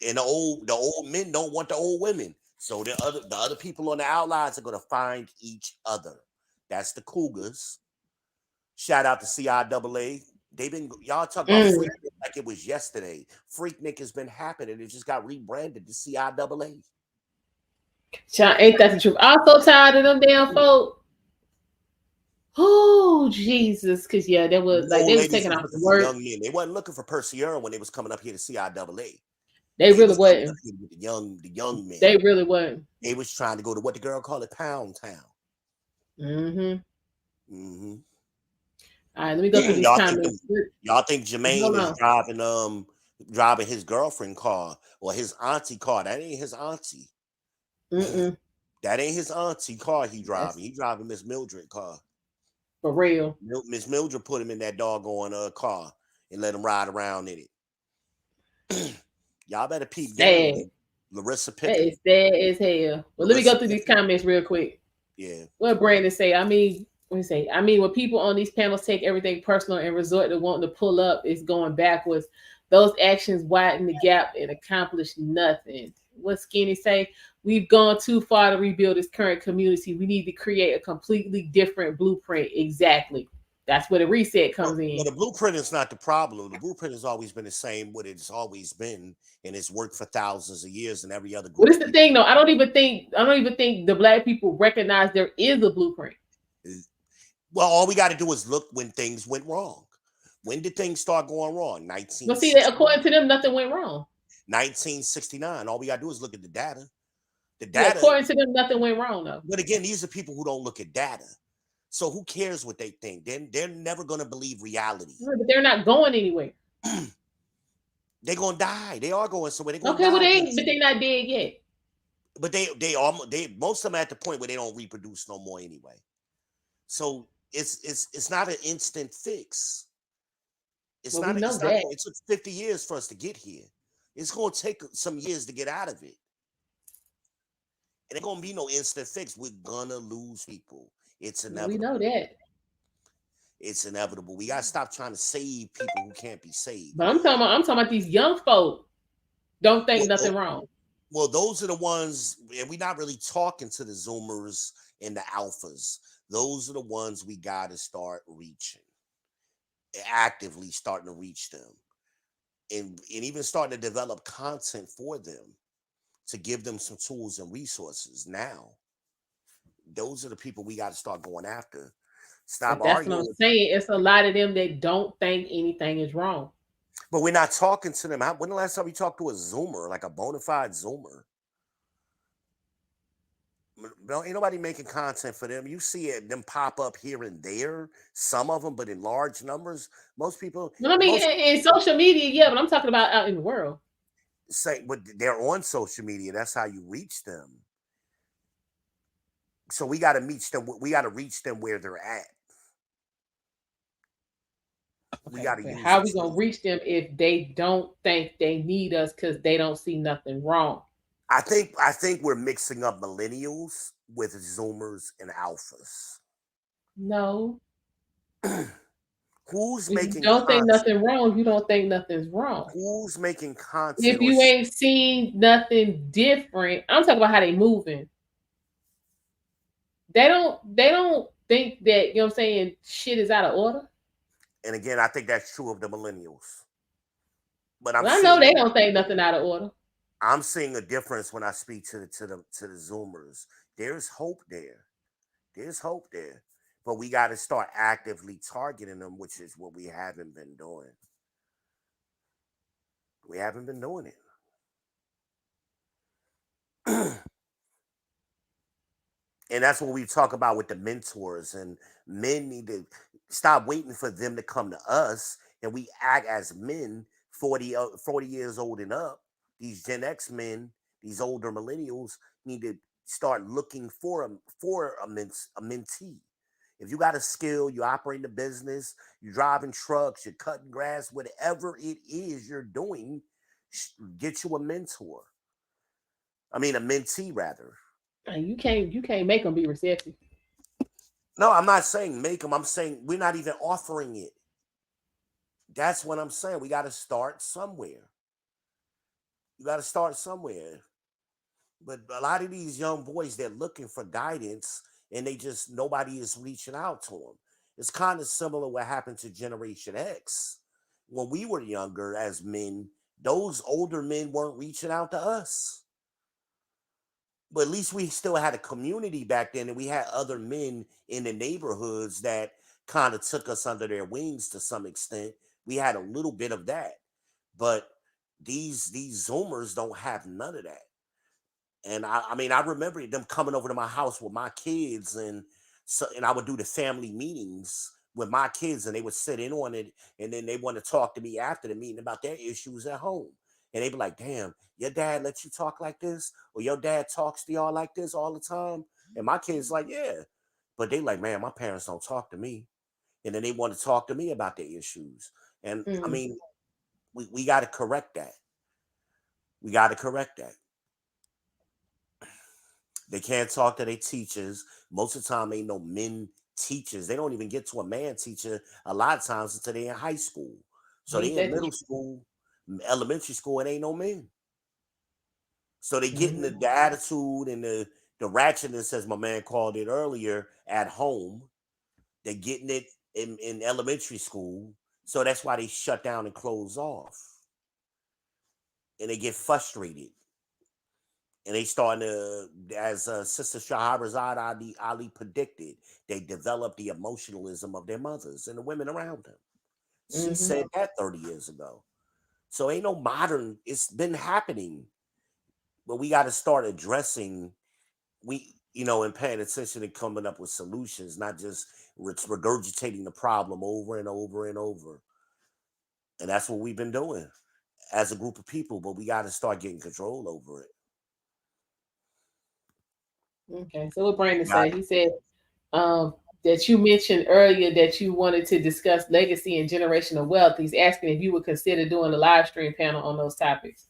and the old men don't want the old women. So the other people on the outlines are gonna find each other. That's the Cougars. Shout out to CIAA. They've been y'all talk about Freaknik like it was yesterday. Freaknik has been happening. It just got rebranded to CIAA. Ain't that the truth? I'm so tired of them damn folk. Oh Jesus, because yeah, they was like Old they was ladies taking was off the looking for word. young men. They wasn't looking for Persiera when they was coming up here to CIAA. They really was coming up wasn't. here with the young men. They really wasn't. They was trying to go to what the girl called it, Pound Town. All right, let me go through these comments. Y'all think Jermaine is driving his girlfriend car or his auntie car? That ain't his auntie. That ain't his auntie car he driving. He driving Miss Mildred car. For real. Miss Mildred put him in that doggone car and let him ride around in it. Y'all better peep game. Larissa Pippen. That is sad as hell. Well, let me go through these comments real quick. Yeah. What Brandon say? Let me say. When people on these panels take everything personal and resort to wanting to pull up, it's going backwards. Those actions widen the gap and accomplish nothing. What Skinny say? We've gone too far to rebuild this current community. We need to create a completely different blueprint. Exactly. That's where the reset comes in. Well, the blueprint is not the problem. The blueprint has always been the same, what it's always been, and it's worked for thousands of years. And every other group. What is the thing, though? I don't even think the black people recognize there is a blueprint. Well, all we got to do is look when things went wrong. When did things start going wrong? Well, see, that according to them, nothing went wrong. 1969. All we got to do is look at the data. According to them, nothing went wrong, though. But again, these are people who don't look at data. So who cares what they think? They're never going to believe reality. No, but they're not going anywhere. They're going to die. They are going somewhere. They're okay, well, they're not dead yet. But most of them are at the point where they don't reproduce no more anyway. So it's not an instant fix. It's Well, we not. know It's not that. going. It took 50 years for us to get here. It's going to take some years to get out of it. It ain't going to be no instant fix. We're gonna lose people. It's We know inevitable. that. It's inevitable. We gotta stop trying to save people who can't be saved. But I'm talking about these young folk don't think Well, nothing wrong. those are the ones, and we're not really talking to the Zoomers and the Alphas. Those are the ones we got to start reaching, actively starting to reach them, and even starting to develop content for them to give them some tools and resources. Now, those are the people we got to start going after. Stop But that's what I'm arguing with, saying. It's a lot of them that don't think anything is wrong. but we're not talking to them. When the last time we talked to a Zoomer, like a bona fide Zoomer? No, ain't nobody making content for them. You see it them pop up here and there, some of them, but in large numbers. Most people, But I mean, most in social media, yeah, but I'm talking about out in the world. say, but they're on social media. That's how you reach them. So we got to reach them. We got to reach them where they're at. We Okay, got to but use how the we gonna tools. reach them if they don't think they need us because they don't see nothing wrong? I think we're mixing up millennials with Zoomers and alphas. No, Who's if you making don't think content? nothing wrong, you don't think nothing's wrong. Who's making content If or you ain't seen nothing different, I'm talking about how they moving. They don't think that, you know what I'm saying, shit is out of order. and again, I think that's true of the millennials. But I'm Well, I know they seeing don't think nothing out of order. I'm seeing a difference when I speak to the Zoomers. There's hope there. There's hope there. But we got to start actively targeting them, which is what we haven't been doing. We haven't been doing it. And that's what we talk about with the mentors, and men need to stop waiting for them to come to us, and we act as men 40 years old and up. These Gen X men, these older millennials need to start looking for a mentee. If you got a skill, you operate a business, you're driving trucks, you're cutting grass, whatever it is you're doing, get you a mentor. I mean, a mentee rather. And you can't make them be receptive. No, I'm not saying make them. I'm saying we're not even offering it. That's what I'm saying. We got to start somewhere. You got to start somewhere. But a lot of these young boys, they're looking for guidance, and they just nobody is reaching out to them. It's kind of similar what happened to Generation X when we were younger as men. Those older men weren't reaching out to us, but at least we still had a community back then, and we had other men in the neighborhoods that kind of took us under their wings to some extent. We had a little bit of that, but these Zoomers don't have none of that. And I mean, I remember them coming over to my house with my kids, and I would do the family meetings with my kids, and they would sit in on it, and then they want to talk to me after the meeting about their issues at home. And they'd be like, "Damn, your dad lets you talk like this, or your dad talks to y'all like this all the time." And my kids like, "Yeah," but they like, "Man, my parents don't talk to me," and then they want to talk to me about their issues. And I Mm. mean, we got to correct that. We got to correct that. They can't talk to their teachers. Most of the time, ain't no men teachers. They don't even get to a man teacher a lot of times until they're in high school. So Ain't they in that the middle truth? school, elementary school, and ain't no men. So they getting Mhm. the attitude and the ratchetness, as my man called it earlier, at home. They're getting it in elementary school. So that's why they shut down and close off. And they get frustrated. And they starting to, as Sister Shahrazad Ali predicted, they develop the emotionalism of their mothers and the women around them. She Mhm. said that 30 years ago. So ain't no modern, it's been happening. But we got to start addressing, and paying attention and coming up with solutions, not just regurgitating the problem over and over and over. And that's what we've been doing as a group of people, but we got to start getting control over it. Okay. So what Brandon Got said? He said, um, that you mentioned earlier that you wanted to discuss legacy and generational wealth. He's asking if you would consider doing a live stream panel on those topics.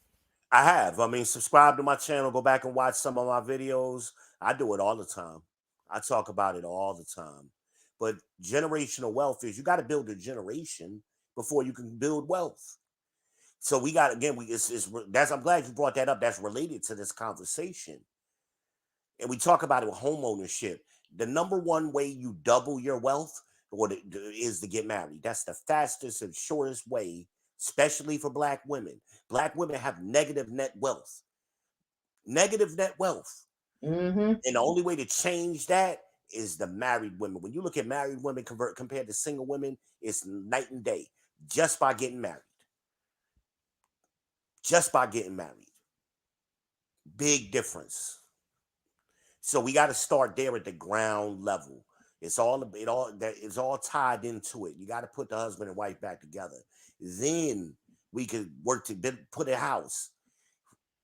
I have. I mean, subscribe to my channel. Go back and watch some of my videos. I do it all the time. I talk about it all the time. But generational wealth is you got to build a generation before you can build wealth. So we got again. That's. I'm glad you brought that up. That's related to this conversation. And we talk about it with home ownership. The number one way you double your wealth is to get married. That's the fastest and shortest way, especially for black women. Black women have negative net wealth. Negative net wealth. Mm-hmm. And the only way to change that is the married women. When you look at married women compared to single women, it's night and day just by getting married. Just by getting married. Big difference. So we got to start there at the ground level. It's all tied into it. You got to put the husband and wife back together. Then we could work to put a house.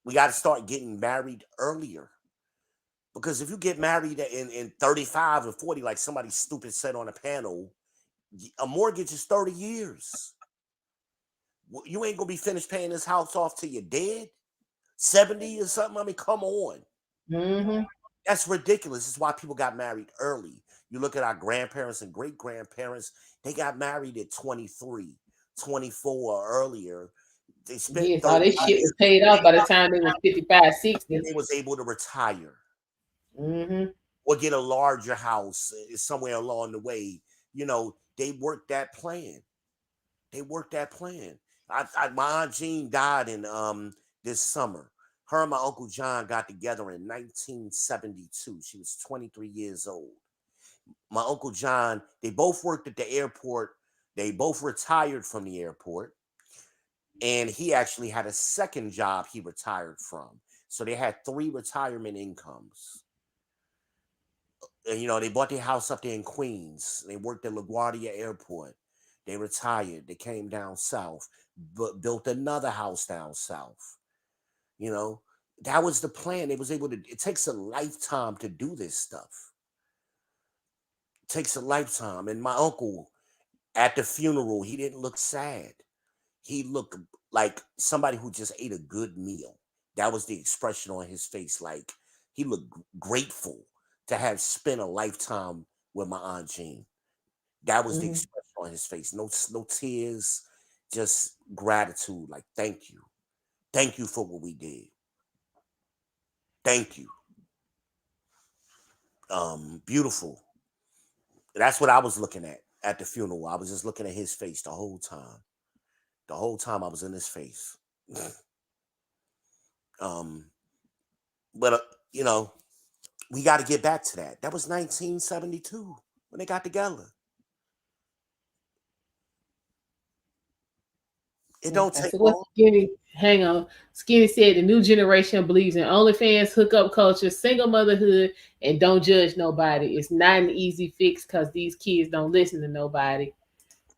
We got to start getting married earlier. Because if you get married in 35 and 40, like somebody stupid said on a panel, a mortgage is 30 years. You ain't going to be finished paying this house off till you're dead. 70 or something. I mean, come on. Mm-hmm. That's ridiculous. This is why people got married early. You look at our grandparents and great grandparents, they got married at 23, 24 or earlier. They spent Yes, all 30 this shit years was paid off by the time they was 55, 60. and they was able to retire Mm-hmm. or get a larger house somewhere along the way. You know, they worked that plan. They worked that plan. My Aunt Jean died in this summer. Her and my Uncle John got together in 1972. She was 23 years old. My Uncle John, they both worked at the airport. They both retired from the airport. And he actually had a second job he retired from. So they had 3 retirement incomes. And, you know, they bought their house up there in Queens. They worked at LaGuardia Airport. They retired. They came down south, but built another house down south. You know, that was the plan. They was able to. It takes a lifetime to do this stuff. It takes a lifetime. And my uncle, at the funeral, he didn't look sad. He looked like somebody who just ate a good meal. That was the expression on his face. Like he looked grateful to have spent a lifetime with my Aunt Jean. That was the Mm-hmm. expression on his face. No tears, just gratitude. Like thank you for what we did. Thank you. Beautiful. That's what I was looking at the funeral. I was just looking at his face the whole time. The whole time I was in his face. um, but you know, we got to get back to that. That was 1972 when they got together. It don't Okay, take so what's long. Skinny? Hang on. Skinny said the new generation believes in OnlyFans, hookup culture, single motherhood, and don't judge nobody. It's not an easy fix because these kids don't listen to nobody.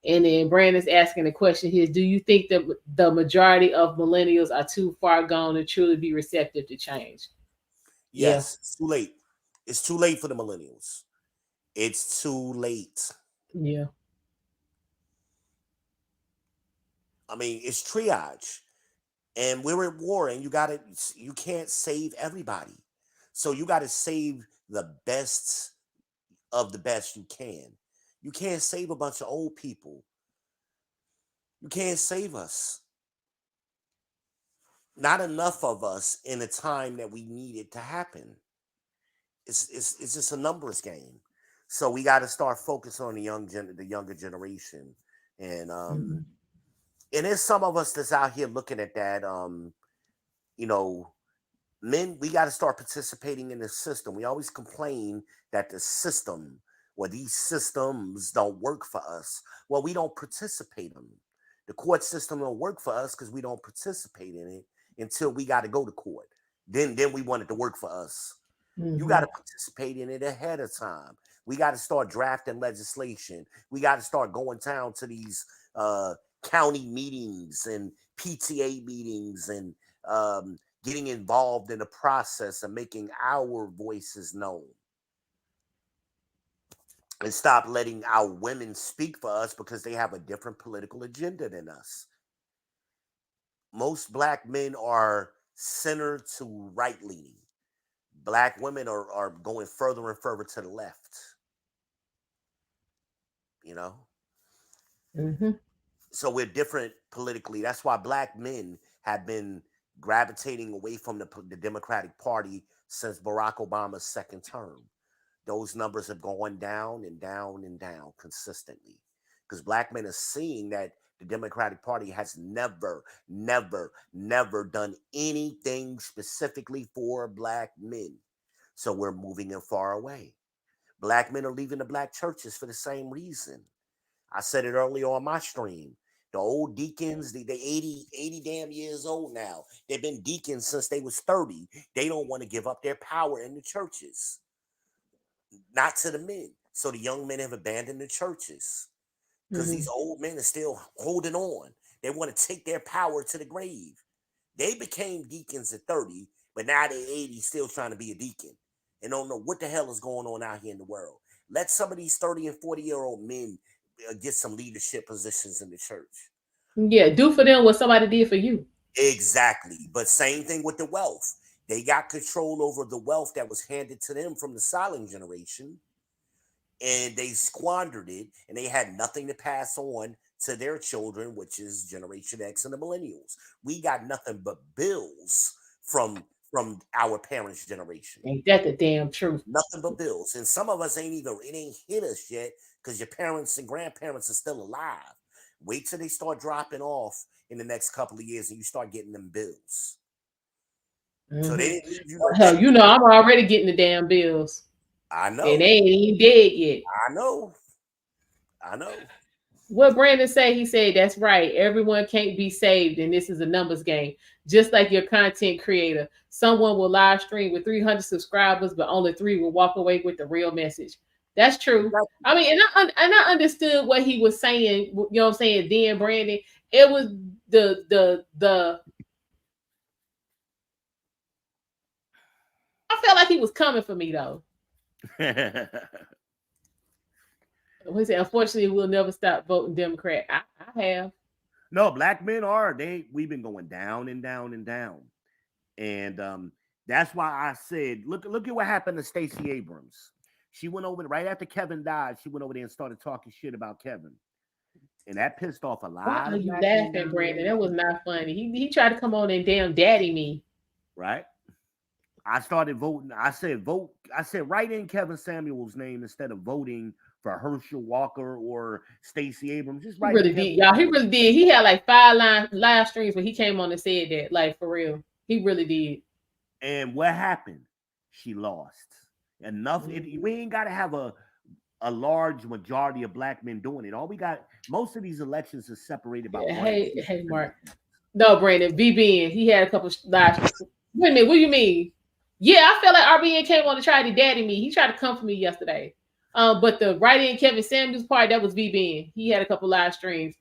And then Brandon's asking the question here: do you think that the majority of millennials are too far gone to truly be receptive to change? Yeah. Yes, it's too late. It's too late for the millennials. It's too late. Yeah. I mean, it's triage. And we're at war, and you can't save everybody. So you got to save the best of the best you can. You can't save a bunch of old people. You can't save us. Not enough of us in the time that we need it to happen. It's just a numbers game. So we got to start focusing on the younger generation, and Mhm. and there's some of us that's out here looking at that. You know, men, we got to start participating in the system. We always complain that the system or these systems don't work for us. Well, we don't participate in them. The court system don't work for us because we don't participate in it until we got to go to court. Then we want it to work for us. You got Mhm. to participate in it ahead of time. We got to start drafting legislation. We got to start going down to these county meetings and PTA meetings and getting involved in the process of making our voices known. and stop letting our women speak for us because they have a different political agenda than us. Most black men are center to right leaning. Black women are going further and further to the left, you know? Mm-hmm. So we're different politically. That's why black men have been gravitating away from the Democratic Party since Barack Obama's second term. Those numbers have gone down and down and down consistently because black men are seeing that the Democratic Party has never, never, never done anything specifically for black men. So we're moving them far away. Black men are leaving the black churches for the same reason. I said it earlier on my stream. The old deacons, they 80 damn years old now. They've been deacons since they was 30. They don't want to give up their power in the churches, not to the men. So the young men have abandoned the churches because Mm-hmm. these old men are still holding on. They want to take their power to the grave. They became deacons at 30, but now they're 80, still trying to be a deacon and don't know what the hell is going on out here in the world. Let some of these 30 and 40-year-old men get some leadership positions in the church. Yeah, do for them what somebody did for you. Exactly. But same thing with the wealth. They got control over the wealth that was handed to them from the silent generation, and they squandered it, and they had nothing to pass on to their children, which is Generation X and the millennials. We got nothing but bills from our parents' generation. Ain't that the damn truth? Nothing but bills. And some of us ain't even, it ain't hit us yet because your parents and grandparents are still alive. Wait till they start dropping off in the next couple of years and you start getting them bills. So they Mm-hmm. didn't leave you no Hell, you legacy. know I'm already getting the damn bills, I and they know. ain't even dead yet. I know. I know. What Brandon say? He said that's right. Everyone can't be saved, and this is a numbers game. Just like your content creator, someone will live stream with 300 subscribers, but only 3 will walk away with the real message. That's true. Exactly. I mean, and I understood what he was saying. You know what I'm saying? Then Brandon, it was the. I felt like he was coming for me though. He said, "Unfortunately, we'll never stop voting Democrat." I have. No, black men are we've been going down and down and down. And that's why I said, look at what happened to Stacey Abrams. She went over right after Kevin died. She went over there and started talking shit about Kevin, and that pissed off a Why lot are of you black men laughing, down there in Brandon? the That was street. not funny. He tried to come on and damn daddy me. Right? I started voting. I said vote. I said write in Kevin Samuel's name instead of voting for Herschel Walker or Stacey Abrams. Just He write in really Kevin did, y'all. He Samuel's really name. did. He had like 5 live streams where he came on and said that, like for real. He really did. And what happened? She lost. Enough. Mhm. We ain't got to have a large majority of black men doing it. All we got, most of these elections are separated by Yeah, one and hey, two hey, percentage Mark. points. No, Brandon. BBN. He had a couple live. Wait a minute. What do you mean? Yeah, I felt like RBN came on to try to daddy me. He tried to come for me yesterday. But the right in Kevin Samuels part, that was BBN. He had a couple live streams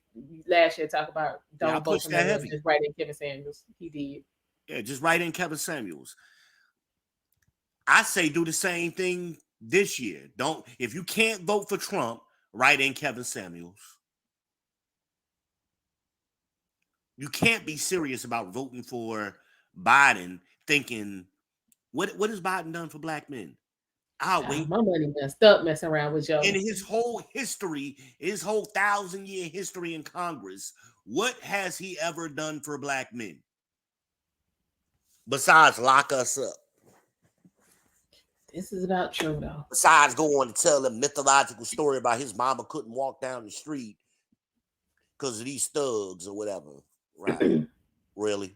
last year talk about Yeah, I don't vote pushed for that no one. heavy. Just right in Kevin Samuels. He did. Yeah, just write in Kevin Samuels. I say do the same thing this year. Don't if you can't vote for Trump, write in Kevin Samuels. You can't be serious about voting for Biden thinking what has Biden done for black men? I'll Child, wait. my money messed up messing around with In Joe. his whole history, his whole 1,000-year history in Congress, what has he ever done for black men besides lock us up? This is about true though. Besides going to tell a mythological story about his mama couldn't walk down the street because of these thugs or whatever. Right. Really?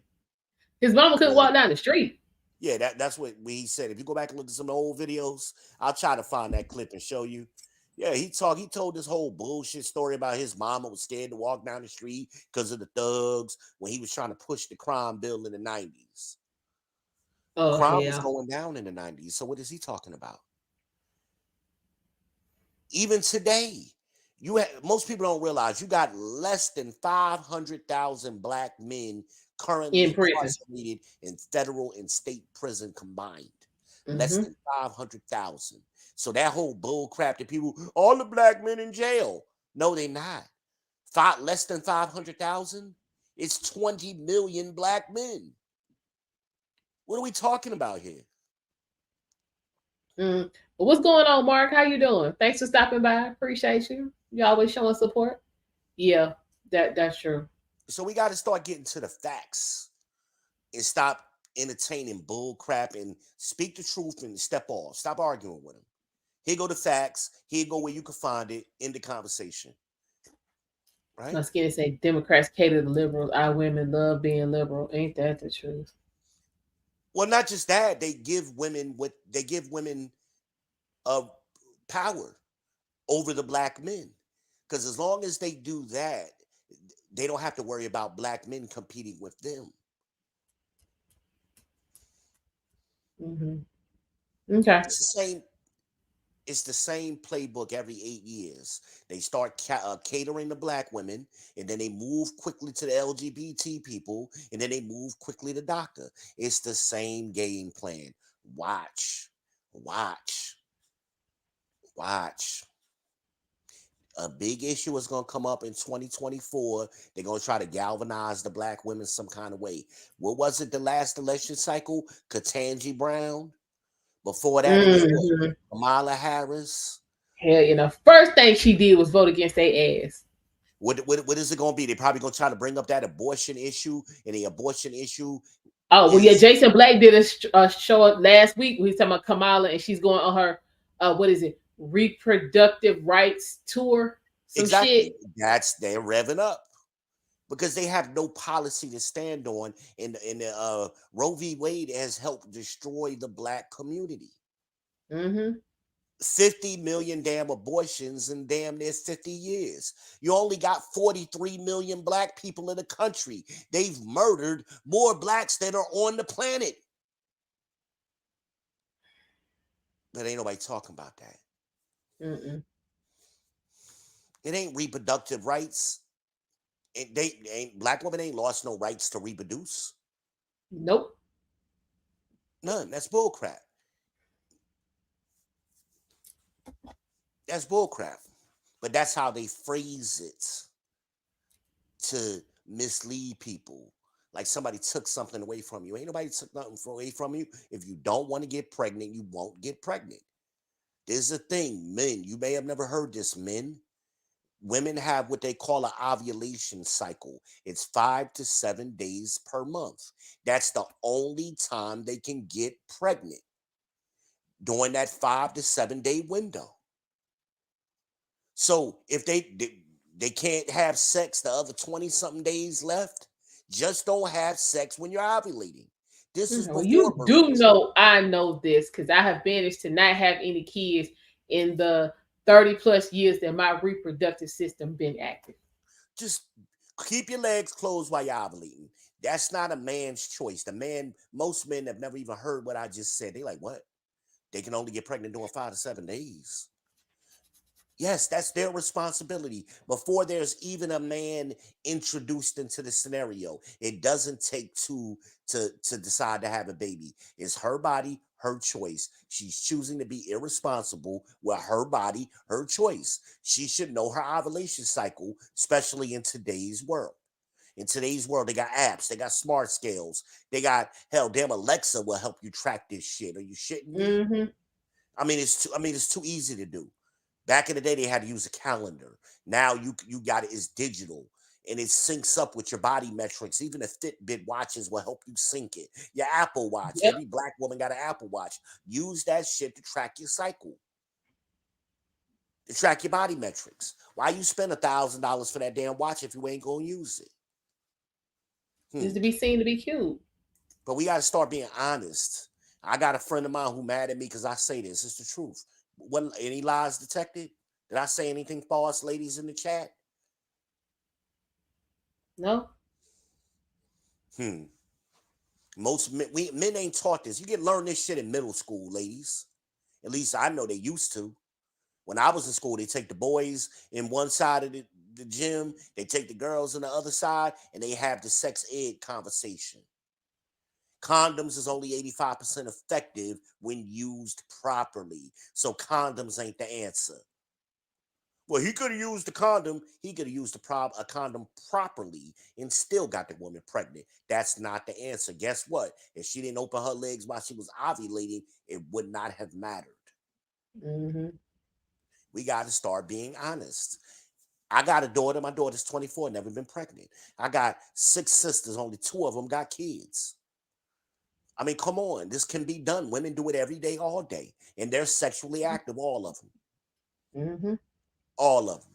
His mama couldn't Really? walk down the street. Yeah, that's what he said. If you go back and look at some old videos, I'll try to find that clip and show you. Yeah, he told this whole bullshit story about his mama was scared to walk down the street because of the thugs when he was trying to push the crime bill in the 90s. Oh Crime was hell. going down in the 90s. So what is he talking about? Even today, most people don't realize you got less than 500,000 black men currently In prison. incarcerated in federal and state prison combined. Less Mm-hmm. than 500,000. So that whole bull crap that people, all the black men in jail. No, they're not. Less than 500,000. It's 20 million black men. What are we talking about here? What's going on, Mark? How you doing? Thanks for stopping by. Appreciate you. You always showing support. Yeah, that's true. So we got to start getting to the facts and stop entertaining bull crap and speak the truth and step off. Stop arguing with them. Here go the facts. Here go where you can find it in the conversation. Right? My skinny say Democrats cater to liberals. Our women love being liberal. Ain't that the truth? Well, not just that. They give women power over the black men. Because as long as they do that, they don't have to worry about black men competing with them. Okay. It's the same. It's the same playbook every 8 years. They start catering to black women, and then they move quickly to the LGBT people, and then they move quickly to DACA. It's the same game plan. Watch, watch, watch. A big issue is going to come up in 2024. They're going to try to galvanize the black women some kind of way. What was it the last election cycle? Ketanji Brown. Before that, it was Kamala Harris. Hell, first thing she did was vote against their ass. What is it going to be? They're probably going to try to bring up that abortion issue, and the abortion issue. Oh, well, yeah, Jason Blake did a show last week. He's talking about Kamala, and she's going on her, what is it, reproductive rights tour. Exactly. They're revving up because they have no policy to stand on, and Roe v. Wade has helped destroy the black community. 50 million damn abortions in damn near 50 years. You only got 43 million black people in the country. They've murdered more blacks than are on the planet. But ain't nobody talking about that. It ain't reproductive rights. Black women ain't lost no rights to reproduce. Nope. None. That's bullcrap. That's bullcrap. But that's how they phrase it to mislead people. Like somebody took something away from you. Ain't nobody took nothing away from you. If you don't want to get pregnant, you won't get pregnant. There's a thing, men. You may have never heard this, men. Women have what they call an ovulation cycle. It's 5 to 7 days per month. That's the only time they can get pregnant during that 5 to 7 day window. So if they can't have sex the other 20 something days left, just don't have sex when you're ovulating. This is before you birth do control. know I know this because I have managed to not have any kids in the 30 plus years that my reproductive system been active. Just keep your legs closed while you're ovulating. That's not a man's choice. Most men have never even heard what I just said. They like, what? They can only get pregnant during 5 to 7 days. Yes, that's their responsibility. Before there's even a man introduced into the scenario, it doesn't take two to decide to have a baby. It's her body, her choice. She's choosing to be irresponsible with her body, her choice. She should know her ovulation cycle, especially in today's world. In today's world, they got apps, they got smart scales, they got damn Alexa will help you track this shit. Are you shitting me? It's too easy to do. Back in the day, they had to use a calendar. Now you got it's digital and it syncs up with your body metrics. Even the Fitbit watches will help you sync it. Your Apple Watch. Yep. Every black woman got an Apple Watch. Use that shit to track your cycle. To track your body metrics. Why you spend $1,000 for that damn watch if you ain't gonna use it? Just to be seen to be cute. But we got to start being honest. I got a friend of mine who mad at me because I say this. It's the truth. What, any lies detected? Did I say anything false, ladies in the chat? No. Most men ain't taught this. You get learn this shit in middle school, ladies. At least I know they used to. When I was in school, they take the boys in one side of the gym, they take the girls on the other side, and they have the sex ed conversation. Condoms is only 85% effective when used properly. So condoms ain't the answer. Well, he could have used the condom. He could have used a condom properly and still got the woman pregnant. That's not the answer. Guess what? If she didn't open her legs while she was ovulating, it would not have mattered. Mm-hmm. We got to start being honest. I got a daughter. My daughter's 24, never been pregnant. I got 6 sisters. Only 2 of them got kids. I mean, come on. This can be done. Women do it every day, all day. And they're sexually active, all of them. Mm-hmm. All of them.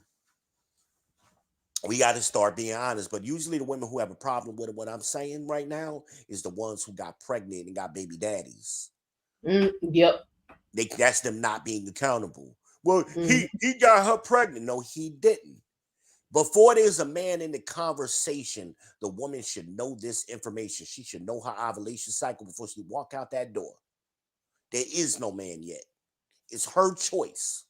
We got to start being honest. But usually the women who have a problem with what I'm saying right now is the ones who got pregnant and got baby daddies. Yep. That's them not being accountable. Well, Mm-hmm. he got her pregnant. No, he didn't. Before there's a man in the conversation, the woman should know this information. She should know her ovulation cycle before she walk out that door. There is no man yet. It's her choice.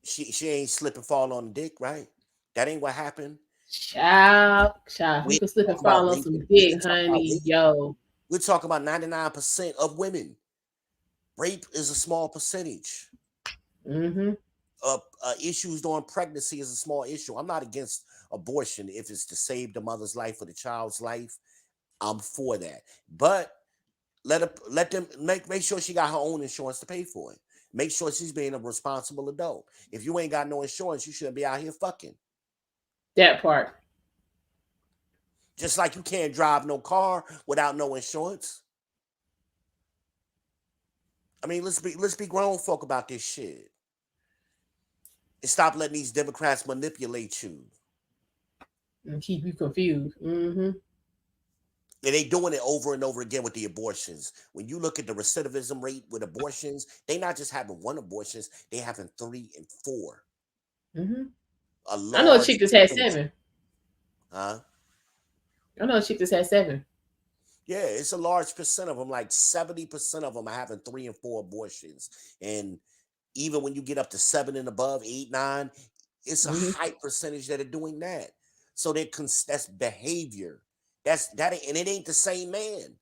She ain't slip and fall on the dick, right? That ain't what happened. Child. We You ain't can slip and talking about fall on some raping. We dick, ain't talking about honey. raping. Yo. We're talking about 99% of women. Rape is a small percentage. Mm-hmm. Issues during pregnancy is a small issue. I'm not against abortion if it's to save the mother's life or the child's life. I'm for that. But let them make sure she got her own insurance to pay for it. Make sure she's being a responsible adult. If you ain't got no insurance, you shouldn't be out here fucking. That part. Just like you can't drive no car without no insurance. I mean, let's be grown folk about this shit. And stop letting these Democrats manipulate you. And keep you confused. Mm-hmm. And they doing it over and over again with the abortions. When you look at the recidivism rate with abortions, they not just having 1 abortions, they having 3 and 4. Mm-hmm. A I know a large chick that's had percentage. 7. Huh? I know a chick that's had 7. Yeah, it's a large percent of them. Like 70% of them are having 3 and 4 abortions. And even when you get up to 7 and above, 8, 9, it's a Mm-hmm. high percentage that are doing that. So that's behavior. And it ain't the same man.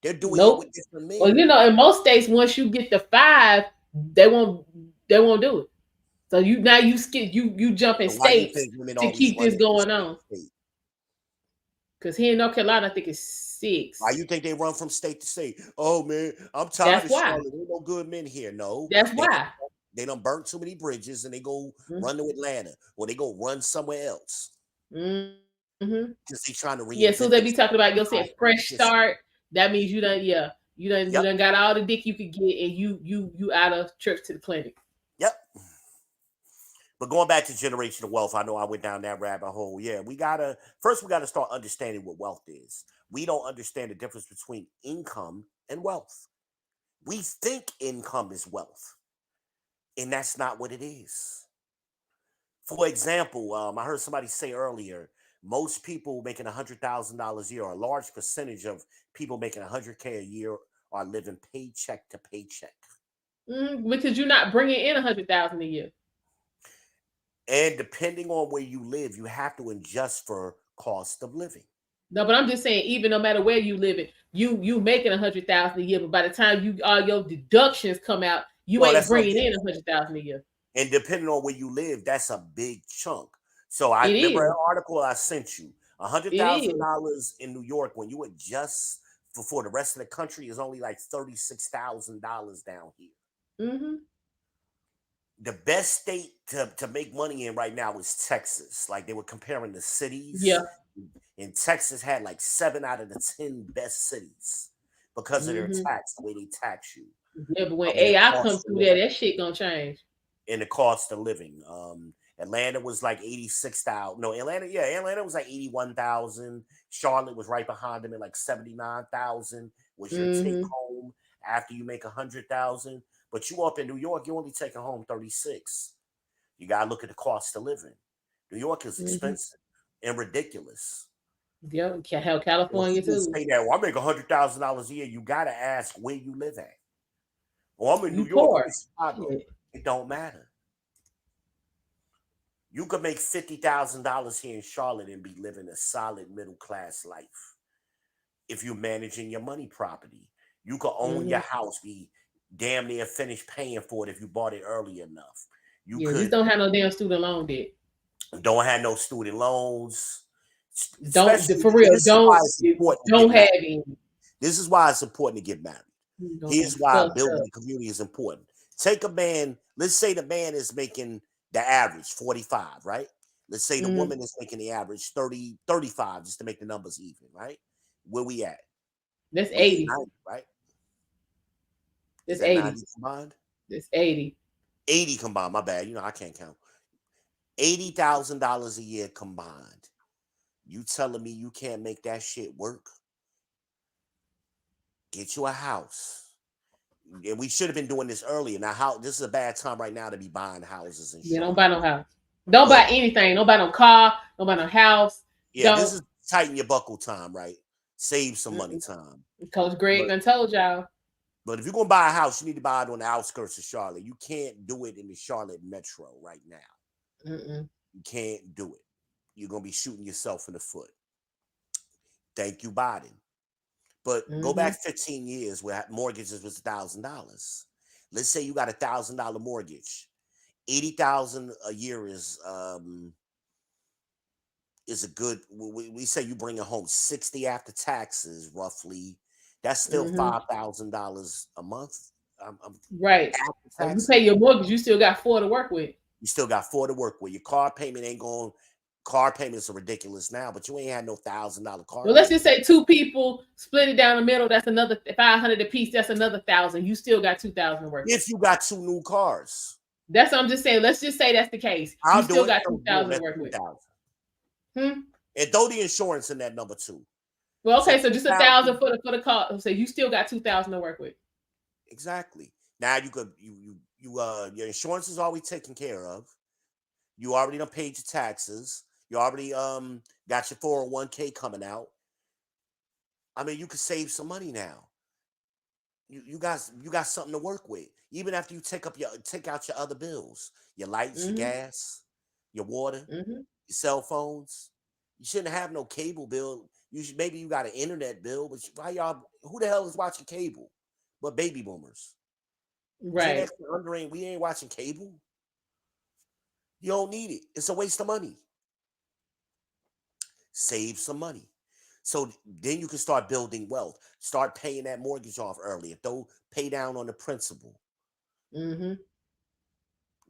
They're doing it Nope. with different Well, men. in most states, once you get to 5, they won't do it. So you skip you jump in So why you states think women to always keep this running from going state on. to state? Because here in North Carolina, I think it's Why 6. you think they run from state to state? Oh man, I'm tired That's of why. Charlotte. There ain't no good men here. No, That's they why. they don't burn too many bridges and they go Mm-hmm. run to Atlanta or they go run somewhere else Mm-hmm. because they trying to Yeah, so reinvent they be talking about you themselves. said fresh start. That means you Yep, done got all the dick you could get, and you out of trips to the clinic. yep. But going back to generational wealth, I know I went down that rabbit hole. Yeah, we gotta start understanding what wealth is. We don't understand the difference between income and wealth. We think income is wealth, and that's not what it is. For example, I heard somebody say earlier, most people making $100,000 a year, or a large percentage of people making 100K a year, are living paycheck to paycheck. Because you're not bringing in 100,000 a year. And depending on where you live, you have to adjust for cost of living. No, but I'm just saying, even no matter where you live, you making 100,000 a year, but by the time all your deductions come out, you Well, ain't that's what I'm bringing getting in at. 100,000 a year. And depending on where you live, that's a big chunk. So I It remember an is. article I sent you. It is. $100,000 in New York, when you adjust for the rest of the country, is only like $36,000 down here. Mm-hmm. The best state to make money in right now is Texas. Like they were comparing the Yeah. cities, and Texas had like 7 out of the 10 best cities because of their Mm-hmm. tax, the way they tax you, Yeah, but when and the AI cost comes of through there, living. that shit gonna change. And the cost of living. Atlanta was like 86,000. No, Atlanta was like 81,000. Charlotte was right behind them at like 79,000 was your take Mm-hmm. home after you make 100,000. But you up in New York, you only taking home 36. You gotta look at the cost of living. New York is Mm-hmm. expensive and ridiculous. Yeah, hell, Well, California people too. say that, well, I make $100,000 a year. You gotta ask where you live at. Well, I'm in New You York, I'm poor. in Chicago. Shit. It don't matter. You could make $50,000 here in Charlotte and be living a solid middle class life if you're managing your money property. You could own your Mm-hmm. house, be damn near finished paying for it if you bought it early enough. You Yeah, just could don't have no damn student loan debt. don't have no student loans, Don't especially, for and real. this is why Don't it's important to don't get have married. any. This is why it's important to get married. You gonna be Here's why fucked building up. the community is important. Take a man, let's say the man is making the average 45, right? Let's say the Mm-hmm. woman is making the average 30, 35, just to make the numbers even, right? Where we at? That's We at 80. 90, right? Is That's that 80. 90 combined? That's 80. 80 combined, my bad. I can't count. $80,000 a year combined. You telling me you can't make that shit work? Get you a house. And we should have been doing this earlier. Now, how this is a bad time right now to be buying houses in Yeah, don't Charlotte. buy no house. Don't But buy anything. Don't buy no car. Don't buy no house. yeah, this Don't. is tighten your buckle time, right? Save some money time. Coach Greg But done told y'all. if you're gonna buy a house, you need to buy it on the outskirts of Charlotte. You can't do it in the Charlotte metro right now. Mm-mm. You can't do it. You're gonna be shooting yourself in the foot. Thank you, Biden. But go Mm-hmm. back 15 years where mortgages was $1,000. Let's say you got $1,000 mortgage. 80,000 a year is a good. We say you bring a home 60 after taxes, roughly. That's still Mm-hmm. $5,000 a month. Right. After So if you taxes, pay your mortgage, you still got 4 to work with. you still got 4 to work with. Your car payment ain't going. Car payments are ridiculous now, but you ain't had no $1,000 car Well, let's payment. just say 2 people split it down the middle. That's another 500 a piece. That's another 1,000. You still got 2,000 to work with. If you got 2 new cars, That's what I'm just saying. Let's just say that's the case. You I'll do still it. got So boom, 2,000 to that's work with. 2,000. Hmm? And throw the insurance in that number too. Well, So okay, so just 2,000 1,000 for the car. So you still got 2,000 to work with. exactly. Now you could your insurance is already taken care of. You already done paid your taxes. You already got your 401k coming out. I mean, you could save some money now. You got something to work with. Even after you take out your other bills, your lights, your Mm-hmm. gas, your water, Mm-hmm. your cell phones. You shouldn't have no cable bill. Maybe you got an internet bill, but why y'all? Who the hell is watching cable? But baby boomers. Gen Right. X and under we ain't watching cable. You don't need it. It's a waste of money. Save some money. So then you can start building wealth. Start paying that mortgage off earlier. Don't pay down on the principal. Mm-hmm.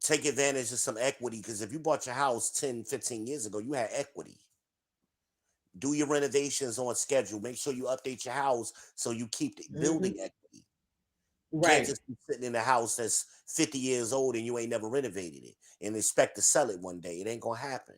Take advantage of some equity because if you bought your house 10, 15 years ago, you had equity. Do your renovations on schedule. Make sure you update your house so you keep Mm-hmm. building equity. You can't Right. just be sitting in a house that's 50 years old and you ain't never renovated it and expect to sell it one day. It ain't gonna happen.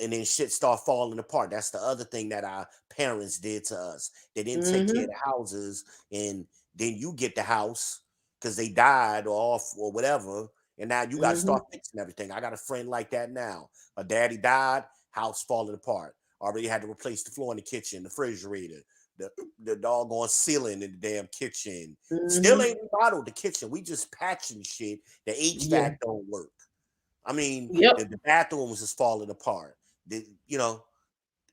And then shit start falling apart. That's the other thing that our parents did to us. They didn't take care of Mm-hmm. the houses, and then you get the house because they died or off or whatever, and now you got to Mm-hmm. start fixing everything. I got a friend like that now. Her daddy died, house falling apart. Already had to replace the floor in the kitchen, the refrigerator, the doggone ceiling in the damn kitchen. Still Mm-hmm. ain't remodeled the kitchen. We just patching shit. The Yeah. HVAC don't work. I mean, Yep. the bathrooms is falling apart. You know,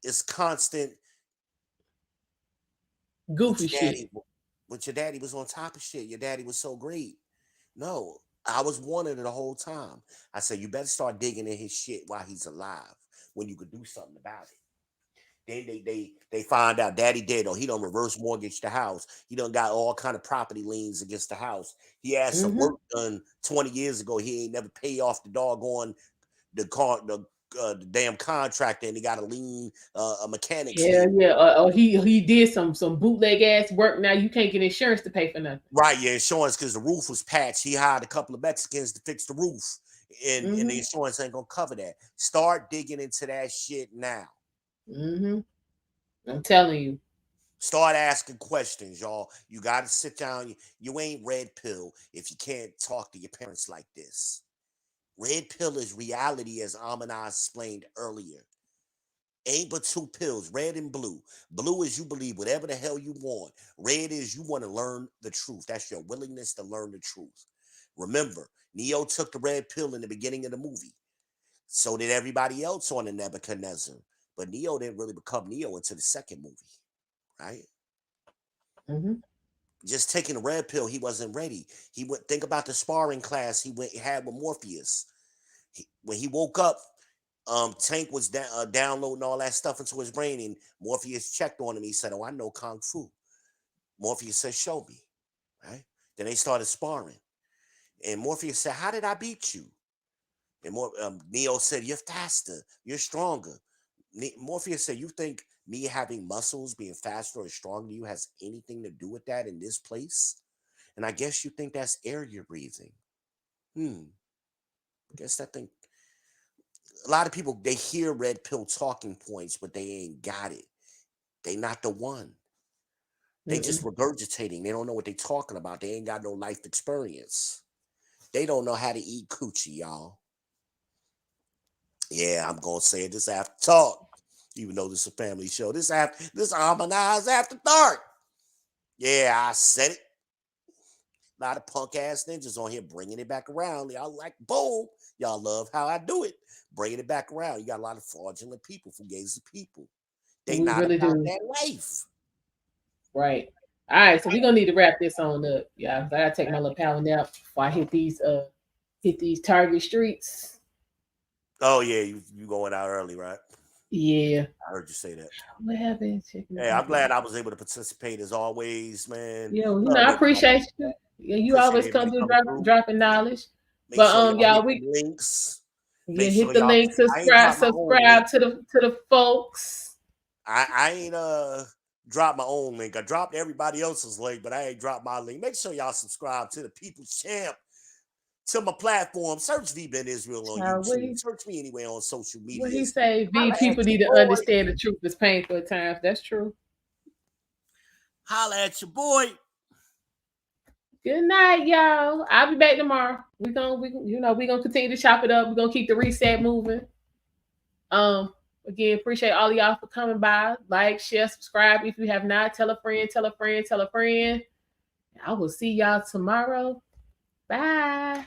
it's constant. But Goofy your shit. daddy, your daddy was on top of shit. Your daddy was so great. No, I was warning her the whole time. I said, you better start digging in his shit while he's alive when you could do something about it. Then they find out daddy dead or he don't reverse mortgage the house. He done got all kind of property liens against the house. He had some Mm-hmm. work done 20 years ago. He ain't never pay off the doggone the damn contractor and he got a lien a mechanic's Hell lien. yeah. Or he did some bootleg ass work. Now you can't get insurance to pay for nothing. Right, your insurance because the roof was patched. He hired a couple of Mexicans to fix the roof, and the Mm-hmm. insurance ain't gonna cover that. Start digging into that shit now. Mm-hmm. I'm telling you. Start asking questions, y'all. You got to sit down. You ain't red pill if you can't talk to your parents like this. Red pill is reality, as Amina explained earlier. Ain't but 2 pills, red and blue. Blue is you believe whatever the hell you want. Red is you want to learn the truth. That's your willingness to learn the truth. Remember, Neo took the red pill in the beginning of the movie. So did everybody else on the Nebuchadnezzar. But Neo didn't really become Neo until the second movie, right? Mm-hmm. Just taking the red pill, he wasn't ready. He went. Think about the sparring class he had with Morpheus. When he woke up, Tank was downloading all that stuff into his brain, and Morpheus checked on him. He said, "Oh, I know Kung Fu." Morpheus said, "Show me." Right? Then they started sparring, and Morpheus said, "How did I beat you?" And Neo said, "You're faster. You're stronger." Morpheus said, "You think me having muscles, being faster or stronger, you has anything to do with that in this place? And I guess you think that's air you're breathing." I guess that thing. A lot of people, they hear red pill talking points, but they ain't got it. They not the one. They just regurgitating. They don't know what they talking about. They ain't got no life experience. They don't know how to eat coochie, y'all. Yeah, I'm gonna say it this after talk. Even though this is a family show. This harmonized after dark. Yeah, I said it. A lot of punk ass ninjas on here bringing it back around. Y'all like, boom. Y'all love how I do it. Bringing it back around. You got a lot of fraudulent people, fugazi people. They We not really about do. that life. Right. All right. So we're gonna need to wrap this on up. Yeah, I gotta take my little power nap before I hit these Target streets. Oh yeah, you going out early, right? Yeah. I heard you say that. What happened? Hey, I'm glad I was able to participate as always, man. Yeah, well, Love I everybody. appreciate you. Yeah, you Appreciate always come everybody through coming through. dropping knowledge. Make But sure y'all y'all, hit the links. yeah, Make hit sure the y'all. link, I ain't dropped my own link. subscribe to the folks. I ain't dropped my own link. I dropped everybody else's link, but I ain't dropped my link. Make sure y'all subscribe to the People's Champ, to my platform. Search V-Ben Israel on YouTube. Search me anywhere on social media. What he say? Holla People at need your to boy. understand the truth is painful at times. That's true. Holla at your boy. Good night, y'all. I'll be back tomorrow. We're gonna continue to chop it up. We're gonna keep the reset moving. Again, appreciate all of y'all for coming by. Like, share, subscribe. If you have not, tell a friend, tell a friend, tell a friend. I will see y'all tomorrow. Bye.